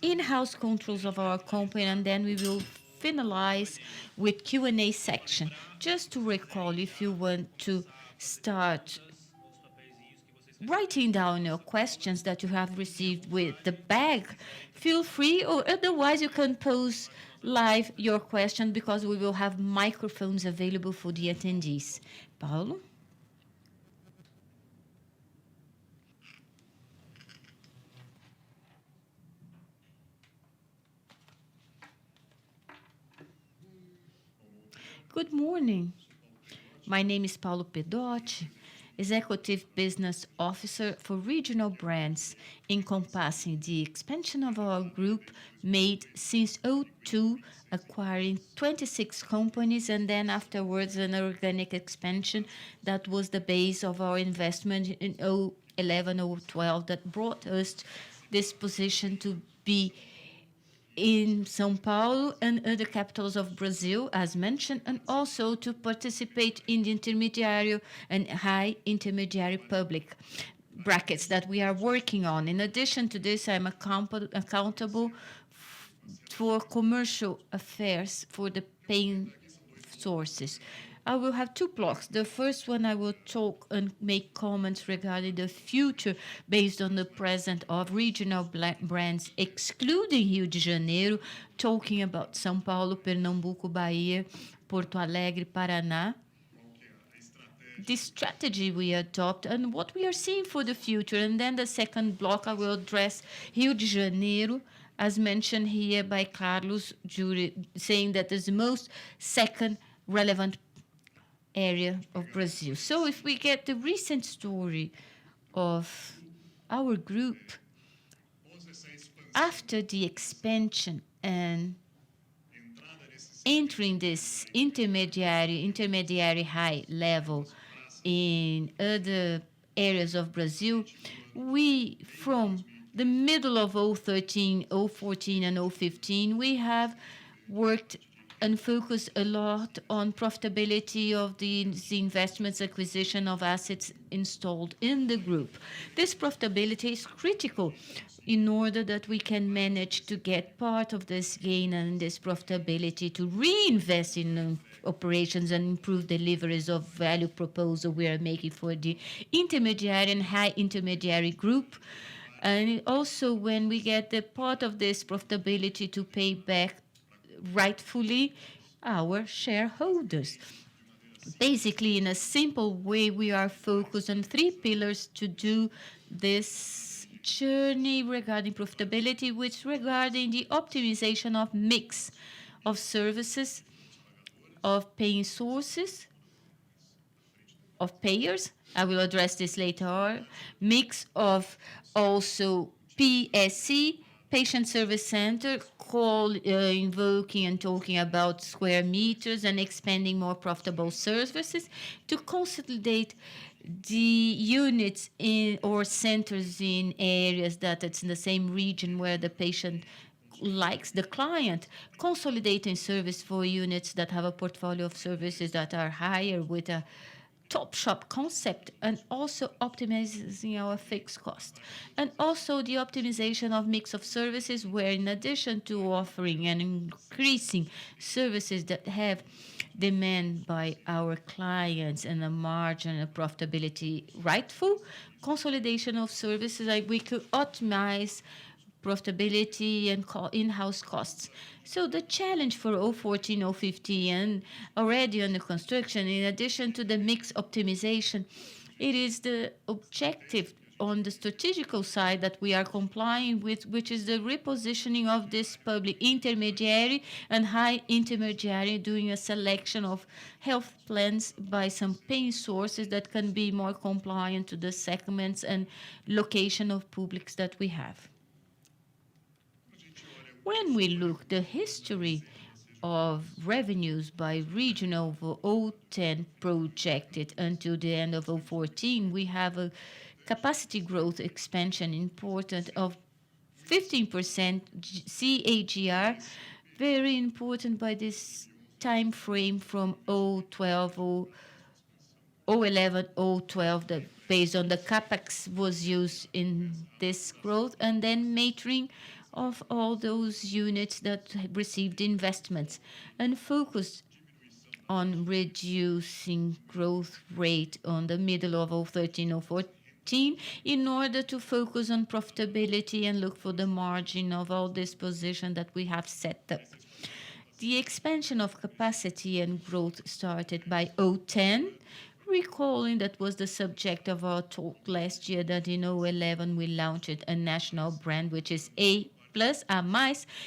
in-house controls of our company, and then we will finalize with Q&A section. Just to recall, if you want to start writing down your questions that you have received with the bag, feel free, or otherwise you can pose live your question because we will have microphones available for the attendees. Paulo? Good morning. My name is Paulo Pedote, Executive Business Officer for Regional Brands, encompassing the expansion of our group made since 2002, acquiring 26 companies, and then afterwards an organic expansion that was the base of our investment in 2011, 2012 that brought us this position to be in São Paulo and other capitals of Brazil, as mentioned, and also to participate in the intermediary and high intermediary public brackets that we are working on. In addition to this, I'm accountable for commercial affairs for the paying sources. I will have two blocks. The first one, I will talk and make comments regarding the future based on the present of regional brands, excluding Rio de Janeiro, talking about São Paulo, Pernambuco, Bahia, Porto Alegre, Paraná. The strategy we adopt and what we are seeing for the future. And then the second block, I will address Rio de Janeiro, as mentioned here by Carlos, saying that is the most second relevant area of Brazil. So if we get the recent story of our group, after the expansion and entering this intermediary high level in other areas of Brazil, we, from the middle of 2013, 2014, and 2015, we have worked and focus a lot on profitability of the investments, acquisition of assets installed in the group. This profitability is critical in order that we can manage to get part of this gain and this profitability to reinvest in operations and improve deliveries of value proposal we are making for the intermediary and high intermediary group. And also when we get the part of this profitability to pay back rightfully our shareholders. Basically, in a simple way, we are focused on three pillars to do this journey regarding profitability, which regarding the optimization of mix of services, of paying sources, of payers. I will address this later on. Mix of also PSC patient service center, invoking and talking about square meters and expanding more profitable services to consolidate the units in or centers in areas that it's in the same region where the patient likes the client, consolidating service for units that have a portfolio of services that are higher with a top shop concept, and also optimizing our fixed cost, and also the optimization of mix of services, where in addition to offering and increasing services that have demand by our clients and a margin and profitability rightful, consolidation of services, like we could optimize profitability and in-house costs. So the challenge for 014, 015 and already under construction, in addition to the mix optimization, it is the objective on the strategical side that we are complying with, which is the repositioning of this public intermediary and high intermediary, doing a selection of health plans by some paying sources that can be more compliant to the segments and location of publics that we have. When we look the history of revenues by region over 010 projected until the end of 014, we have a capacity growth expansion important of 15% CAGR, very important by this time frame from 012, 011, 012, that based on the capex was used in this growth, and then metering of all those units that received investments, and focused on reducing growth rate on the middle of 013 or 14 in order to focus on profitability and look for the margin of all this position that we have set up. The expansion of capacity and growth started by 010, recalling that was the subject of our talk last year, that in 011 we launched a national brand, which is A+,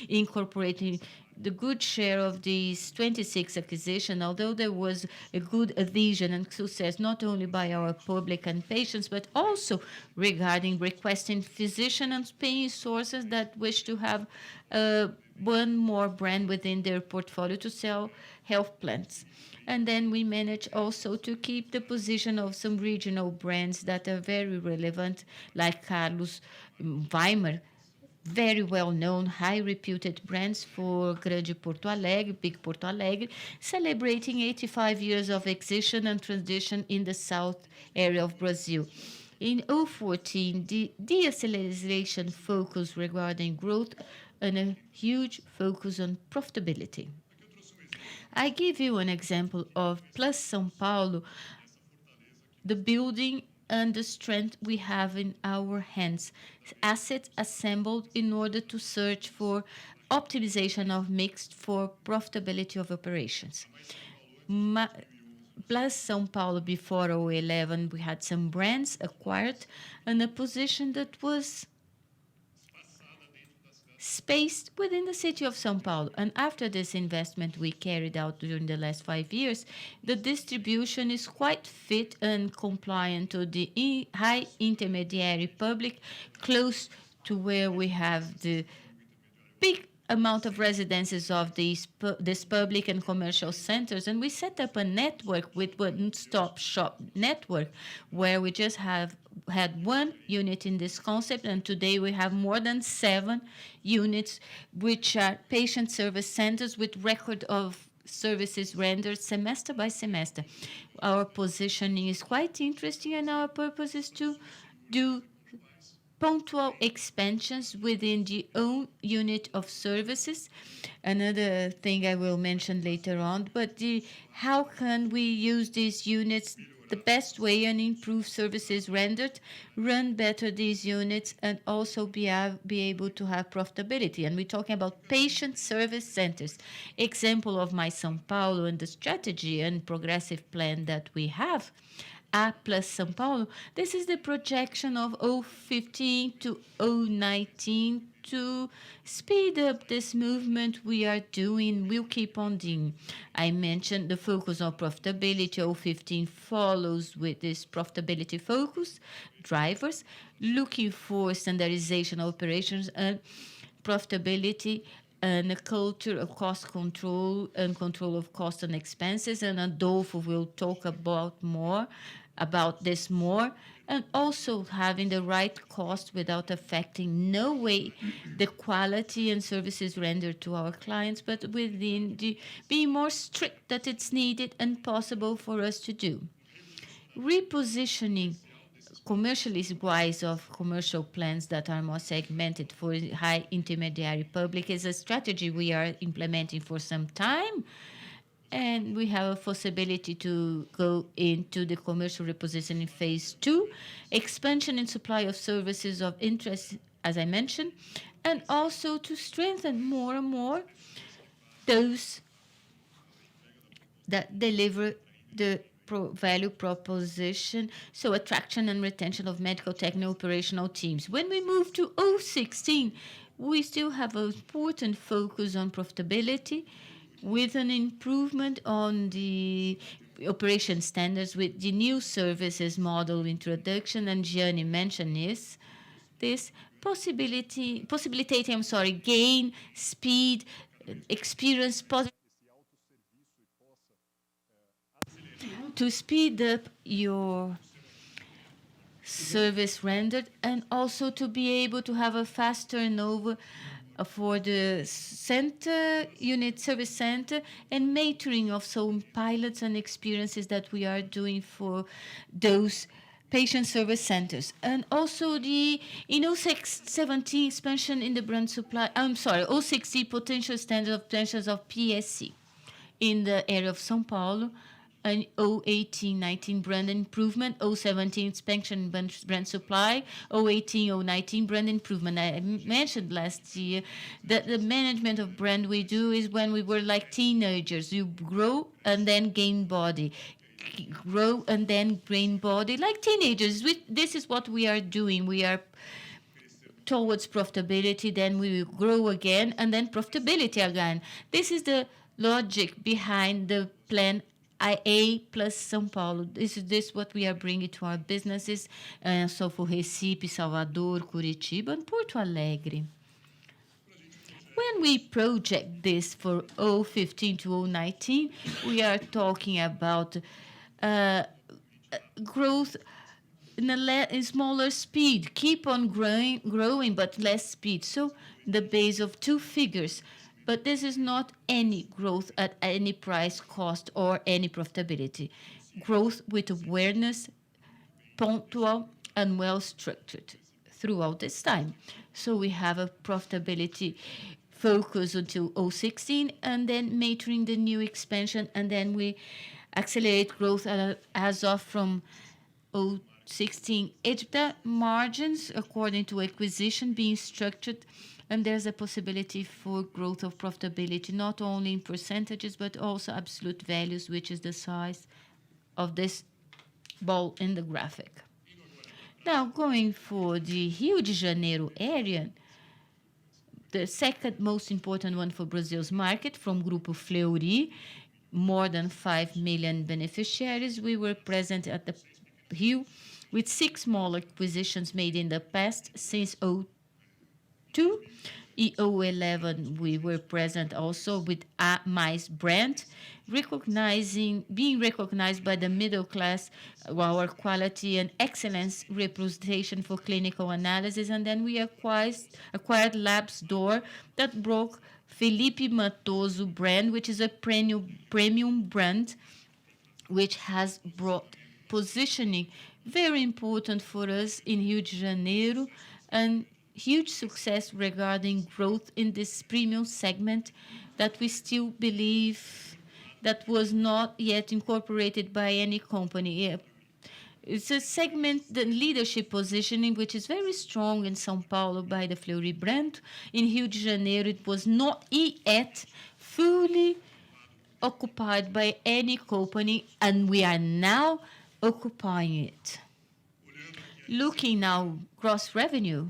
incorporating the good share of these 26 acquisition, although there was a good adhesion and success, not only by our public and patients, but also regarding requesting physician and paying sources that wish to have one more brand within their portfolio to sell health plans. And then we manage also to keep the position of some regional brands that are very relevant, like Carlos Weimar, very well-known, high-reputed brands for Grande Porto Alegre, Big Porto Alegre, celebrating 85 years of existence and tradition in the south area of Brazil. In 014, the deceleration focus regarding growth and a huge focus on profitability. I give you an example of Plus São Paulo, the building and the strength we have in our hands, assets assembled in order to search for optimization of mix for profitability of operations. Plus São Paulo, before 011, we had some brands acquired and a position that was spaced within the city of São Paulo. And after this investment we carried out during the last 5 years, the distribution is quite fit and compliant to the high intermediary public, close to where we have the big amount of residences of this public and commercial centers. And we set up a network with one-stop shop network, where we just had one unit in this concept, and today we have more than 7 units, which are patient service centers with record of services rendered semester by semester. Our positioning is quite interesting, and our purpose is to do punctual expansions within the own unit of services. Another thing I will mention later on, but how can we use these units the best way and improve services rendered, run better these units, and also be able to have profitability. And we're talking about patient service centers. Example of my São Paulo and the strategy and progressive plan that we have. A plus São Paulo, this is the projection of 015 to 019 to speed up this movement we are doing, we'll keep on doing. I mentioned the focus on profitability. 015 follows with this profitability focus, drivers, looking for standardization operations and profitability and a culture of cost control and control of cost and expenses. And Adolfo will talk about this more. And also having the right cost without affecting no way the quality and services rendered to our clients, but within the being more strict that it's needed and possible for us to do. Repositioning commercially wise of commercial plans that are more segmented for high intermediary public is a strategy we are implementing for some time, and we have a possibility to go into the commercial repositioning phase 2, expansion in supply of services of interest, as I mentioned, and also to strengthen more and more those that deliver the value proposition, so attraction and retention of medical technical operational teams. When we move to 016, we still have an important focus on profitability with an improvement on the operation standards with the new services model introduction, and Jeane mentioned this possibilitating, gain, speed, experience, to speed up your service rendered, and also to be able to have a fast turnover for the service center, and mentoring of some pilots and experiences that we are doing for those patient service centers. And also the in 017 expansion in the brand supply, 060 potential standard of potentials of PSC in the area of São Paulo, and 018-19 brand improvement, 017 expansion brand supply, 018-019 brand improvement. I mentioned last year that the management of brand we do is when we were like teenagers. You grow and then gain body. Grow and then gain body like teenagers. This is what we are doing. We are towards profitability, then we will grow again, and then profitability again. This is the logic behind the plan IA plus São Paulo. This is what we are bringing to our businesses, so for Recife, Salvador, Curitiba, and Porto Alegre. When we project this for 015 to 019, we are talking about growth in a smaller speed, keep on growing, but less speed. So the base of two figures. But this is not any growth at any price, cost, or any profitability. Growth with awareness, punctual, and well-structured throughout this time. So we have a profitability focus until 016, and then mentoring the new expansion, and then we accelerate growth as of from 016. EBITDA margins according to acquisition being structured, and there's a possibility for growth of profitability, not only in percentages, but also absolute values, which is the size of this ball in the graphic. Now, going for the Rio de Janeiro area, the second most important one for Brazil's market, from Grupo Fleury, more than 5 million beneficiaries. We were present at the Rio with 6 small acquisitions made in the past since 2002. In 2011, we were present also with A Mais brand, being recognized by the middle class, our quality and excellence representation for clinical analysis. And then we acquired Labs Door that broke Felipe Matoso brand, which is a premium brand, which has brought positioning very important for us in Rio de Janeiro, and huge success regarding growth in this premium segment that we still believe that was not yet incorporated by any company. It's a segment, the leadership positioning, which is very strong in São Paulo by the Fleury brand. In Rio de Janeiro, it was not yet fully occupied by any company, and we are now occupying it. Looking now, gross revenue,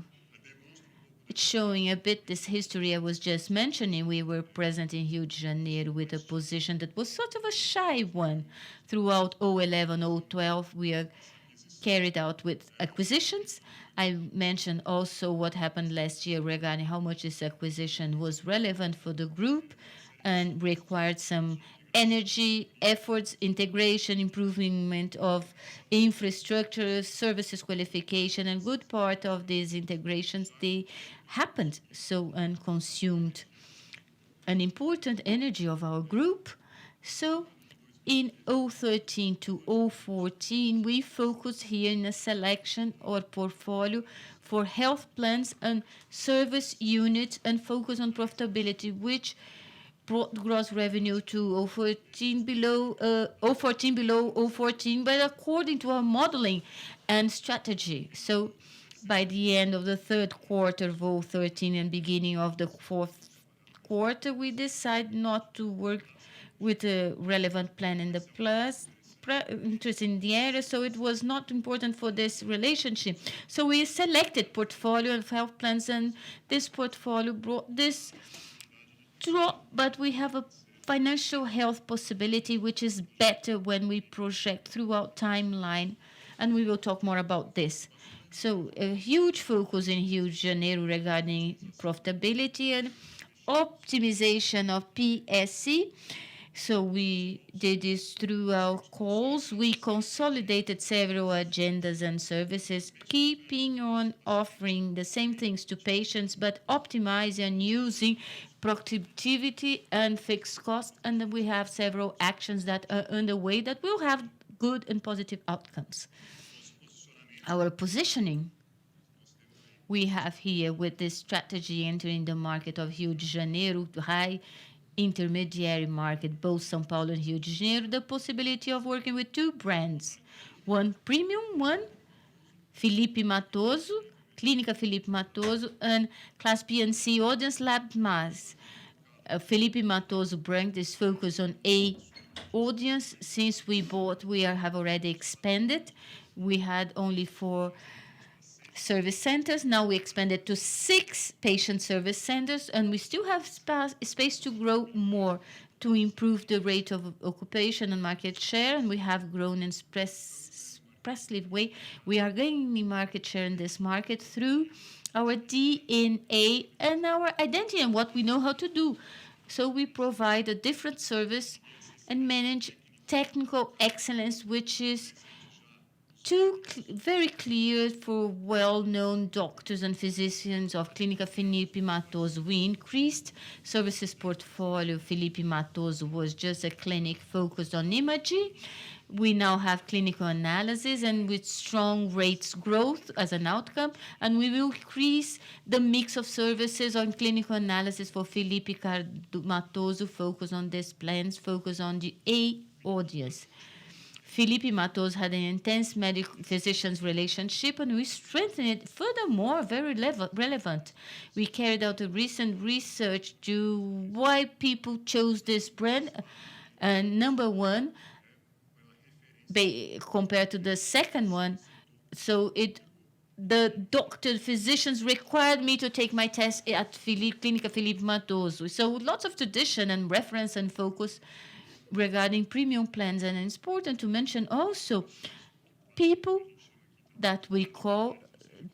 it's showing a bit this history I was just mentioning. We were present in Rio de Janeiro with a position that was sort of a shy one throughout 2011, 2012. We are carried out with acquisitions. I mentioned also what happened last year regarding how much this acquisition was relevant for the group and required some energy, efforts, integration, improvement of infrastructure, services qualification, and good part of these integrations, they happened so and consumed an important energy of our group. So in 013 to 014, we focus here in a selection or portfolio for health plans and service units and focus on profitability, which brought gross revenue to 014 below 014, but according to our modeling and strategy. So by the end of the third quarter of 013 and beginning of the fourth quarter, we decided not to work with a relevant plan in the plus interest in the area, so it was not important for this relationship. So we selected portfolio of health plans, and this portfolio brought this drop, but we have a financial health possibility which is better when we project throughout timeline, and we will talk more about this. So a huge focus in Rio de Janeiro regarding profitability and optimization of PSC. So we did this through our calls. We consolidated several agendas and services, keeping on offering the same things to patients, but optimizing and using productivity and fixed cost. And then we have several actions that are underway that will have good and positive outcomes. Our positioning we have here with this strategy entering the market of Rio de Janeiro, high intermediary market, both São Paulo and Rio de Janeiro, the possibility of working with two brands. One premium, one Felipe Matoso, Clínica Felipe Matoso, and Class B and C audience Lab Mas. Felipe Matoso brand is focused on A audience. Since we bought, we have already expanded. We had only 4 service centers. Now we expanded to 6 patient service centers, and we still have space to grow more to improve the rate of occupation and market share, and we have grown in expressive way. We are gaining market share in this market through our DNA and our identity and what we know how to do. So we provide a different service and manage technical excellence, which is very clear for well-known doctors and physicians of Clínica Felipe Matoso. We increased services portfolio. Felipe Matoso was just a clinic focused on imaging. We now have clinical analysis and with strong rates growth as an outcome, and we will increase the mix of services on clinical analysis for Felipe Matoso, focus on these plans, focus on the A audience. Felipe Matoso had an intense medical physicians relationship, and we strengthened it furthermore, very relevant. We carried out a recent research to why people chose this brand. And number one, compared to the second one, so the doctor, physicians required me to take my test at Clínica Felipe Matoso. So lots of tradition and reference and focus regarding premium plans. And it's important to mention also people that we call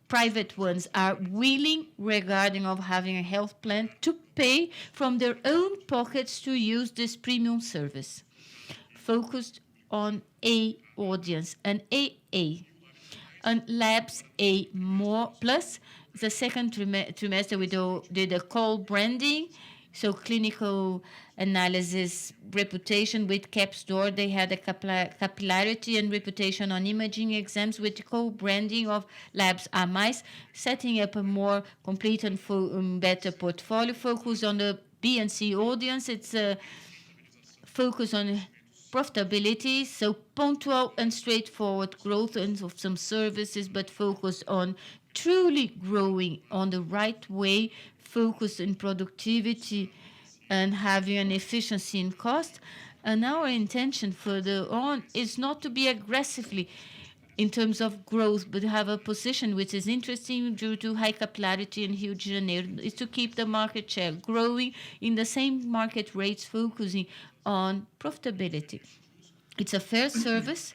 private ones are willing regarding of having a health plan to pay from their own pockets to use this premium service focused on A audience and AA. And labs A more plus the second trimester we did a call branding. So clinical analysis reputation with CapStore, they had a capillarity and reputation on imaging exams with co-branding of labs A+, setting up a more complete and better portfolio, focus on the B and C audience. It's a focus on profitability, so punctual and straightforward growth and of some services, but focus on truly growing on the right way, focus in productivity and having an efficiency in cost. And our intention further on is not to be aggressively in terms of growth, but have a position which is interesting due to high capillarity in Rio de Janeiro, is to keep the market share growing in the same market rates, focusing on profitability. It's a fair service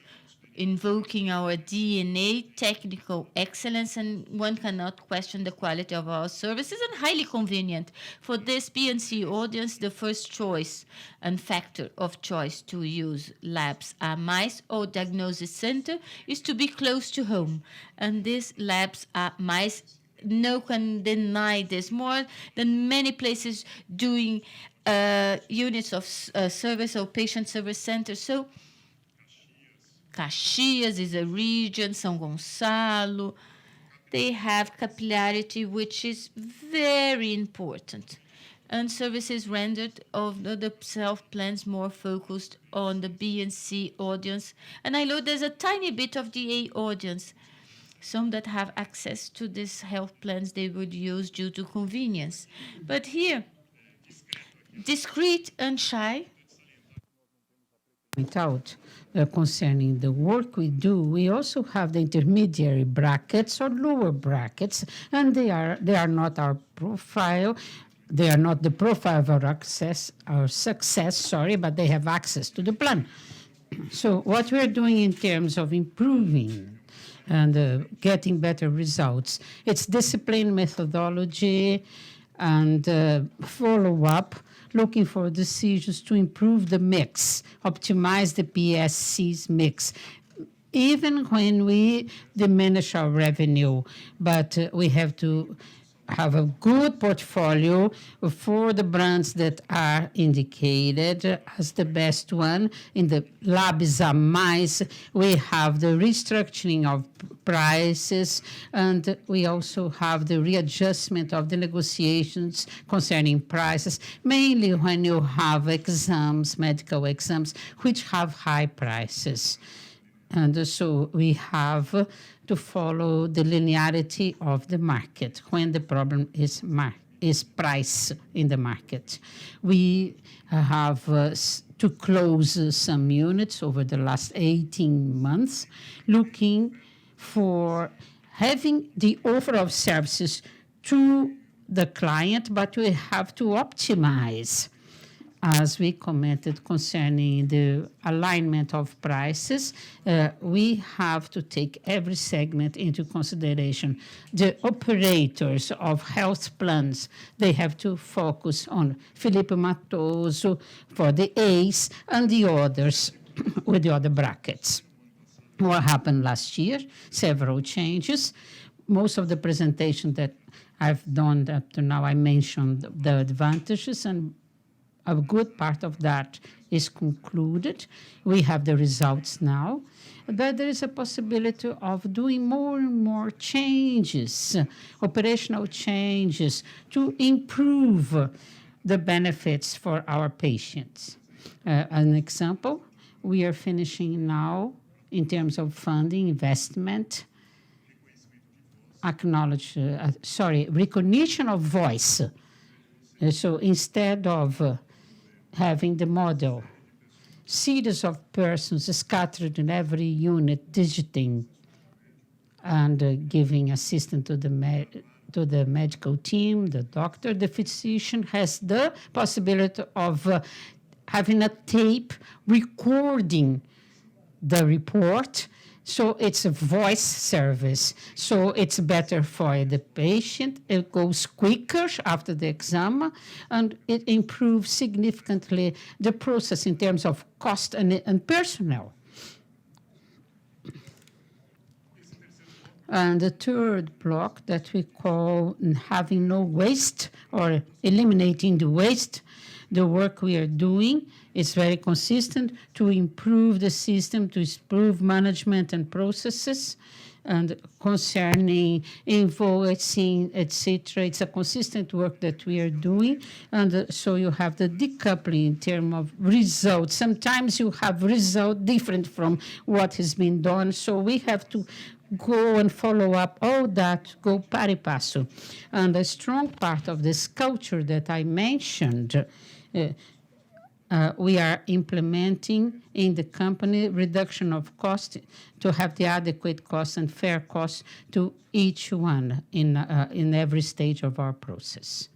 invoking our DNA, technical excellence, and one cannot question the quality of our services, and highly convenient. For this B&C audience, the first choice and factor of choice to use labs are mice or diagnosis center is to be close to home. And these labs are mice. No can deny this, more than many places doing units of service or patient service centers. So Caxias is a region, São Gonçalo. They have capillarity, which is very important. And services rendered of the self-plans more focused on the B and C audience. And I know there's a tiny bit of the A audience. Some that have access to these health plans they would use due to convenience. But here, discreet and shy. Point out concerning the work we do, we also have the intermediary brackets or lower brackets, and they are not our profile. They are not the profile of our success, sorry, but they have access to the plan. So what we're doing in terms of improving and getting better results, it's discipline, methodology, and follow-up, looking for decisions to improve the mix, optimize the PSC's mix, even when we diminish our revenue. But we have to have a good portfolio for the brands that are indicated as the best one. In the labs are mice. We have the restructuring of prices, and we also have the readjustment of the negotiations concerning prices, mainly when you have exams, medical exams, which have high prices. And so we have to follow the linearity of the market when the problem is price in the market. We have to close some units over the last 18 months, looking for having the offer of services to the client, but we have to optimize. As we commented concerning the alignment of prices, we have to take every segment into consideration. The operators of health plans, they have to focus on Felipe Matoso for the ACE and the others with the other brackets. What happened last year? Several changes. Most of the presentation that I've done up to now, I mentioned the advantages, and a good part of that is concluded. We have the results now, but there is a possibility of doing more and more changes, operational changes, to improve the benefits for our patients. An example, we are finishing now in terms of funding, investment, recognition of voice. So instead of having the model, series of persons scattered in every unit, digiting and giving assistance to the medical team, the doctor, the physician has the possibility of having a tape recording the report. So it's a voice service. So it's better for the patient. It goes quicker after the exam, and it improves significantly the process in terms of cost and personnel. And the third block that we call having no waste or eliminating the waste, the work we are doing is very consistent to improve the system, to improve management and processes, and concerning invoicing, etc. It's a consistent work that we are doing, and so you have the decoupling in terms of results. Sometimes you have results different from what has been done, so we have to go and follow up all that, go pari passo. And a strong part of this culture that I mentioned, we are implementing in the company reduction of cost to have the adequate cost and fair cost to each one in every stage of our process.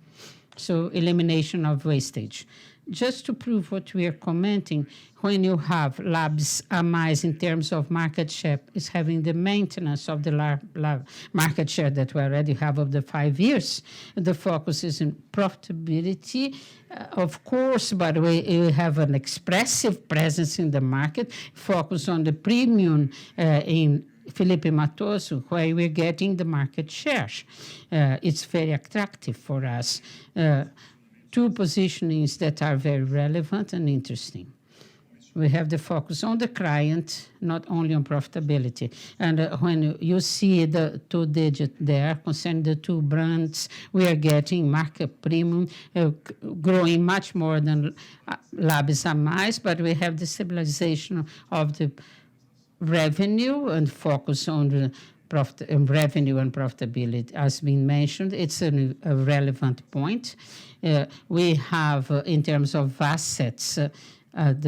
So elimination of wastage. Just to prove what we are commenting, when you have labs a mais in terms of market share, is having the maintenance of the market share that we already have of the 5 years. The focus is in profitability, of course, but we have an expressive presence in the market, focus on the premium in Felipe Matoso, where we're getting the market share. It's very attractive for us. Two positionings that are very relevant and interesting. We have the focus on the client, not only on profitability. And when you see the 2-digit there, concerning the two brands, we are getting market premium, growing much more than Labs a Mais, but we have the stabilization of the revenue and focus on the revenue and profitability, as been mentioned. It's a relevant point. We have, in terms of assets, a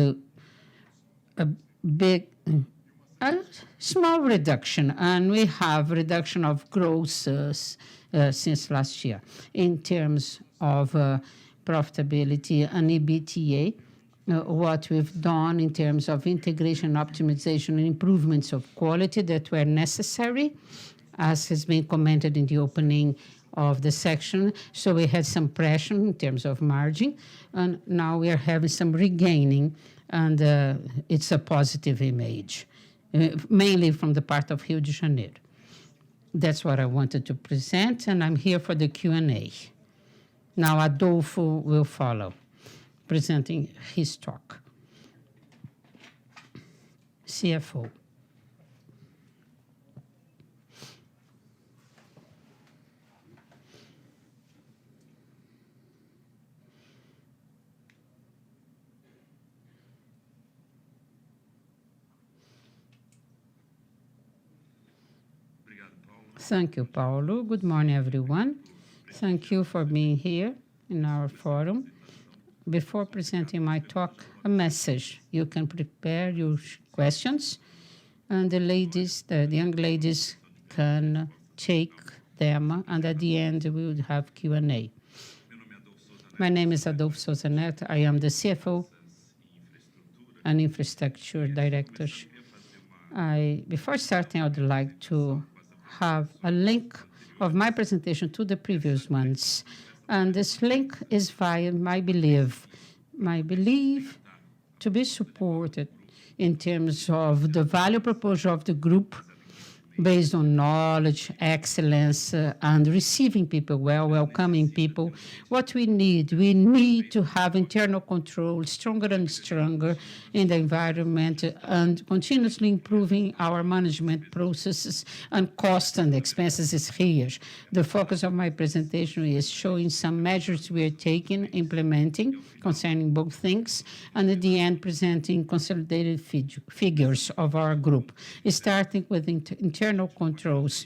small reduction, and we have reduction of gross since last year. In terms of profitability and EBITDA, what we've done in terms of integration, optimization, and improvements of quality that were necessary, as has been commented in the opening of the section. So we had some pressure in terms of margin, and now we are having some regaining, and it's a positive image, mainly from the part of Rio de Janeiro. That's what I wanted to present, and I'm here for the Q&A. Now Adolfo will follow, presenting his talk. CFO. Thank you, Paulo. Good morning, everyone. Thank you for being here in our forum. Before presenting my talk, a message. You can prepare your questions, and the young ladies can take them, and at the end, we will have Q&A. My name is Adolfo Souza Neto. I am the CFO and Infrastructure Director. Before starting, I would like to have a link of my presentation to the previous ones. And this link is via my belief to be supported in terms of the value proposal of the group based on knowledge, excellence, and receiving people well, welcoming people. What we need to have internal control, stronger and stronger in the environment, and continuously improving our management processes, and cost and expenses is here. The focus of my presentation is showing some measures we are taking, implementing concerning both things, and at the end presenting consolidated figures of our group, starting with internal controls.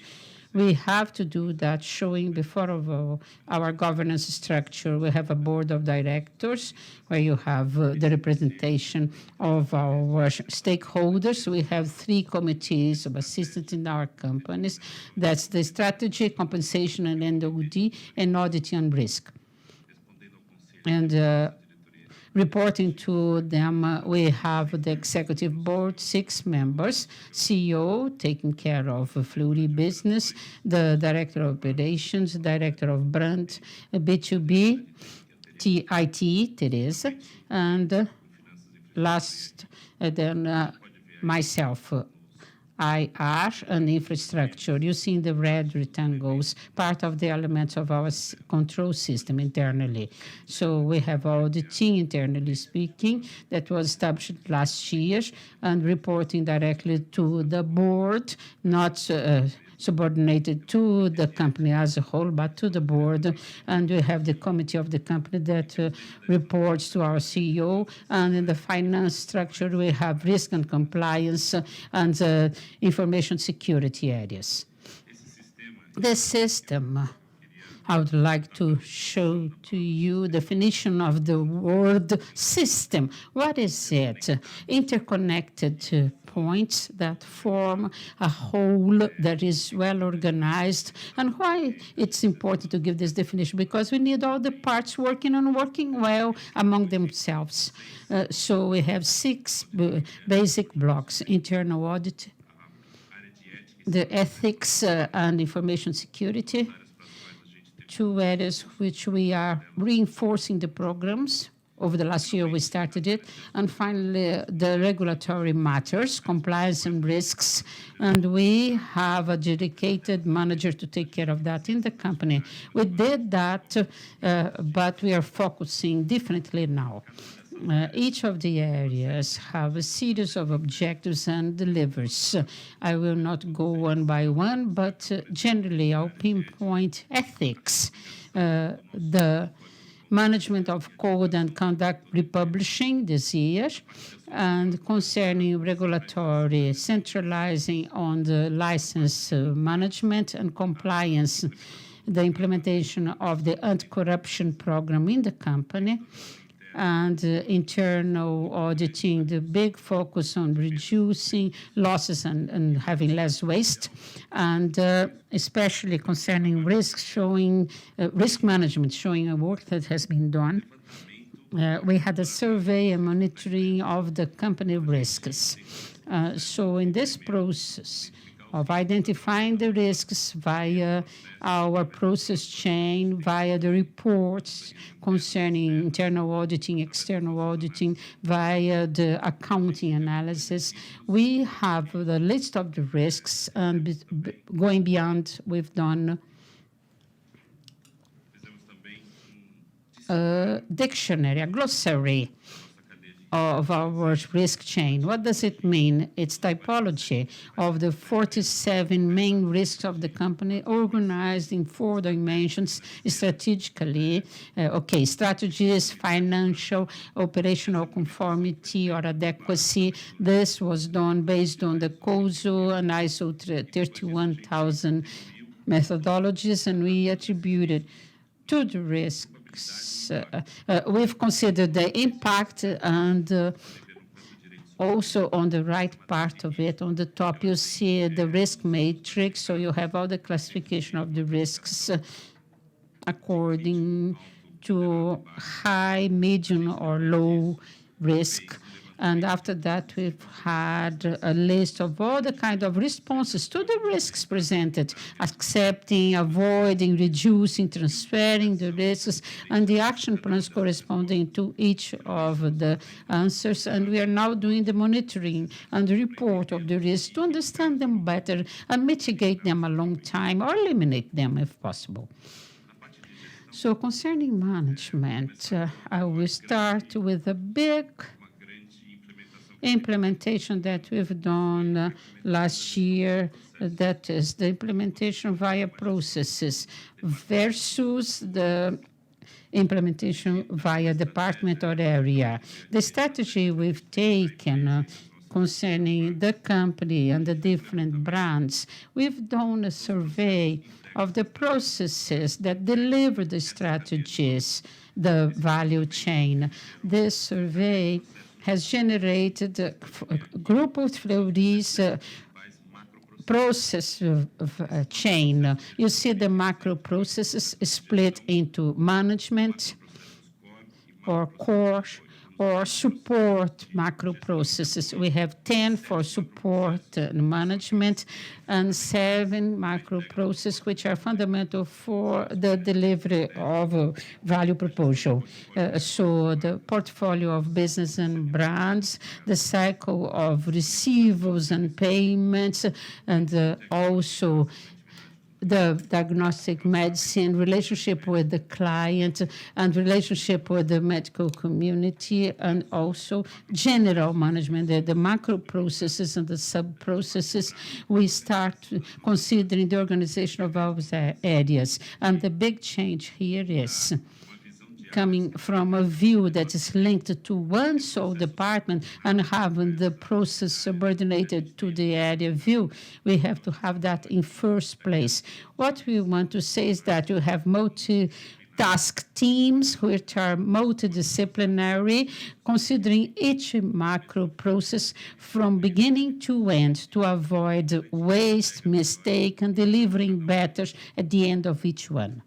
We have to do that, showing before of our governance structure. We have a board of directors where you have the representation of our stakeholders. We have 3 committees of assistance in our companies. That's the strategy, compensation, and NOD, and auditing and risk. And reporting to them, we have the executive board, 6 members, CEO taking care of Fleury business, the director of operations, director of brand, B2B, IT, Teresa, and last, then myself, IR and infrastructure. You see in the red rectangles, part of the elements of our control system internally. So we have all the team, internally speaking, that was established last year and reporting directly to the board, not subordinated to the company as a whole, but to the board. And we have the committee of the company that reports to our CEO. And in the finance structure, we have risk and compliance and information security areas. The system, I would like to show to you definition of the word system. What is it? Interconnected points that form a whole that is well organized. And why it's important to give this definition? Because we need all the parts working and working well among themselves. So we have 6 basic blocks: internal audit, the ethics and information security, 2 areas which we are reinforcing the programs. Over the last year, we started it. And finally, the regulatory matters, compliance and risks. And we have a dedicated manager to take care of that in the company. We did that, but we are focusing differently now. Each of the areas have a series of objectives and delivers. I will not go one by one, but generally I'll pinpoint ethics, the management of code and conduct republishing this year, and concerning regulatory, centralizing on the license management and compliance, the implementation of the anti-corruption program in the company, and internal auditing, the big focus on reducing losses and having less waste, and especially concerning risk, showing risk management, showing a work that has been done. We had a survey and monitoring of the company risks. So in this process of identifying the risks via our process chain, via the reports concerning internal auditing, external auditing, via the accounting analysis, we have the list of the risks, and going beyond, we've done a dictionary, a glossary of our risk chain. What does it mean? It's typology of the 47 main risks of the company, organized in 4 dimensions strategically. Strategies, financial, operational conformity or adequacy. This was done based on the COSO and ISO 31000 methodologies, and we attributed to the risk. We've considered the impact, and also on the right part of it, on the top, you see the risk matrix. So you have all the classification of the risks according to high, medium, or low risk. And after that, we've had a list of all the kind of responses to the risks presented: accepting, avoiding, reducing, transferring the risks, and the action plans corresponding to each of the answers. And we are now doing the monitoring and the report of the risks to understand them better and mitigate them a long time or eliminate them if possible. So concerning management, I will start with a big implementation that we've done last year, that is the implementation via processes versus the implementation via department or area. The strategy we've taken concerning the company and the different brands, we've done a survey of the processes that deliver the strategies, the value chain. This survey has generated Grupo Fleury's process chain. You see the macro processes split into management or core or support macro processes. We have 10 for support and management and 7 macro processes, which are fundamental for the delivery of value proposal. So the portfolio of business and brands, the cycle of receivables and payments, and also the diagnostic medicine, relationship with the client, and relationship with the medical community, and also general management, the macro processes and the sub-processes. We start considering the organization of our areas. And the big change here is coming from a view that is linked to one sole department and having the process subordinated to the area view. We have to have that in first place. What we want to say is that you have multi-task teams which are multidisciplinary, considering each macro process from beginning to end to avoid waste, mistake, and delivering better at the end of each one.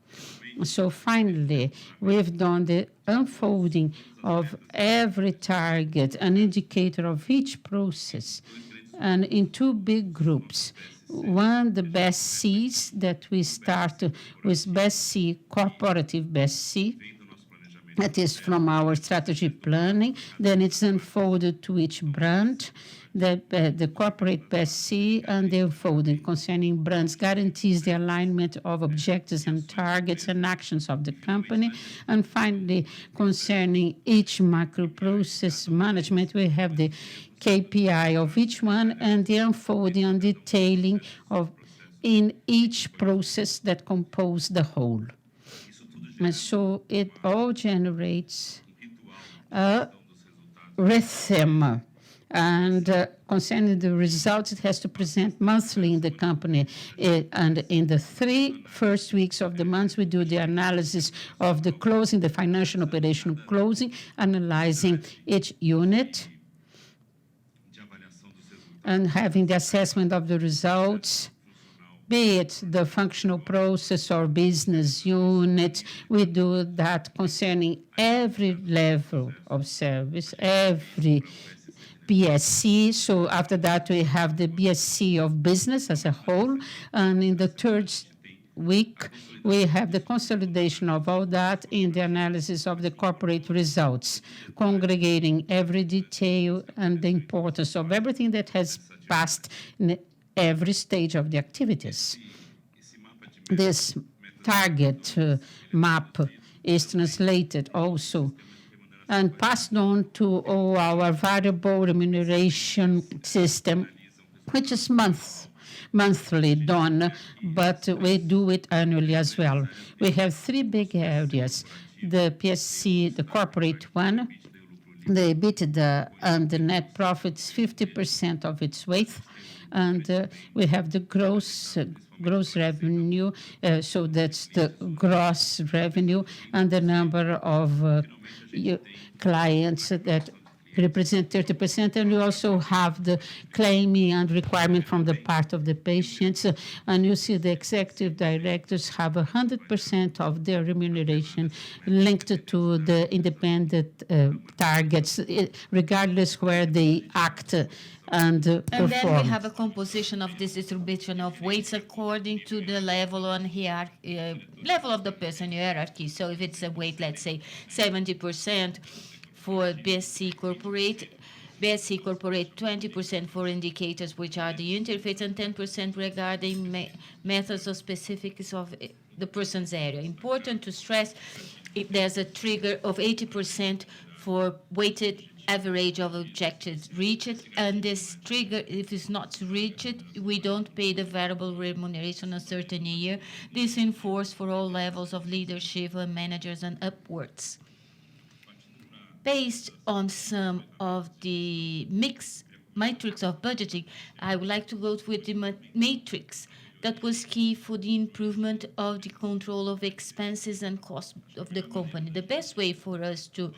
So finally, we've done the unfolding of every target, an indicator of each process, and in two big groups. One, the best Cs, that we start with best C, corporative best C. That is from our strategy planning. Then it's unfolded to each brand, the corporate best C, and the unfolding concerning brands guarantees the alignment of objectives and targets and actions of the company. And finally, concerning each macro process management, we have the KPI of each one and the unfolding and detailing of in each process that compose the whole. And so it all generates a rhythm. And concerning the results, it has to present monthly in the company. And in the 3 first weeks of the month, we do the analysis of the closing, the financial operational closing, analyzing each unit, and having the assessment of the results, be it the functional process or business unit. We do that concerning every level of service, every BSC. So after that, we have the BSC of business as a whole. And in the third week, we have the consolidation of all that in the analysis of the corporate results, congregating every detail and the importance of everything that has passed in every stage of the activities. This target map is translated also and passed on to all our variable remuneration system, which is monthly done, but we do it annually as well. We have 3 big areas: the PSC, the corporate one, the EBITDA and the net profits, 50% of its weight, and we have the gross revenue, so that's the gross revenue, and the number of clients that represent 30%, and we also have the claiming and requirement from the part of the patients. And you see the executive directors have 100% of their remuneration linked to the independent targets, regardless where they act and perform. And then we have a composition of this distribution of weights according to the level on level of the person hierarchy. So if it's a weight, let's say 70% for BSC corporate, 20% for indicators, which are the interface, and 10% regarding methods or specifics of the person's area. Important to stress, if there's a trigger of 80% for weighted average of objectives reached, and this trigger, if it's not reached, we don't pay the variable remuneration a certain year. This enforced for all levels of leadership and managers and upwards. Based on some of the mixed matrix of budgeting, I would like to go with the matrix that was key for the improvement of the control of expenses and costs of the company. The best way for us to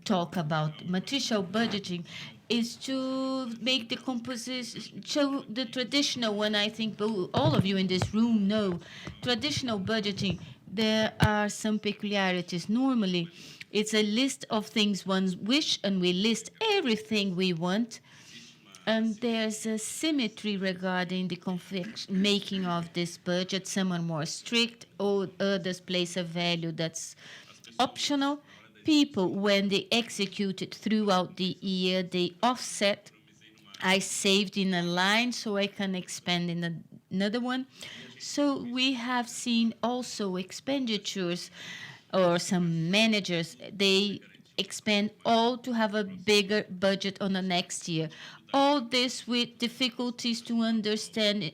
talk about matricial budgeting is to make the composition, show the traditional one. I think all of you in this room know traditional budgeting. There are some peculiarities. Normally, it's a list of things one wish, and we list everything we want. And there's a symmetry regarding the making of this budget. Some are more strict, others place a value that's optional. People, when they execute it throughout the year, they offset. I saved in a line so I can expand in another one. So we have seen also expenditures, or some managers, they expend all to have a bigger budget on the next year. All this with difficulties to understanding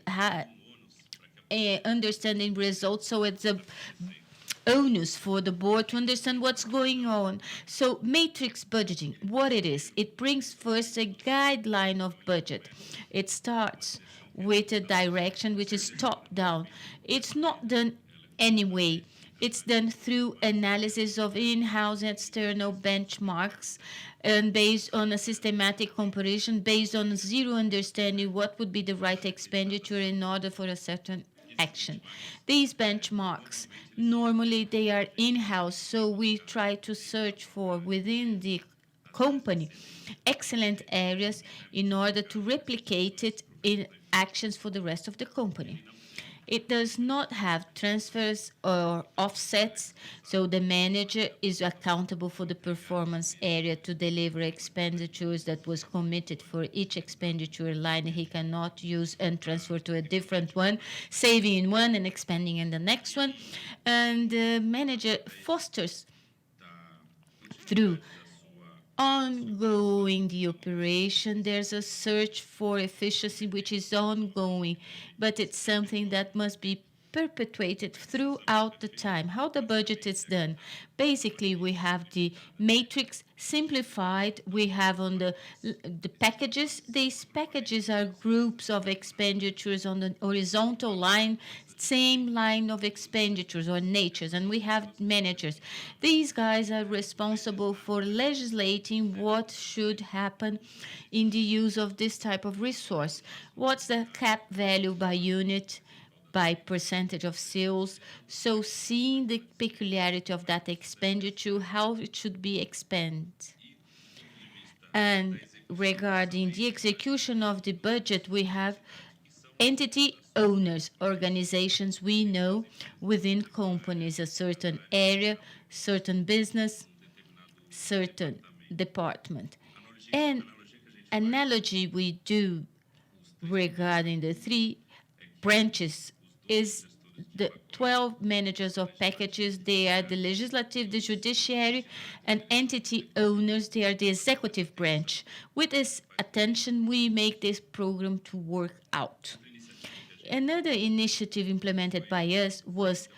results. So it's onus for the board to understand what's going on. So matrix budgeting, what it is, it brings first a guideline of budget. It starts with a direction which is top down. It's not done anyway. It's done through analysis of in-house and external benchmarks and based on a systematic comparison, based on zero understanding what would be the right expenditure in order for a certain action. These benchmarks, normally they are in-house, so we try to search for within the company excellent areas in order to replicate it in actions for the rest of the company. It does not have transfers or offsets, so the manager is accountable for the performance area to deliver expenditures that was committed for each expenditure line. He cannot use and transfer to a different one, saving in one and expanding in the next one. And the manager fosters through ongoing the operation. There's a search for efficiency which is ongoing, but it's something that must be perpetuated throughout the time. How the budget is done. Basically, we have the matrix simplified. We have on the packages. These packages are groups of expenditures on the horizontal line, same line of expenditures or natures, and we have managers. These guys are responsible for legislating what should happen in the use of this type of resource. What's the cap value by unit, by percentage of sales? So seeing the peculiarity of that expenditure, how it should be expended. And regarding the execution of the budget, we have entity owners, organizations we know within companies, a certain area, certain business, certain department. And analogy we do regarding the three branches is the 12 managers of packages. They are the legislative, the judiciary, and entity owners. They are the executive branch. With this attention, we make this program to work out. Another initiative implemented by us was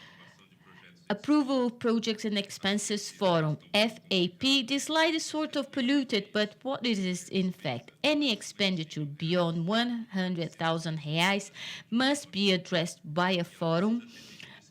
Approval of Projects and Expenses Forum, FAP. This slide is sort of polluted, but what it is in fact, any expenditure beyond 100,000 reais must be addressed by a forum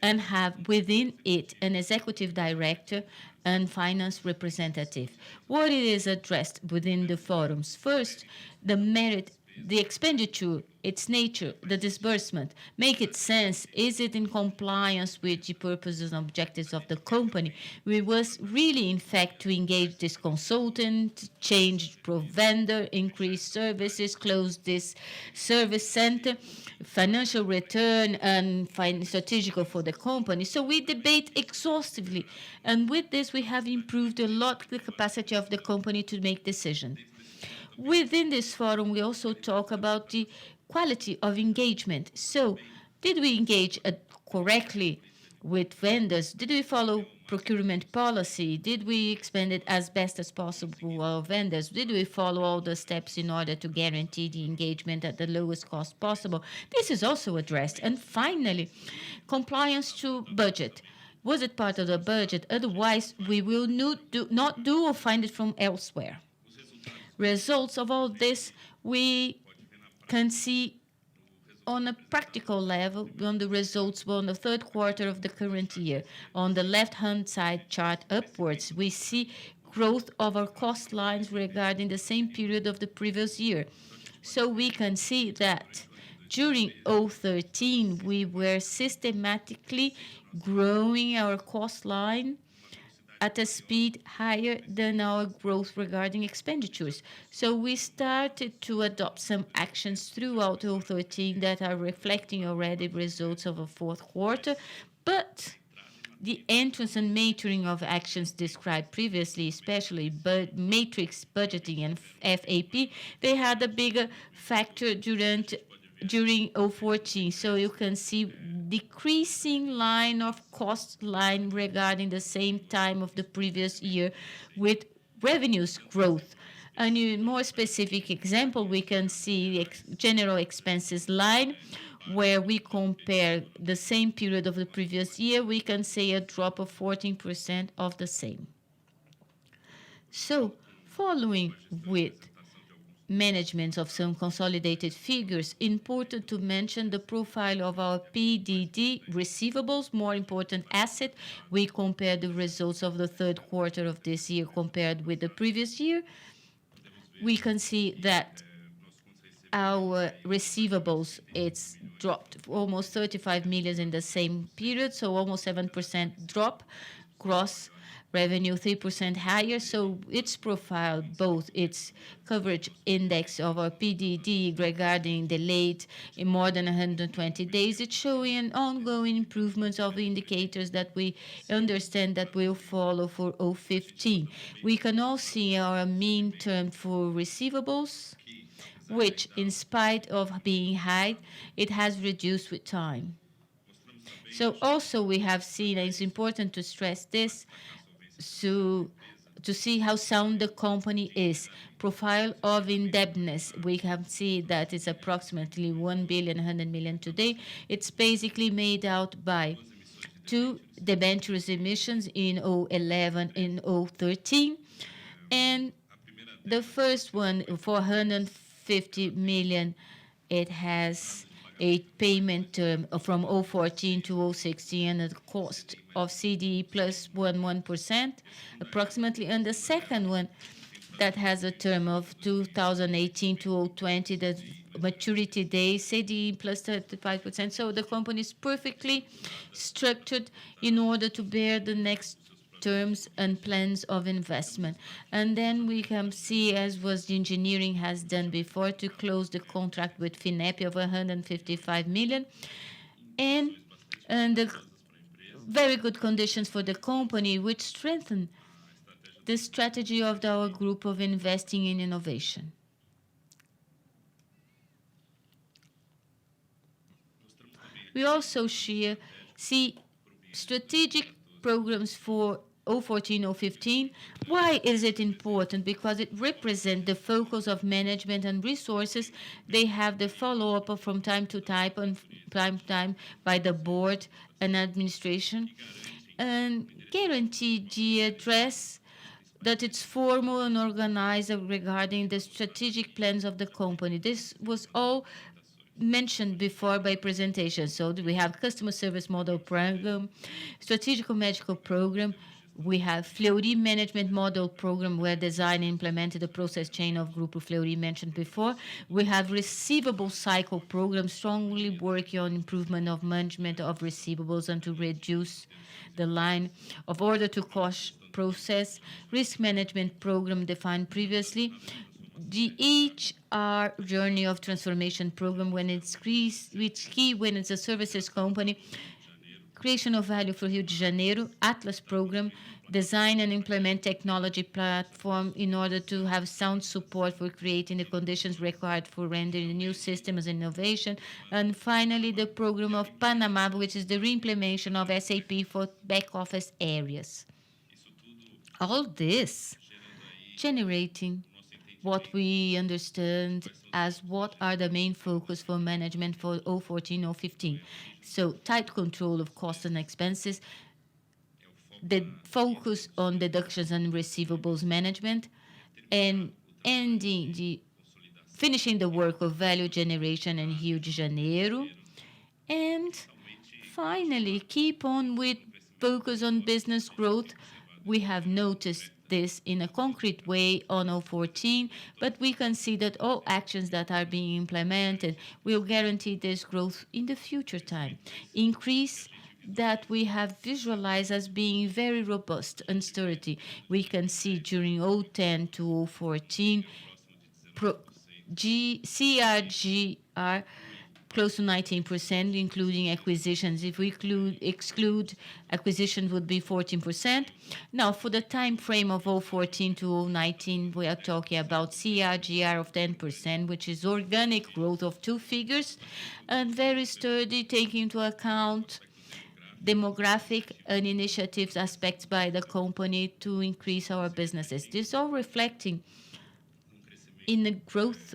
and have within it an executive director and finance representative. What it is addressed within the forums? First, the merit, the expenditure, its nature, the disbursement, make it sense, is it in compliance with the purposes and objectives of the company? We was really, in fact, to engage this consultant, change vendor, increase services, close this service center, financial return, and strategical for the company. So we debate exhaustively, and with this we have improved a lot the capacity of the company to make decisions. Within this forum, we also talk about the quality of engagement. So, did we engage correctly with vendors? Did we follow procurement policy? Did we expand it as best as possible our vendors? Did we follow all the steps in order to guarantee the engagement at the lowest cost possible? This is also addressed. And finally, compliance to budget. Was it part of the budget? Otherwise, we will not do or find it from elsewhere. Results of all this we can see on a practical level on the results on the third quarter of the current year. On the left-hand side chart upwards, we see growth of our cost lines regarding the same period of the previous year. So we can see that during 2013, we were systematically growing our cost line at a speed higher than our growth regarding expenditures. So we started to adopt some actions throughout 2013 that are reflecting already results of a fourth quarter, but the entrance and maturing of actions described previously, especially matrix budgeting and FAP, they had a bigger factor during 2014. So you can see decreasing line of cost line regarding the same time of the previous year with revenues growth. And in more specific example, we can see the general expenses line, where we compare the same period of the previous year, we can say a drop of 14% of the same. So, following with management of some consolidated figures, important to mention the profile of our PDD receivables, more important asset. We compare the results of the third quarter of this year compared with the previous year. We can see that our receivables, it's dropped almost 35 million in the same period, so almost 7% drop. Gross revenue 3% higher, so its profile, both its coverage index of our PDD regarding delayed in more than 120 days, it's showing an ongoing improvement of the indicators that we understand that will follow for 015. We can also see our mean term for receivables, which, in spite of being high, it has reduced with time. So also we have seen, and it's important to stress this, to see how sound the company is. Profile of indebtedness, we can see that it's approximately 1.1 billion today. It's basically made out by two debentures emissions in 011 and 013, and the first one, 450 million, it has a payment term from 014 to 016 and a cost of CDE plus 1% approximately. And the second one that has a term of 2018 to 020, the maturity day, CDE plus 35%. So the company is perfectly structured in order to bear the next terms and plans of investment. And then we can see, as was the engineering has done before, to close the contract with FINEP of 155 million, and the very good conditions for the company, which strengthen the strategy of our group of investing in innovation. We also see strategic programs for 014, 015. Why is it important? Because it represents the focus of management and resources. They have the follow-up from time to time by the board and administration, and guarantee the address that it's formal and organized regarding the strategic plans of the company. This was all mentioned before by presentation. So we have customer service model program, strategic medical program. We have Fleury management model program, where design and implemented the process chain of Grupo Fleury mentioned before. We have receivable cycle program, strongly working on improvement of management of receivables and to reduce the line of order to cost process. Risk management program defined previously. The HR journey of transformation program, when it's key when it's a services company. Creation of value for Rio de Janeiro. Atlas program, design and implement technology platform in order to have sound support for creating the conditions required for rendering new systems and innovation. And finally, the program of Panama, which is the reimplementation of SAP for back office areas. All this generating what we understand as what are the main focus for management for 014, 015. So tight control of costs and expenses, the focus on deductions and receivables management, and finishing the work of value generation in Rio de Janeiro, and finally keep on with focus on business growth. We have noticed this in a concrete way on 014, but we can see that all actions that are being implemented will guarantee this growth in the future time. Increase that we have visualized as being very robust and sturdy. We can see during 010 to 014, CRGR close to 19%, including acquisitions. If we exclude acquisitions, would be 14%. Now, for the time frame of 014 to 019, we are talking about CRGR of 10%, which is organic growth of two figures, and very sturdy, taking into account demographic and initiatives aspects by the company to increase our businesses. This all reflecting in a growth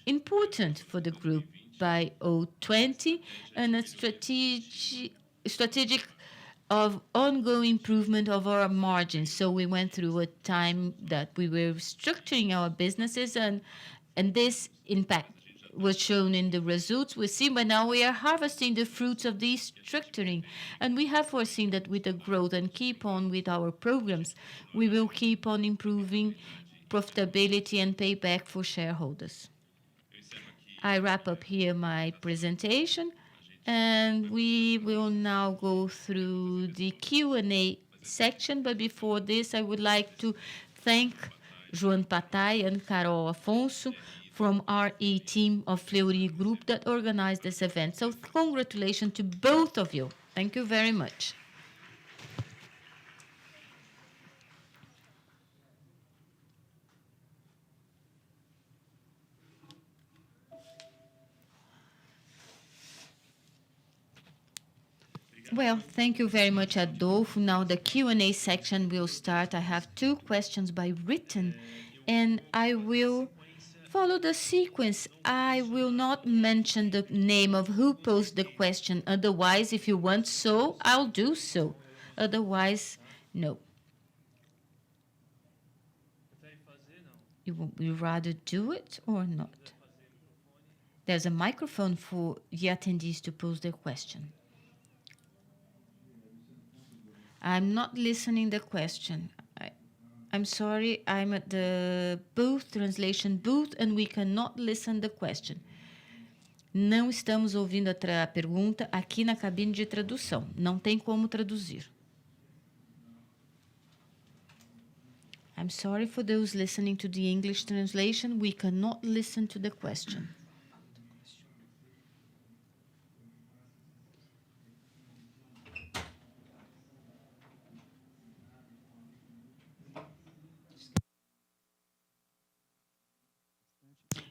important for the group by 2020 and a strategic of ongoing improvement of our margins. So we went through a time that we were structuring our businesses, and this impact was shown in the results we see, but now we are harvesting the fruits of this structuring. And we have foreseen that with the growth and keep on with our programs, we will keep on improving profitability and payback for shareholders. I wrap up here my presentation, and we will now go through the Q&A section. But before this, I would like to thank João Patah and Carol Afonso from RE team of Fleury Group that organized this event. So congratulations to both of you. Thank you very much. Well, thank you very much, Adolfo. Now the Q&A section will start. I have 2 questions by written, and I will follow the sequence. I will not mention the name of who posed the question. Otherwise, if you want so, I'll do so. Otherwise, no. You rather do it or not? There's a microphone for the attendees to pose their question. I'm not listening the question. I'm sorry, I'm at the translation booth, and we cannot listen the question. Não estamos ouvindo a pergunta aqui na cabine de tradução. Não tem como traduzir. I'm sorry for those listening to the English translation. We cannot listen to the question.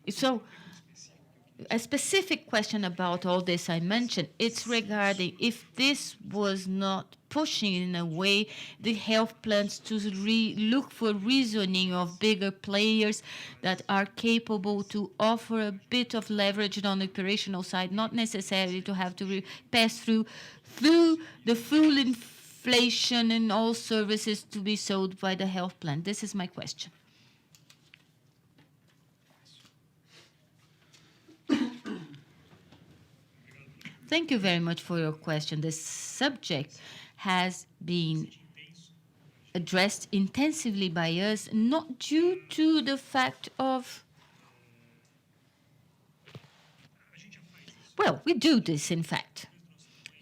So, a specific question about all this I mentioned, it's regarding if this was not pushing in a way the health plans to look for reasoning of bigger players that are capable to offer a bit of leverage on the operational side, not necessarily to have to pass through the full inflation and all services to be sold by the health plan. This is my question. Thank you very much for your question. This subject has been addressed intensively by us, not due to the fact of... Well, we do this, in fact.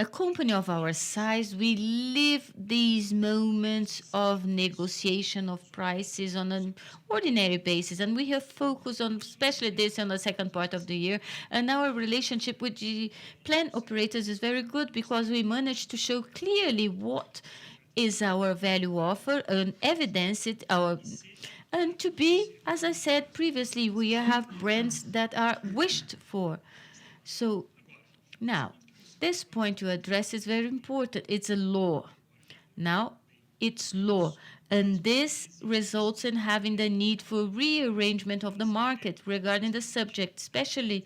A company of our size, we live these moments of negotiation of prices on an ordinary basis, and we have focused on especially this in the second part of the year. And our relationship with the plan operators is very good because we managed to show clearly what is our value offer and evidence it. And to be, as I said previously, we have brands that are wished for. So now, this point you address is very important. It's a law. Now, it's law. And this results in having the need for rearrangement of the market regarding the subject, especially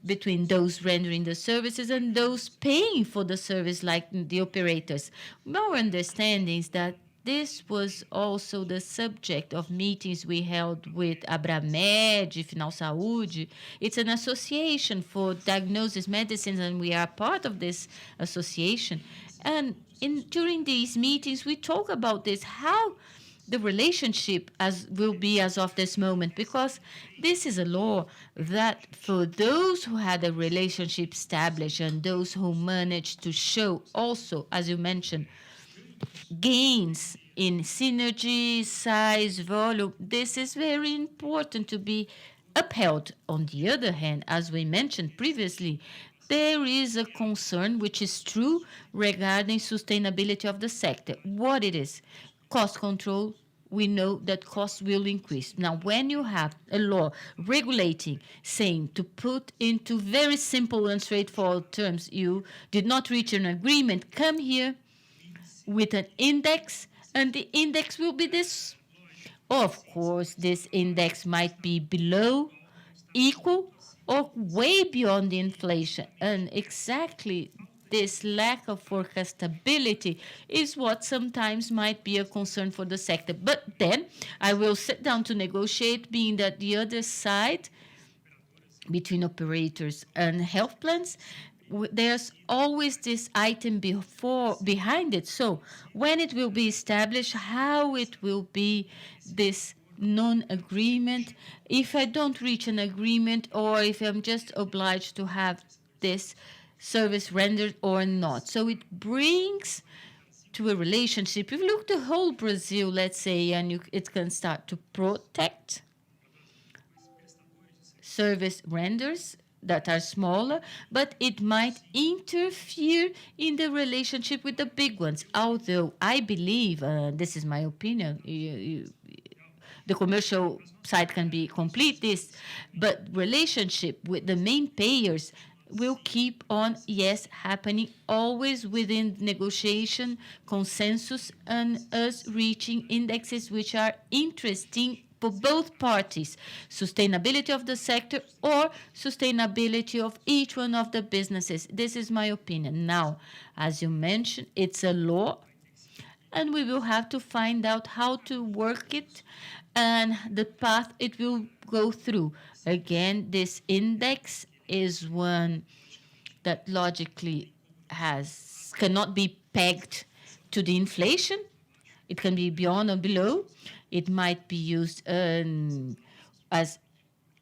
between those rendering the services and those paying for the service, like the operators. Our understanding is that this was also the subject of meetings we held with Abramed, Final Saúde. It's an association for diagnosis medicines, and we are part of this association. And during these meetings, we talk about this, how the relationship will be as of this moment, because this is a law that for those who had a relationship established and those who managed to show also, as you mentioned, gains in synergy, size, volume, this is very important to be upheld. On the other hand, as we mentioned previously, there is a concern, which is true, regarding sustainability of the sector. What it is? Cost control. We know that costs will increase. Now, when you have a law regulating, saying to put into very simple and straightforward terms, you did not reach an agreement, come here with an index, and the index will be this. Of course, this index might be below, equal, or way beyond the inflation. And exactly this lack of forecastability is what sometimes might be a concern for the sector. But then I will sit down to negotiate, being that the other side between operators and health plans, there's always this item behind it. So when it will be established, how it will be this non-agreement, if I don't reach an agreement, or if I'm just obliged to have this service rendered or not. So it brings to a relationship. If you look the whole Brazil, let's say, and it can start to protect service renders that are smaller, but it might interfere in the relationship with the big ones. Although I believe, this is my opinion, the commercial side can be complete this, but relationship with the main payers will keep on, yes, happening always within negotiation, consensus, and us reaching indexes which are interesting for both parties, sustainability of the sector or sustainability of each one of the businesses. This is my opinion. Now, as you mentioned, it's a law, and we will have to find out how to work it and the path it will go through. Again, this index is one that logically cannot be pegged to the inflation. It can be beyond or below. It might be used as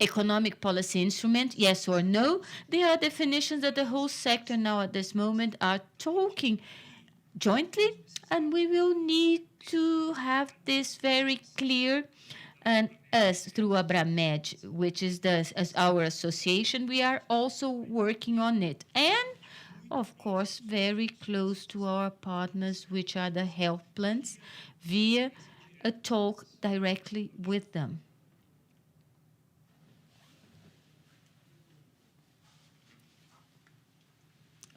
economic policy instrument, yes or no. There are definitions that the whole sector now at this moment are talking jointly, and we will need to have this very clear. And us, through Abramed, which is as our association, we are also working on it. And, of course, very close to our partners, which are the health plans, via a talk directly with them.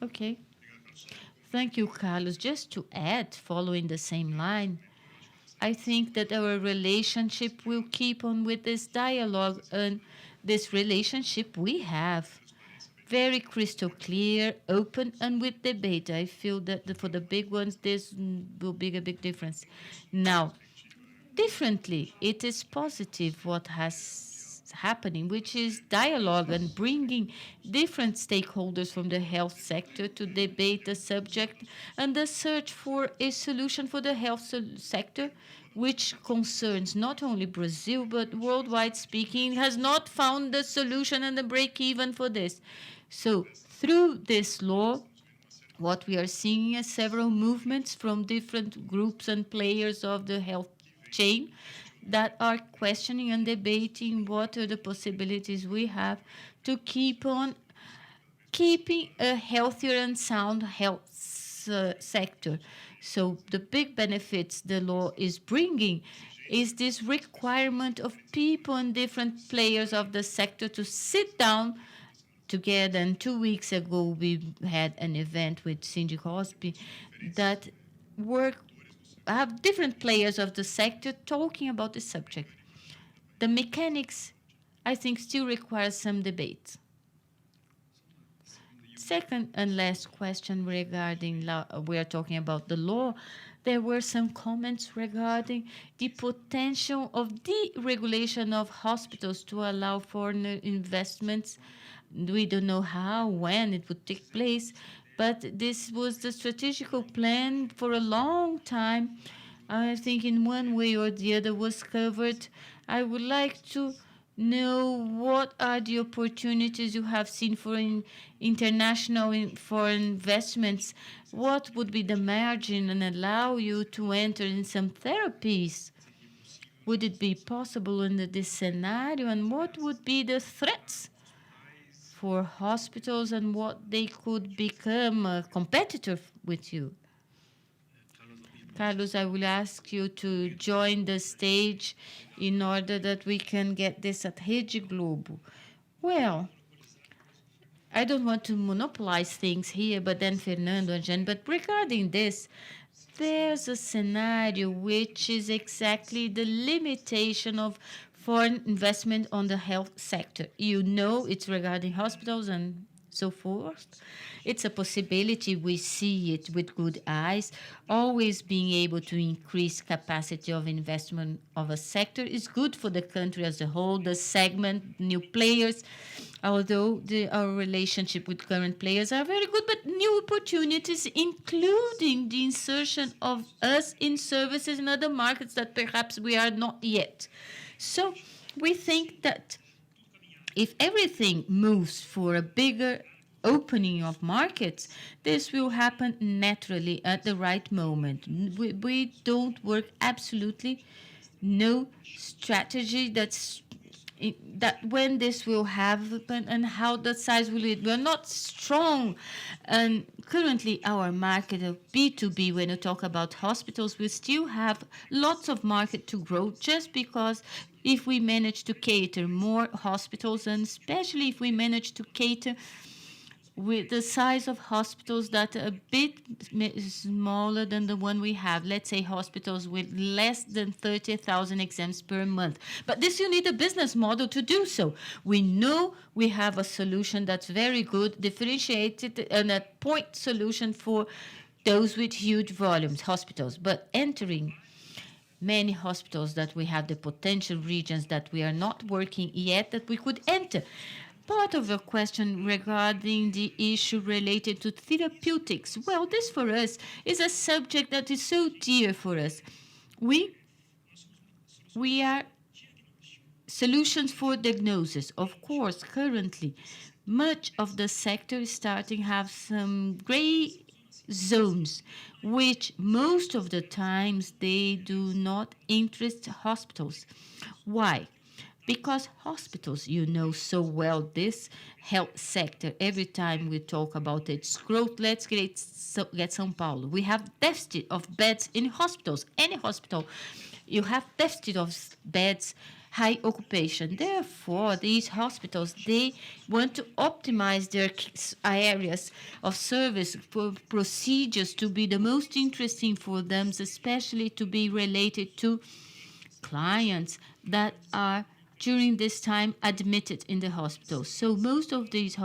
Okay. Thank you, Carlos. Just to add, following the same line, I think that our relationship will keep on with this dialogue, and this relationship we have very crystal clear, open, and with debate. I feel that for the big ones, this will be a big difference. Now, differently, it is positive what has happening, which is dialogue and bringing different stakeholders from the health sector to debate the subject and the search for a solution for the health sector, which concerns not only Brazil but worldwide speaking, has not found the solution and the break even for this. So through this law, what we are seeing is several movements from different groups and players of the health chain that are questioning and debating what are the possibilities we have to keep on keeping a healthier and sound health sector. So the big benefits the law is bringing is this requirement of people and different players of the sector to sit down together. And 2 weeks ago, we had an event with Cindy Hospi that have different players of the sector talking about the subject. The mechanics, I think, still requires some debate. Second and last question regarding we are talking about the law. There were some comments regarding the potential of deregulation of hospitals to allow foreign investments. We don't know how, when it would take place, but this was the strategical plan for a long time. I think in one way or the other was covered. I would like to know what are the opportunities you have seen for international foreign investments. What would be the margin and allow you to enter in some therapies? Would it be possible under this scenario? And what would be the threats for hospitals and what they could become a competitor with you? Carlos, I will ask you to join the stage in order that we can get this at Rede Globo. Well, I don't want to monopolize things here, but then Fernando and Jeane, but regarding this, there's a scenario which is exactly the limitation of foreign investment on the health sector. You know, it's regarding hospitals and so forth. It's a possibility. We see it with good eyes. Always being able to increase capacity of investment of a sector is good for the country as a whole, the segment, new players. Although our relationship with current players are very good, but new opportunities, including the insertion of us in services in other markets that perhaps we are not yet. So we think that if everything moves for a bigger opening of markets, this will happen naturally at the right moment. We don't work absolutely no strategy that when this will happen and how that size will it. We're not strong. And currently our market of B2B, when you talk about hospitals, we still have lots of market to grow just because if we manage to cater more hospitals, and especially if we manage to cater with the size of hospitals that are a bit smaller than the one we have. Let's say hospitals with less than 30,000 exams per month. But this, you need a business model to do so. We know we have a solution that's very good, differentiated, and a point solution for those with huge volumes, hospitals. But entering many hospitals that we have the potential regions that we are not working yet, that we could enter. Part of a question regarding the issue related to therapeutics. Well, this for us is a subject that is so dear for us. We are solutions for diagnosis. Of course, currently, much of the sector is starting to have some gray zones, which most of the times they do not interest hospitals. Why? Because hospitals, you know so well this health sector, every time we talk about its growth, let's get São Paulo. We have deficit of beds in hospitals. Any hospital, you have deficit of beds, high occupation. Therefore, these hospitals, they want to optimize their areas of service for procedures to be the most interesting for them, especially to be related to clients that are during this time admitted in the hospital. So most of these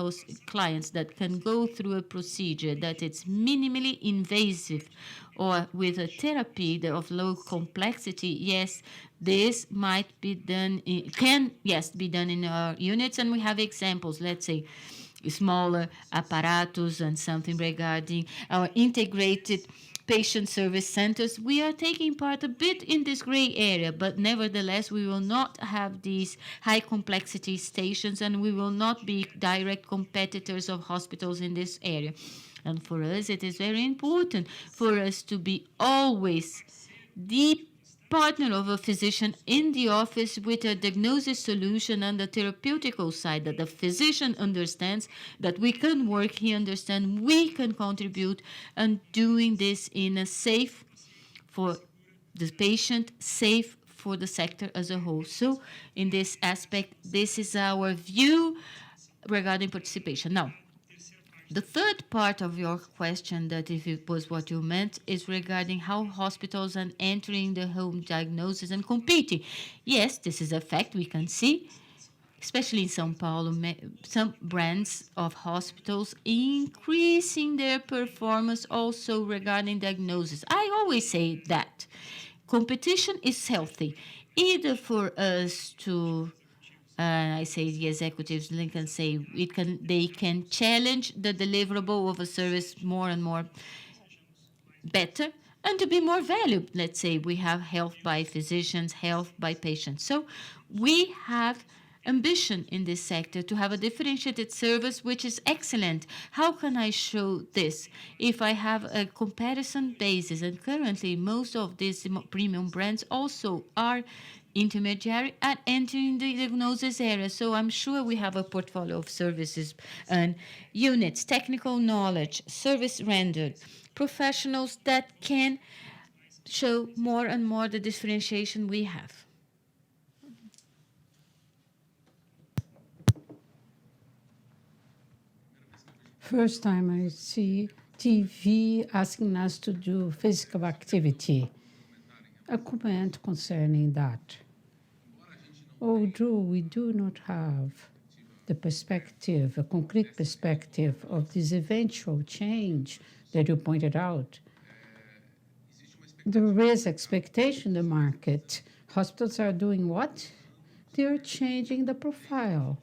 clients that can go through a procedure that it's minimally invasive or with a therapy of low complexity, yes, this might be done, be done in our units. And we have examples, let's say, smaller apparatus and something regarding our integrated patient service centers. We are taking part a bit in this gray area, but nevertheless, we will not have these high complexity stations and we will not be direct competitors of hospitals in this area. And for us, it is very important for us to be always the partner of a physician in the office with a diagnosis solution on the therapeutical side, that the physician understands that we can work, he understands we can contribute, and doing this in a safe for the patient, safe for the sector as a whole. So in this aspect, this is our view regarding participation. Now, the third part of your question, that if it was what you meant, is regarding how hospitals are entering the home diagnosis and competing. Yes, this is a fact we can see, especially in São Paulo, some brands of hospitals increasing their performance also regarding diagnosis. I always say that competition is healthy, either for us to I say the executives can say they can challenge the deliverable of a service more and more better and to be more valued. Let's say we have health by physicians, health by patients. So we have ambition in this sector to have a differentiated service, which is excellent. How can I show this? If I have a comparison basis, and currently most of these premium brands also are intermediary and entering the diagnosis area. So I'm sure we have a portfolio of services and units, technical knowledge, service rendered, professionals that can show more and more the differentiation we have. First time I see TV asking us to do physical activity. A comment concerning that. Although we do not have the perspective, a concrete perspective of this eventual change that you pointed out, there is expectation in the market. Hospitals are doing what? They are changing the profile.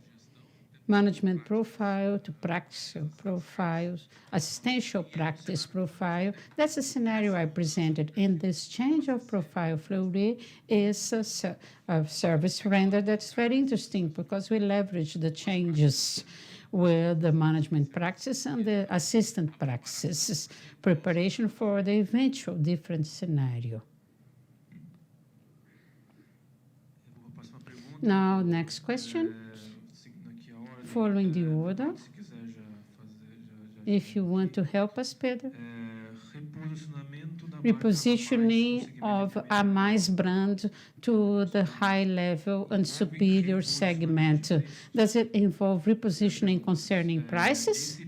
Management profile to practice profiles, assistential practice profile. That's the scenario I presented. In this change of profile, Fleury is a service render that's very interesting because we leverage the changes with the management practice and the assistant practices, preparation for the eventual different scenario. Now, next question. Following the order, if you want to help us, Pedro. Repositioning of a mais brand to the high level and superior segment. Does it involve repositioning concerning prices?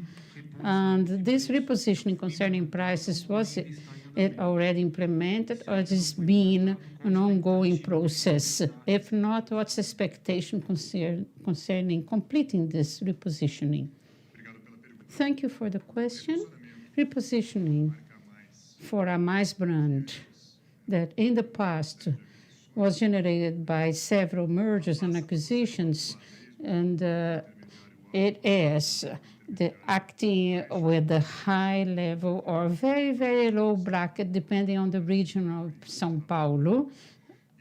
And this repositioning concerning prices, was it already implemented or it has been an ongoing process? If not, what's the expectation concerning completing this repositioning? Thank you for the question. Repositioning for a mais brand that in the past was generated by several mergers and acquisitions, and it is the acting with the high level or very, very low bracket, depending on the region of São Paulo,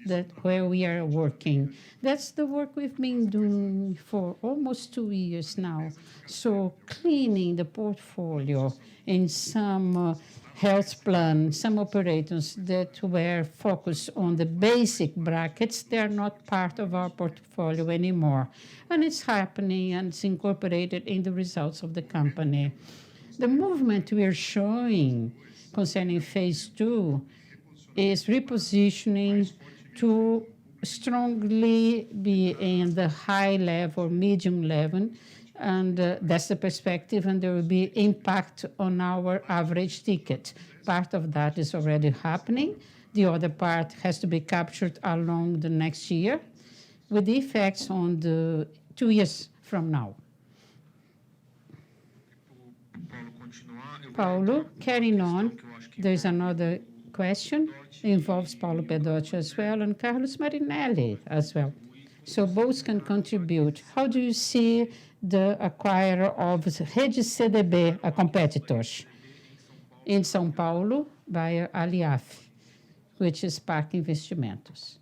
that where we are working. That's the work we've been doing for almost 2 years now. So cleaning the portfolio in some health plan, some operators that were focused on the basic brackets, they're not part of our portfolio anymore. And it's happening and it's incorporated in the results of the company. The movement we are showing concerning phase 2 is repositioning to strongly be in the high level, medium level, and that's the perspective, and there will be impact on our average ticket. Part of that is already happening. The other part has to be captured along the next year with the effects on the 2 years from now. Paulo, carrying on, there's another question. It involves Paulo Pedote as well and Carlos Marinelli as well. So both can contribute. How do you see the acquirer of Rede CDB, a competitor, in São Paulo via Aliaf, which is Parque Investimentos?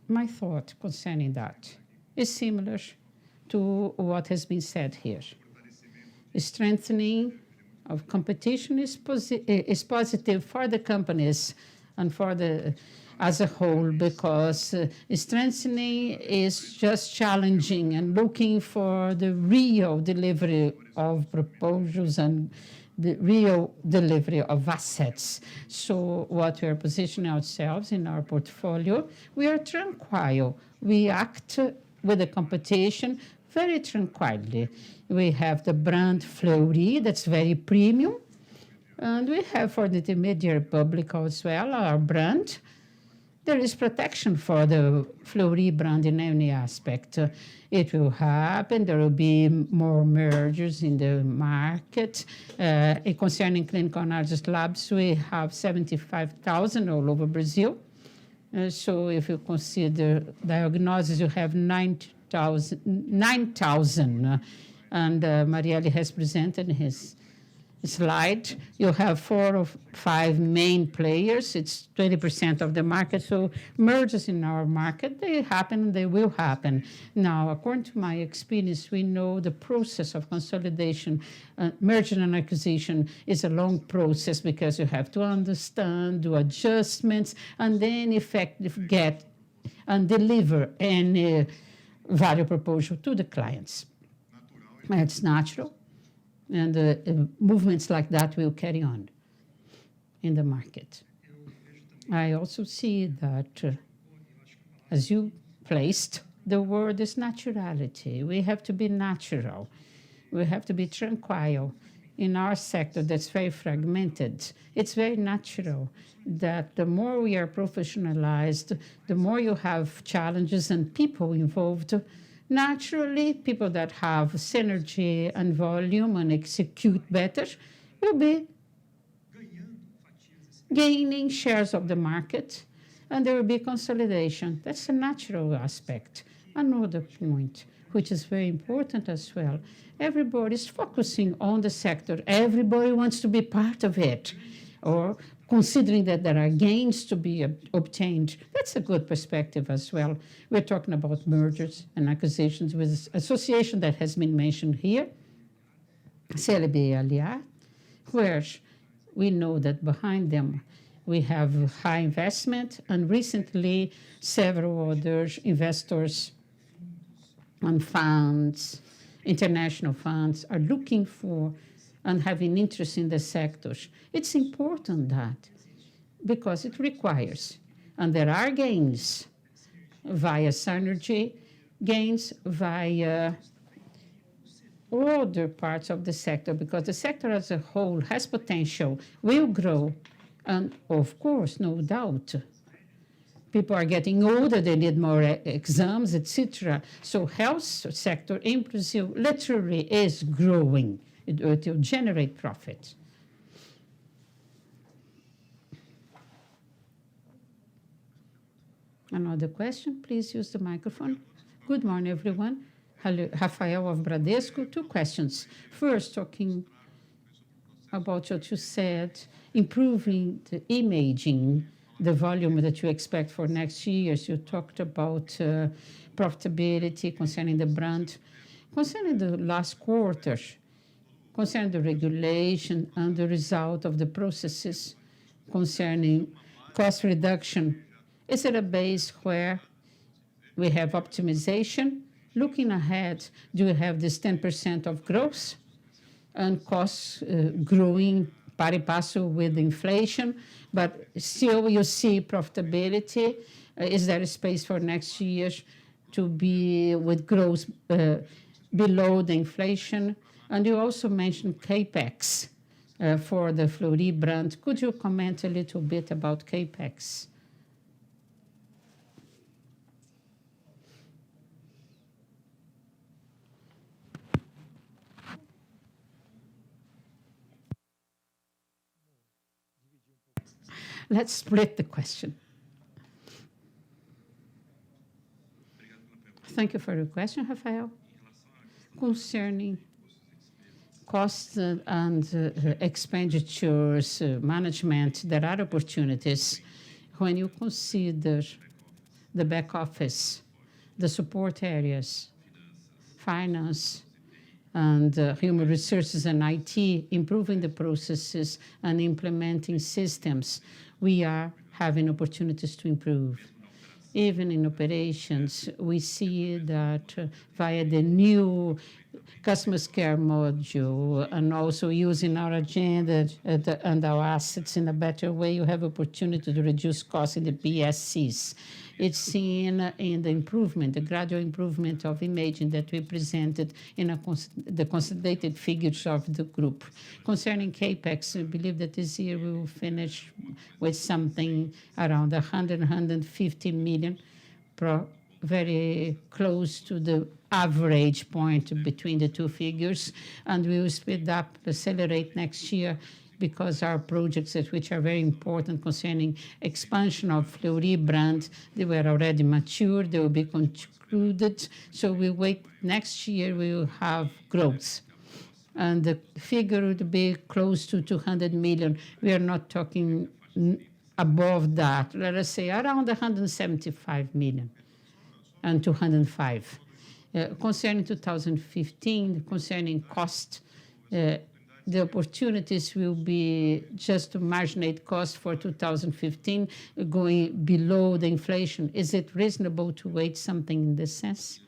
My thought concerning that is similar to what has been said here. Strengthening of competition is positive for the companies and for the as a whole, because strengthening is just challenging and looking for the real delivery of proposals and the real delivery of assets. So what we are positioning ourselves in our portfolio, we are tranquil. We act with the competition very tranquilly. We have the brand Fleury, that's very premium. And we have for the intermediary public as well, our brand. There is protection for the Fleury brand in any aspect. It will happen. There will be more mergers in the market. Concerning clinical analysis labs, we have 75,000 all over Brazil. So if you consider diagnosis, you have 9,000. And Marielle has presented his slide. You have 4 or 5 main players. It's 20% of the market. So mergers in our market, they happen, they will happen. Now, according to my experience, we know the process of consolidation, merger and acquisition is a long process because you have to understand, do adjustments, and then effectively get and deliver any value proposal to the clients. It's natural. And movements like that will carry on in the market. I also see that, as you placed, the word is naturality. We have to be natural. We have to be tranquil. In our sector that's very fragmented, it's very natural that the more we are professionalized, the more you have challenges and people involved. Naturally, people that have synergy and volume and execute better will be gaining shares of the market, and there will be consolidation. That's a natural aspect. Another point, which is very important as well, everybody is focusing on the sector. Everybody wants to be part of it, or considering that there are gains to be obtained. That's a good perspective as well. We're talking about mergers and acquisitions with association that has been mentioned here, CLB, where we know that behind them we have high investment, and recently several other investors and funds, international funds, are looking for and having interest in the sectors. It's important that, because it requires, and there are gains via synergy, gains via other parts of the sector, because the sector as a whole has potential, will grow, and of course, no doubt, people are getting older, they need more exams, etc. So health sector in Brazil literally is growing. It will generate profit. Another question, please use the microphone. Good morning, everyone. Hello, Rafael of Bradesco. Two questions. First, talking about what you said, improving the imaging, the volume that you expect for next years. You talked about profitability concerning the brand. Concerning the last quarter, concerning the regulation and the result of the processes concerning cost reduction, is it a base where we have optimization? Looking ahead, do you have this 10% of growth and costs growing pari passu with inflation, but still you see profitability? Is there a space for next year to be with growth below the inflation? And you also mentioned CapEx for the Fleury brand. Could you comment a little bit about CapEx? Let's split the question. Thank you for your question, Rafael. Concerning costs and expenditures management, there are opportunities when you consider the back office, the support areas, finance, and human resources and IT, improving the processes and implementing systems. We are having opportunities to improve. Even in operations, we see that via the new customer care module and also using our agenda and our assets in a better way, you have opportunity to reduce costs in the PSCs. It's seen in the improvement, the gradual improvement of imaging that we presented in the consolidated figures of the group. Concerning CapEx, we believe that this year we will finish with something around 150 million, very close to the average point between the two figures, and we will speed up, accelerate next year, because our projects which are very important concerning expansion of Fleury brand, they were already mature, they will be concluded. So we wait, next year we will have growth. And the figure would be close to 200 million. We are not talking above that. Let us say around 175 million and 205. Concerning 2015, concerning cost, the opportunities will be just to marginate cost for 2015, going below the inflation. Is it reasonable to wait something in this sense?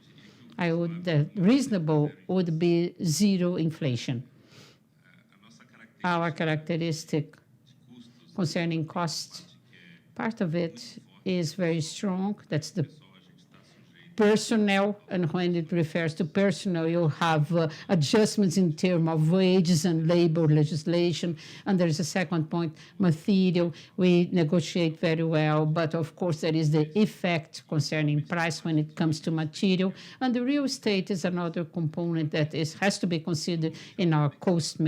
Reasonable would be zero inflation. Our characteristic concerning cost, part of it is very strong. That's the personnel, and when it refers to personnel, you have adjustments in terms of wages and labor legislation. And there is a second point, material. We negotiate very well, but of course there is the effect concerning price when it comes to material. And the real estate is another component that has to be considered in our cost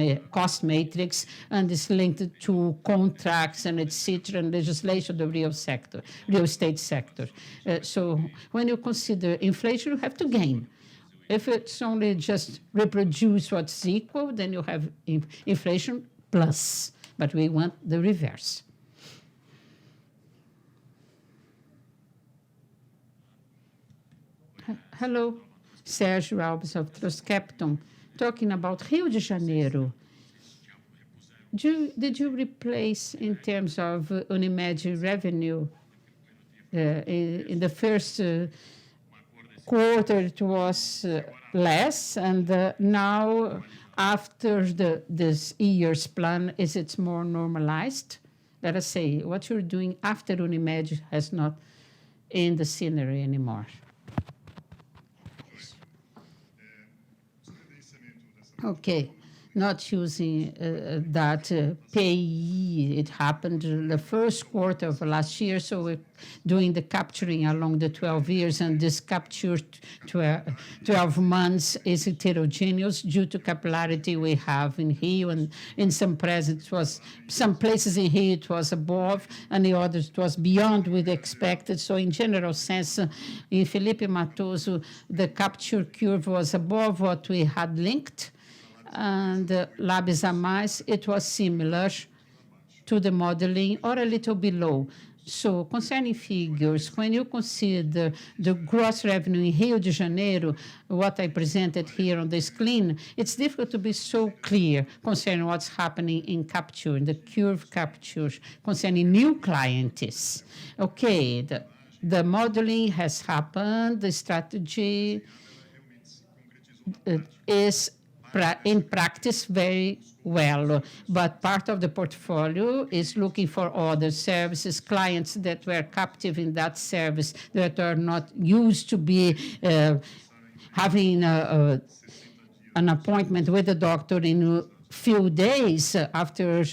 matrix, and is linked to contracts and etc. and legislation of the real estate sector. So when you consider inflation, you have to gain. If it's only just reproduce what's equal, then you have inflation plus, but we want the reverse. Hello, Sérgio Alves of Trust Capital, talking about Rio de Janeiro. Did you replace in terms of Unimed revenue? In the first quarter, it was less, and now after this year's plan, is it more normalized? Let us say, what you're doing after Unimed has not in the scenery anymore. Okay. Not using that payee. It happened the first quarter of last year, so we're doing the capturing along the 12 years, and this captured 12 months is heterogeneous due to capillarity we have in Rio, and in some places in Rio it was above, and the others it was beyond we expected. So in general sense, in Felipe Matoso, the capture curve was above what we had linked, and Labs a Mais, it was similar to the modeling or a little below. So concerning figures, when you consider the gross revenue in Rio de Janeiro, what I presented here on the screen, it's difficult to be so clear concerning what's happening in capture, in the curve capture, concerning new clients. Okay, the modeling has happened, the strategy is in practice very well, but part of the portfolio is looking for other services, clients that were captive in that service, that are not used to be having an appointment with the doctor in a few days after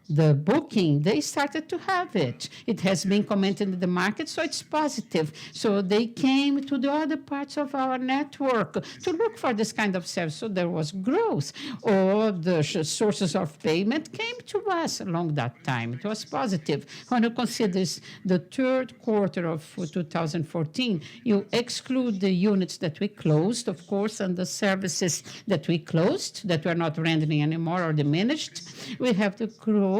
the booking, they started to have it. It has been commented in the market, so it's positive. So they came to the other parts of our network to look for this kind of service. So there was growth, or the sources of payment came to us along that time. It was positive. When you consider the third quarter of 2014, you exclude the units that we closed, of course, and the services that we closed, that were not rendering anymore or diminished. We have the growth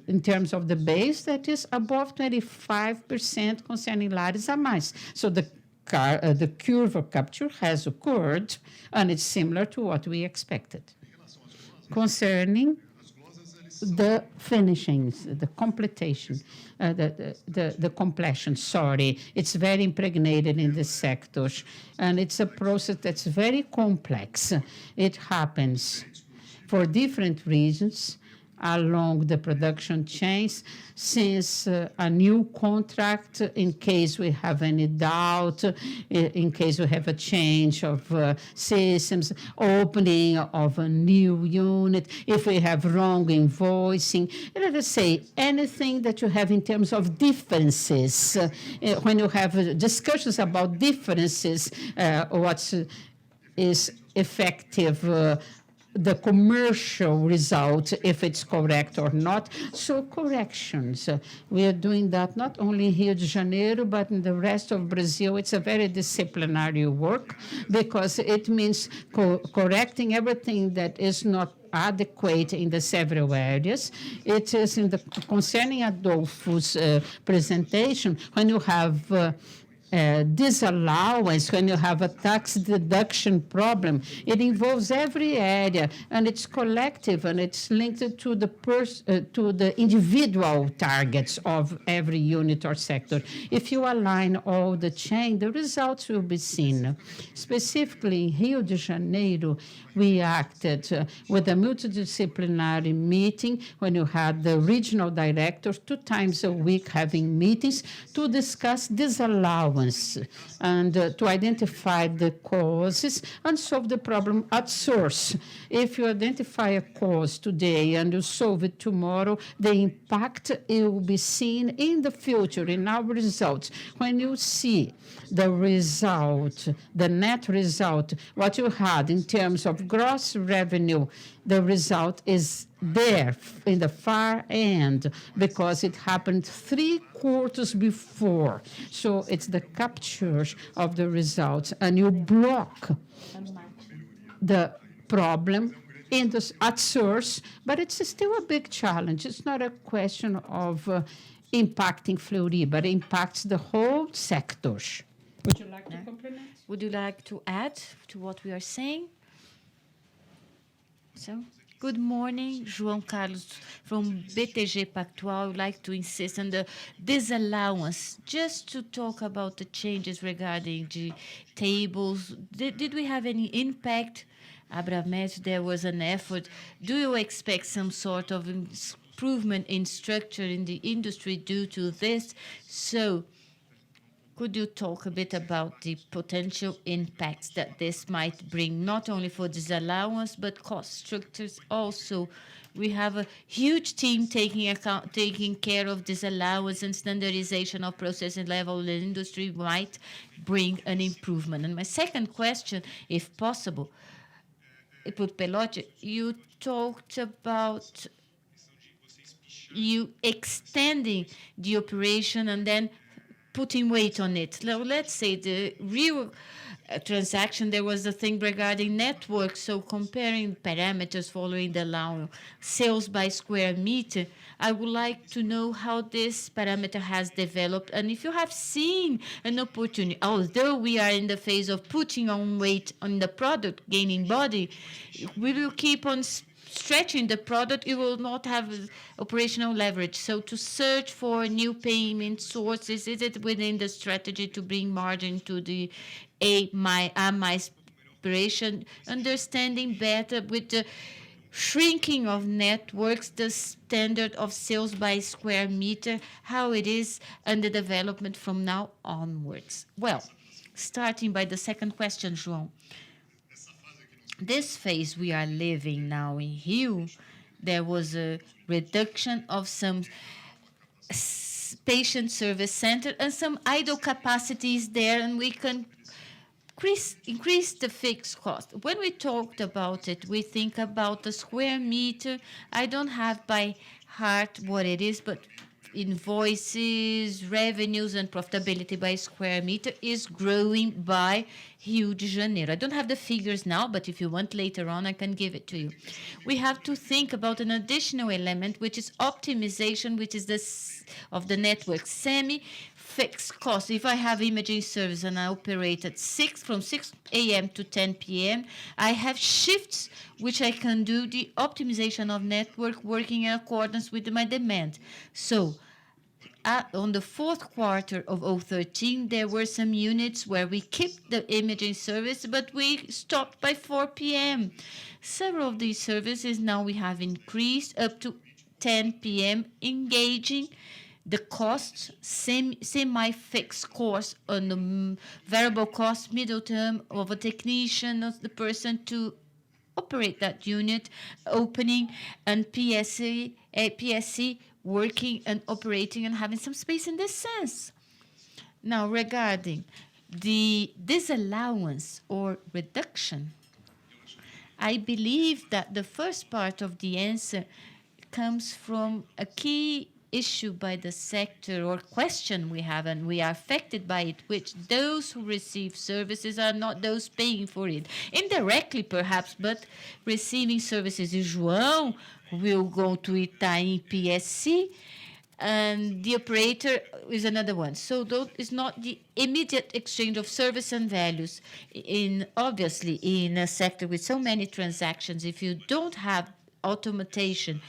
in terms of the base that is above 25% concerning Labs a Mais. So the curve of capture has occurred, and it's similar to what we expected. Concerning the finishings, the completion, the completion, sorry, it's very impregnated in the sectors, and it's a process that's very complex. It happens for different reasons along the production chains, since a new contract, in case we have any doubt, in case we have a change of systems, opening of a new unit, if we have wrong invoicing, let us say anything that you have in terms of differences. When you have discussions about differences, what is effective, the commercial result, if it's correct or not. So corrections, we are doing that not only in Rio de Janeiro, but in the rest of Brazil. It's a very disciplinary work, because it means correcting everything that is not adequate in the several areas. It is in the concerning Adolfo's presentation, when you have disallowance, when you have a tax deduction problem, it involves every area, and it's collective, and it's linked to the individual targets of every unit or sector. If you align all the chain, the results will be seen. Specifically in Rio de Janeiro, we acted with a multidisciplinary meeting when you had the regional directors 2 times a week having meetings to discuss disallowance disallowance and to identify the causes and solve the problem at source. If you identify a cause today and you solve it tomorrow, the impact will be seen in the future in our results. When you see the result, the net result, what you had in terms of gross revenue, the result is there in the far end because it happened 3 quarters before. So it's the capture of the results, and you block the problem at source, but it's still a big challenge. It's not a question of impacting Fleury, but it impacts the whole sector. Would you like to complement? Would you like to add to what we are saying? So, good morning, João Carlos from BTG Pactual. I would like to insist on the disallowance, just to talk about the changes regarding the tables. Did we have any impact? Abramet, there was an effort. Do you expect some sort of improvement in structure in the industry due to this? So, could you talk a bit about the potential impacts that this might bring, not only for disallowance, but cost structures also? We have a huge team taking care of disallowance, and standardization of processing level in the industry might bring an improvement. And my second question, if possible, with Pedote, you talked about you extending the operation and then putting weight on it. Now, let's say the real transaction, there was a thing regarding network, so comparing parameters following the law, sales by square meter, I would like to know how this parameter has developed, and if you have seen an opportunity, although we are in the phase of putting on weight on the product, gaining body, we will keep on stretching the product, it will not have operational leverage. So to search for new payment sources, is it within the strategy to bring margin to the my aspiration, understanding better with the shrinking of networks, the standard of sales by square meter, how it is under development from now onwards? Well, starting by the second question, João. This phase we are living now in Rio, there was a reduction of some patient service center and some idle capacities there, and we can increase the fixed cost. When we talked about it, we think about the square meter. I don't have by heart what it is, but invoices, revenues, and profitability by square meter is growing by Rio de Janeiro. I don't have the figures now, but if you want later on, I can give it to you. We have to think about an additional element, which is optimization, which is of the network, semi-fixed cost. If I have imaging service and I operate at from 6 a.m. to 10 p.m., I have shifts which I can do the optimization of network working in accordance with my demand. So, on the fourth quarter of 2013, there were some units where we kept the imaging service, but we stopped by 4 p.m. Several of these services now we have increased up to 10 p.m., engaging the costs, semi-fixed cost on the variable cost, middle term of a technician, of the person to operate that unit, opening, and PSC working and operating and having some space in this sense. Now, regarding the disallowance or reduction, I believe that the first part of the answer comes from a key issue by the sector or question we have, and we are affected by it, which those who receive services are not those paying for it. Indirectly, perhaps, but receiving services is João, will go to Itaim PSC, and the operator is another one. So that is not the immediate exchange of service and values. Obviously, in a sector with so many transactions, if you don't have automation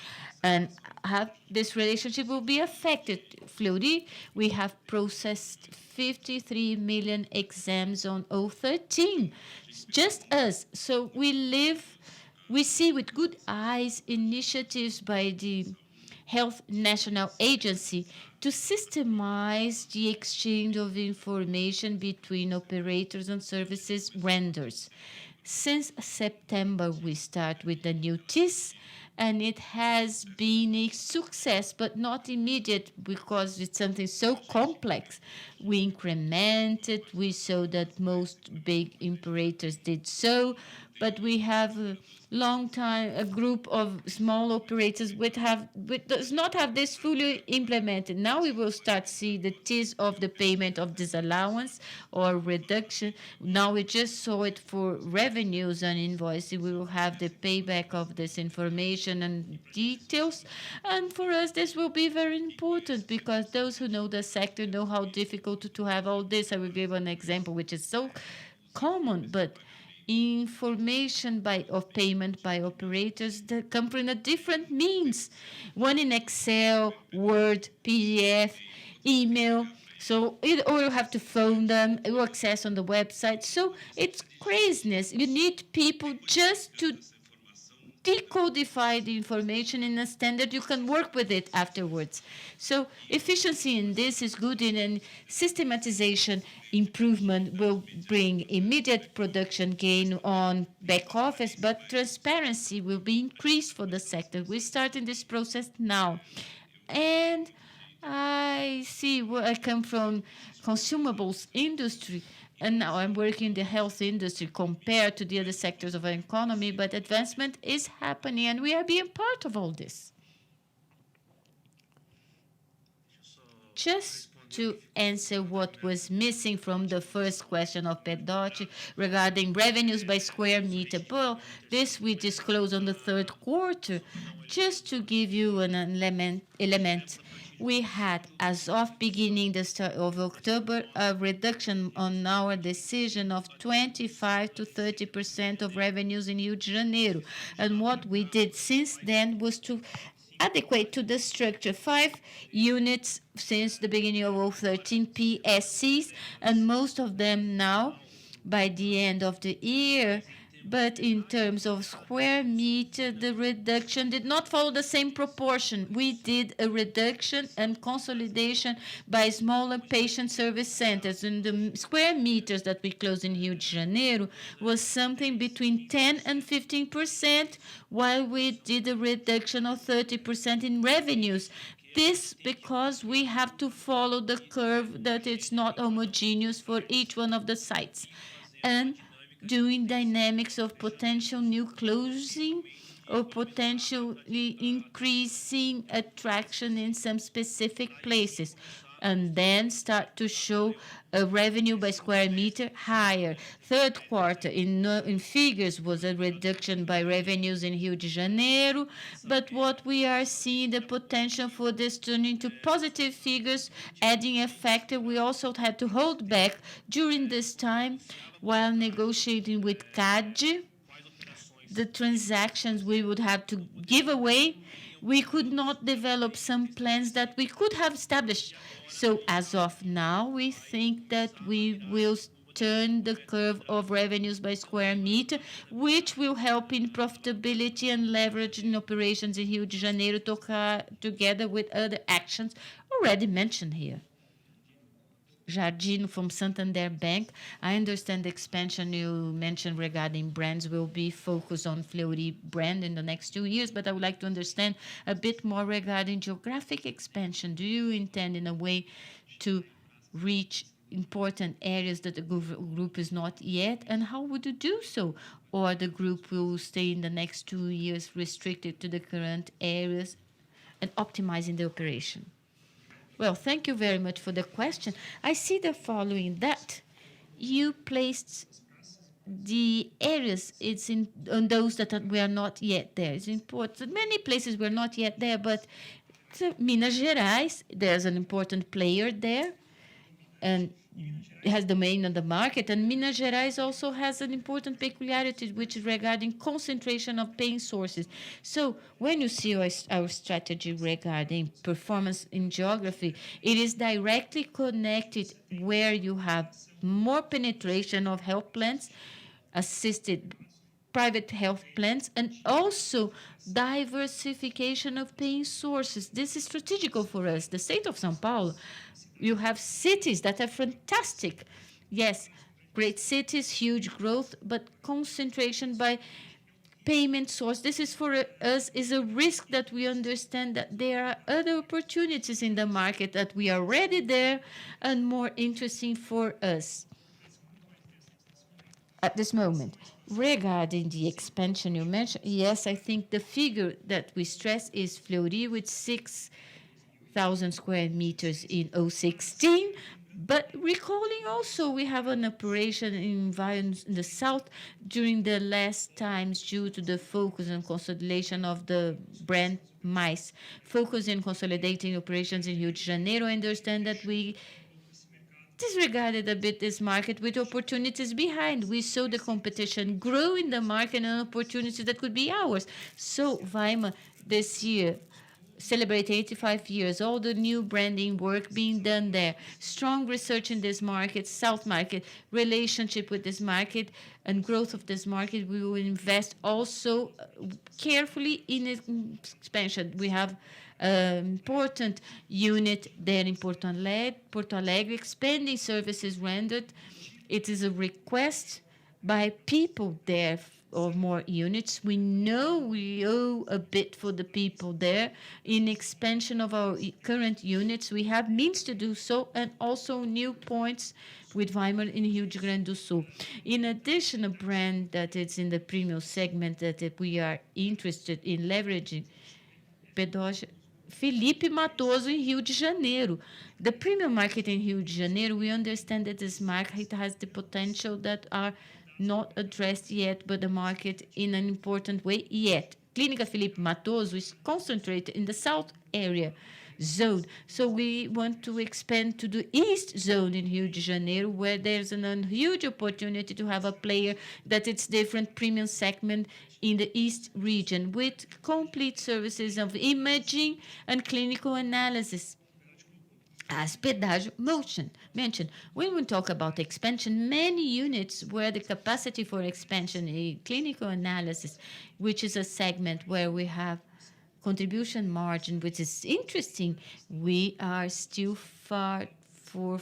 and have this relationship will be affected. Fleury, we have processed 53 million exams on 013, just us. So we see with good eyes initiatives by the Health National Agency to systemize the exchange of information between operators and services renders. Since September, we start with the new TIS, and it has been a success, but not immediate because it's something so complex. We incremented, we saw that most big operators did so, but we have a group of small operators which does not have this fully implemented. Now we will start see the TIS of the payment of disallowance or reduction. Now we just saw it for revenues and invoicing. We will have the payback of this information and details. And for us, this will be very important because those who know the sector know how difficult to have all this. I will give an example which is so common, but information of payment by operators that come from a different means. One in Excel, Word, PDF, email. So or you have to phone them, you access on the website. So it's craziness. You need people just to decodify the information in a standard, you can work with it afterwards. So efficiency in this is good, and systematization improvement will bring immediate production gain on back office, but transparency will be increased for the sector. We're starting this process now. And I see where I come from consumables industry, and now I'm working in the health industry compared to the other sectors of our economy, but advancement is happening, and we are being part of all this. Just to answer what was missing from the first question of Pedote regarding revenues by square meter. Well, this we disclose on the third quarter. Just to give you an element, we had, as of beginning the start of October, a reduction on our decision of 25 to 30% of revenues in Rio de Janeiro. And what we did since then was to adequate to the structure. 5 units since the beginning of 13 PSCs, and most of them now by the end of the year. But in terms of square meter, the reduction did not follow the same proportion. We did a reduction and consolidation by smaller patient service centers. And the square meters that we closed in Rio de Janeiro was something between 10 and 15%, while we did a reduction of 30% in revenues. This because we have to follow the curve that it's not homogeneous for each one of the sites. And doing dynamics of potential new closing or potentially increasing attraction in some specific places, and then start to show a revenue by square meter higher. Third quarter in figures was a reduction by revenues in Rio de Janeiro, but what we are seeing the potential for this turning to positive figures, adding a factor we also had to hold back during this time while negotiating with CAD, the transactions we would have to give away. We could not develop some plans that we could have established. So as of now, we think that we will turn the curve of revenues by square meter, which will help in profitability and leverage in operations in Rio de Janeiro together with other actions already mentioned here. Jeane from Santander Bank. I understand the expansion you mentioned regarding brands will be focused on Fleury brand in the next 2 years, but I would like to understand a bit more regarding geographic expansion. Do you intend in a way to reach important areas that the group is not yet, and how would you do so? Or the group will stay in the next 2 years restricted to the current areas and optimizing the operation? Well, thank you very much for the question. I see the following, that you placed the areas on those that we are not yet there. It's important. Many places we're not yet there, but Minas Gerais, there's an important player there, and has domain on the market. And Minas Gerais also has an important peculiarity, which is regarding concentration of paying sources. So when you see our strategy regarding performance in geography, it is directly connected where you have more penetration of health plans assisted private health plans, and also diversification of paying sources. This is strategical for us. The state of São Paulo, you have cities that are fantastic. Yes, great cities, huge growth, but concentration by payment source. This is for us is a risk that we understand that there are other opportunities in the market that we are already there and more interesting for us at this moment. Regarding the expansion you mentioned, yes, I think the figure that we stress is Fleury with 6,000 square meters in 2016. But recalling also, we have an operation in the south during the last times due to the focus and consolidation of the brand Mais. Focus in consolidating operations in Rio de Janeiro. I understand that we disregarded a bit this market with opportunities behind. We saw the competition grow in the market and opportunities that could be ours. So Weimar this year celebrate 85 years, all the new branding work being done there, strong research in this market, South market, relationship with this market, and growth of this market. We will invest also carefully in expansion. We have important unit there in Porto Alegre, expanding services rendered. It is a request by people there or more units. We know we owe a bit for the people there. In expansion of our current units, we have means to do so, and also new points with Weimar in Rio Grande do Sul. In addition, a brand that is in the premium segment that we are interested in leveraging, Pedote, Felipe Matoso in Rio de Janeiro. The premium market in Rio de Janeiro, we understand that this market has the potential that are not addressed yet, but the market in an important way yet. Clínica Felipe Matoso is concentrated in the south area zone. So we want to expand to the east zone in Rio de Janeiro, where there's a huge opportunity to have a player that it's different premium segment in the east region with complete services of imaging and clinical analysis. As Pedágio mentioned, when we talk about expansion, many units where the capacity for expansion in clinical analysis, which is a segment where we have contribution margin, which is interesting, we are still far for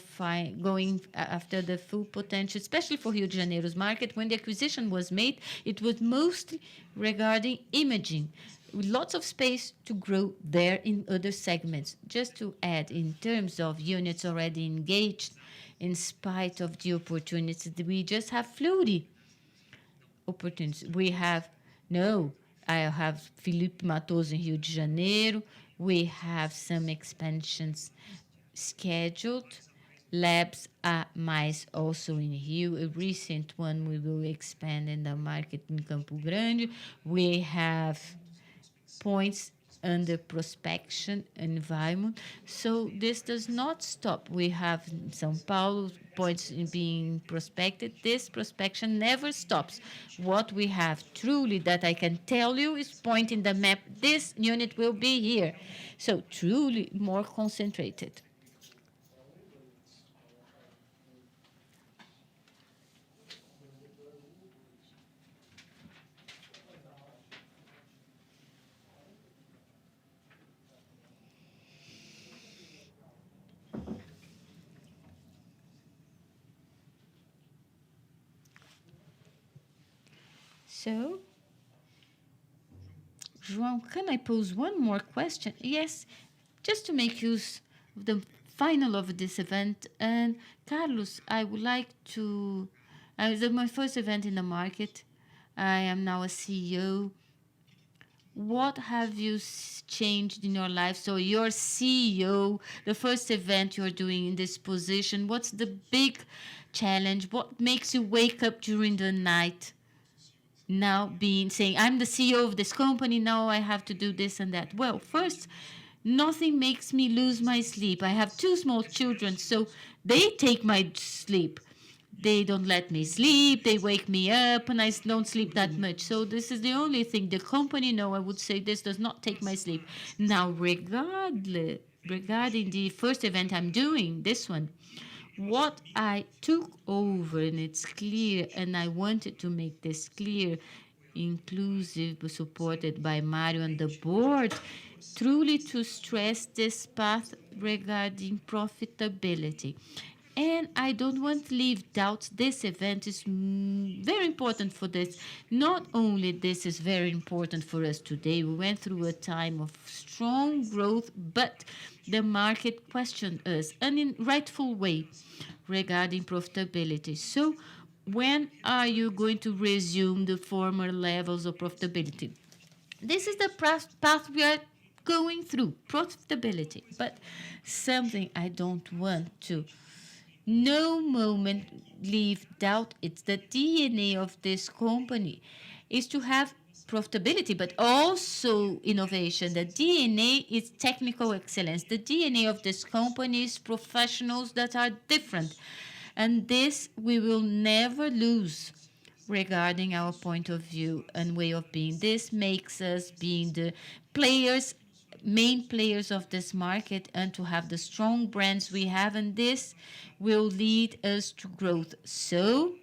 going after the full potential, especially for Rio de Janeiro's market. When the acquisition was made, it was mostly regarding imaging, with lots of space to grow there in other segments. Just to add, in terms of units already engaged, in spite of the opportunities, we just have Fleury opportunities. I have Felipe Matoso in Rio de Janeiro. We have some expansions scheduled. Labs are mais also in Rio. A recent one we will expand in the market in Campo Grande. We have points under prospection environment. So this does not stop. We have in São Paulo points being prospected. This prospection never stops. What we have truly that I can tell you is point in the map. This unit will be here. So truly more concentrated. So, João, can I pose one more question? Yes, just to make use of the final of this event. And Carlos, I would like to, this is my first event in the market. I am now a CEO. What have you changed in your life? So you're CEO, the first event you're doing in this position. What's the big challenge? What makes you wake up during the night? Now saying, I'm the CEO of this company, now I have to do this and that. Well, first, nothing makes me lose my sleep. I have 2 small children, so they take my sleep. They don't let me sleep, they wake me up, and I don't sleep that much. So this is the only thing. The company, no, I would say this does not take my sleep. Now, regarding the first event I'm doing, this one, what I took over, and it's clear, and I wanted to make this clear, inclusive, supported by Mario and the board, truly to stress this path regarding profitability. And I don't want to leave doubt. This event is very important for this. Not only this is very important for us today, we went through a time of strong growth, but the market questioned us, and in rightful way, regarding profitability. So when are you going to resume the former levels of profitability? This is the path we are going through, profitability. But something I don't want to no moment leave doubt. It's the DNA of this company is to have profitability, but also innovation. The DNA is technical excellence. The DNA of this company is professionals that are different. And this we will never lose regarding our point of view and way of being. This makes us being the players, main players of this market, and to have the strong brands we have, and this will lead us to growth. So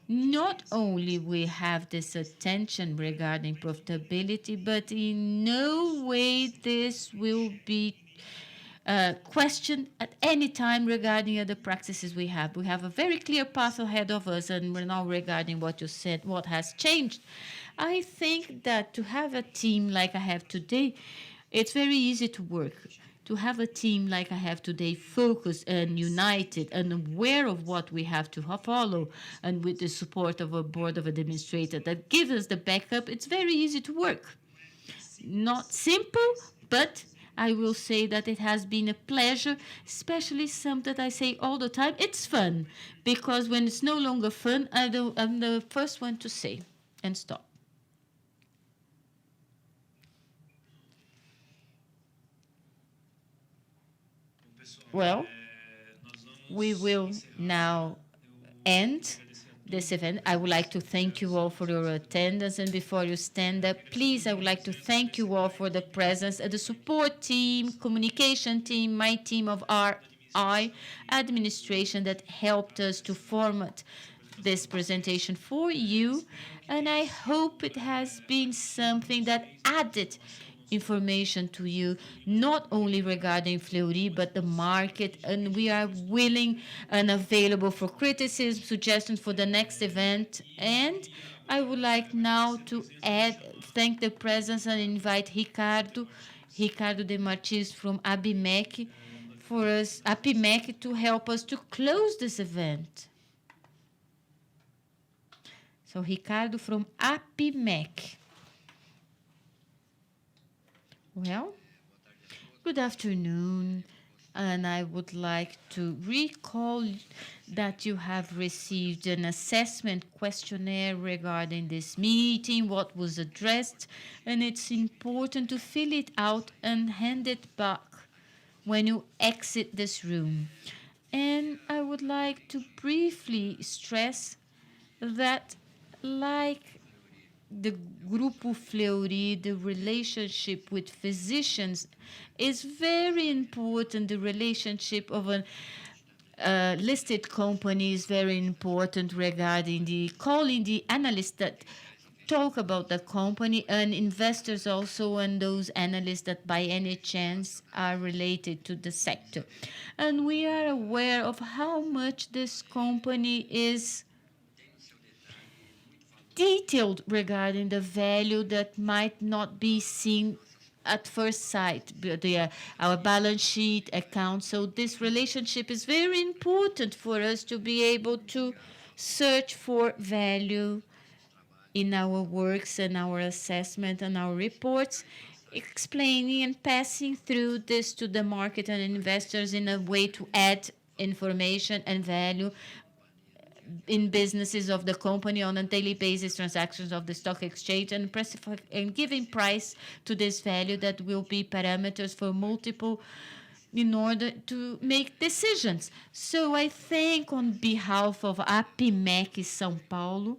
not only we have this attention regarding profitability, but in no way this will be questioned at any time regarding other practices we have. We have a very clear path ahead of us, and we're now regarding what you said, what has changed. I think that to have a team like I have today, it's very easy to work. To have a team like I have today, focused and united and aware of what we have to follow, and with the support of a board of administrators that gives us the backup, it's very easy to work. Not simple, but I will say that it has been a pleasure, especially something that I say all the time, it's fun. Because when it's no longer fun, I'm the first one to say and stop. Well, we will now end this event. I would like to thank you all for your attendance. And before you stand up, please, I would like to thank you all for the presence, the support team, communication team, my team of RI, administration that helped us to format this presentation for you. And I hope it has been something that added information to you, not only regarding Fleury, but the market, and we are willing and available for criticism, suggestions for the next event. And I would like now to thank the presence and invite Ricardo de Martins from ABMEC APMEC to help us to close this event. So Ricardo from APMEC. Well, good afternoon, and I would like to recall that you have received an assessment questionnaire regarding this meeting, what was addressed, and it's important to fill it out and hand it back when you exit this room. And I would like to briefly stress that, like the Grupo Fleury, the relationship with physicians is very important. The relationship of a listed company is very important regarding calling the analysts that talk about the company, and investors also, and those analysts that by any chance are related to the sector. And we are aware of how much this company is detailed regarding the value that might not be seen at first sight, our balance sheet account. So this relationship is very important for us to be able to search for value in our works and our assessment and our reports, explaining and passing through this to the market and investors in a way to add information and value in businesses of the company on a daily basis, transactions of the stock exchange, and giving price to this value that will be parameters for multiple in order to make decisions. So I thank on behalf of APMEC São Paulo,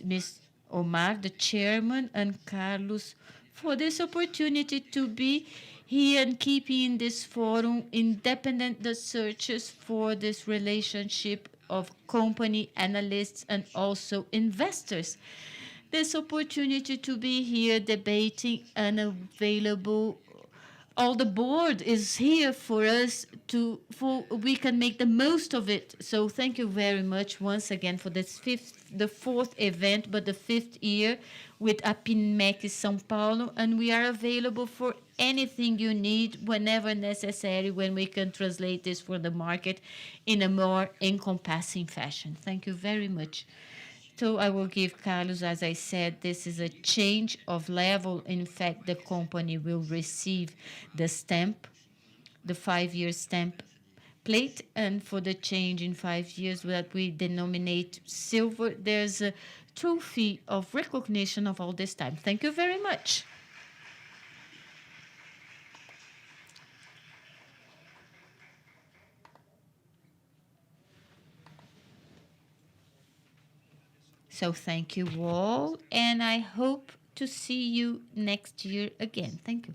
Ms. Omar, the chairman, and Carlos for this opportunity to be here and keeping in this forum independent the searches for this relationship of company analysts and also investors. this opportunity to be here debating and available. All the board is here for us for we can make the most of it. So thank you very much once again for the fourth event, but the fifth year with APIMEC São Paulo, and we are available for anything you need whenever necessary when we can translate this for the market in a more encompassing fashion. Thank you very much. So I will give Carlos, as I said, this is a change of level. In fact, the company will receive the stamp, the 5-year stamp plate, and for the change in 5 years that we denominate silver, there's a trophy of recognition of all this time. Thank you very much. So thank you all, and I hope to see you next year again. Thank you.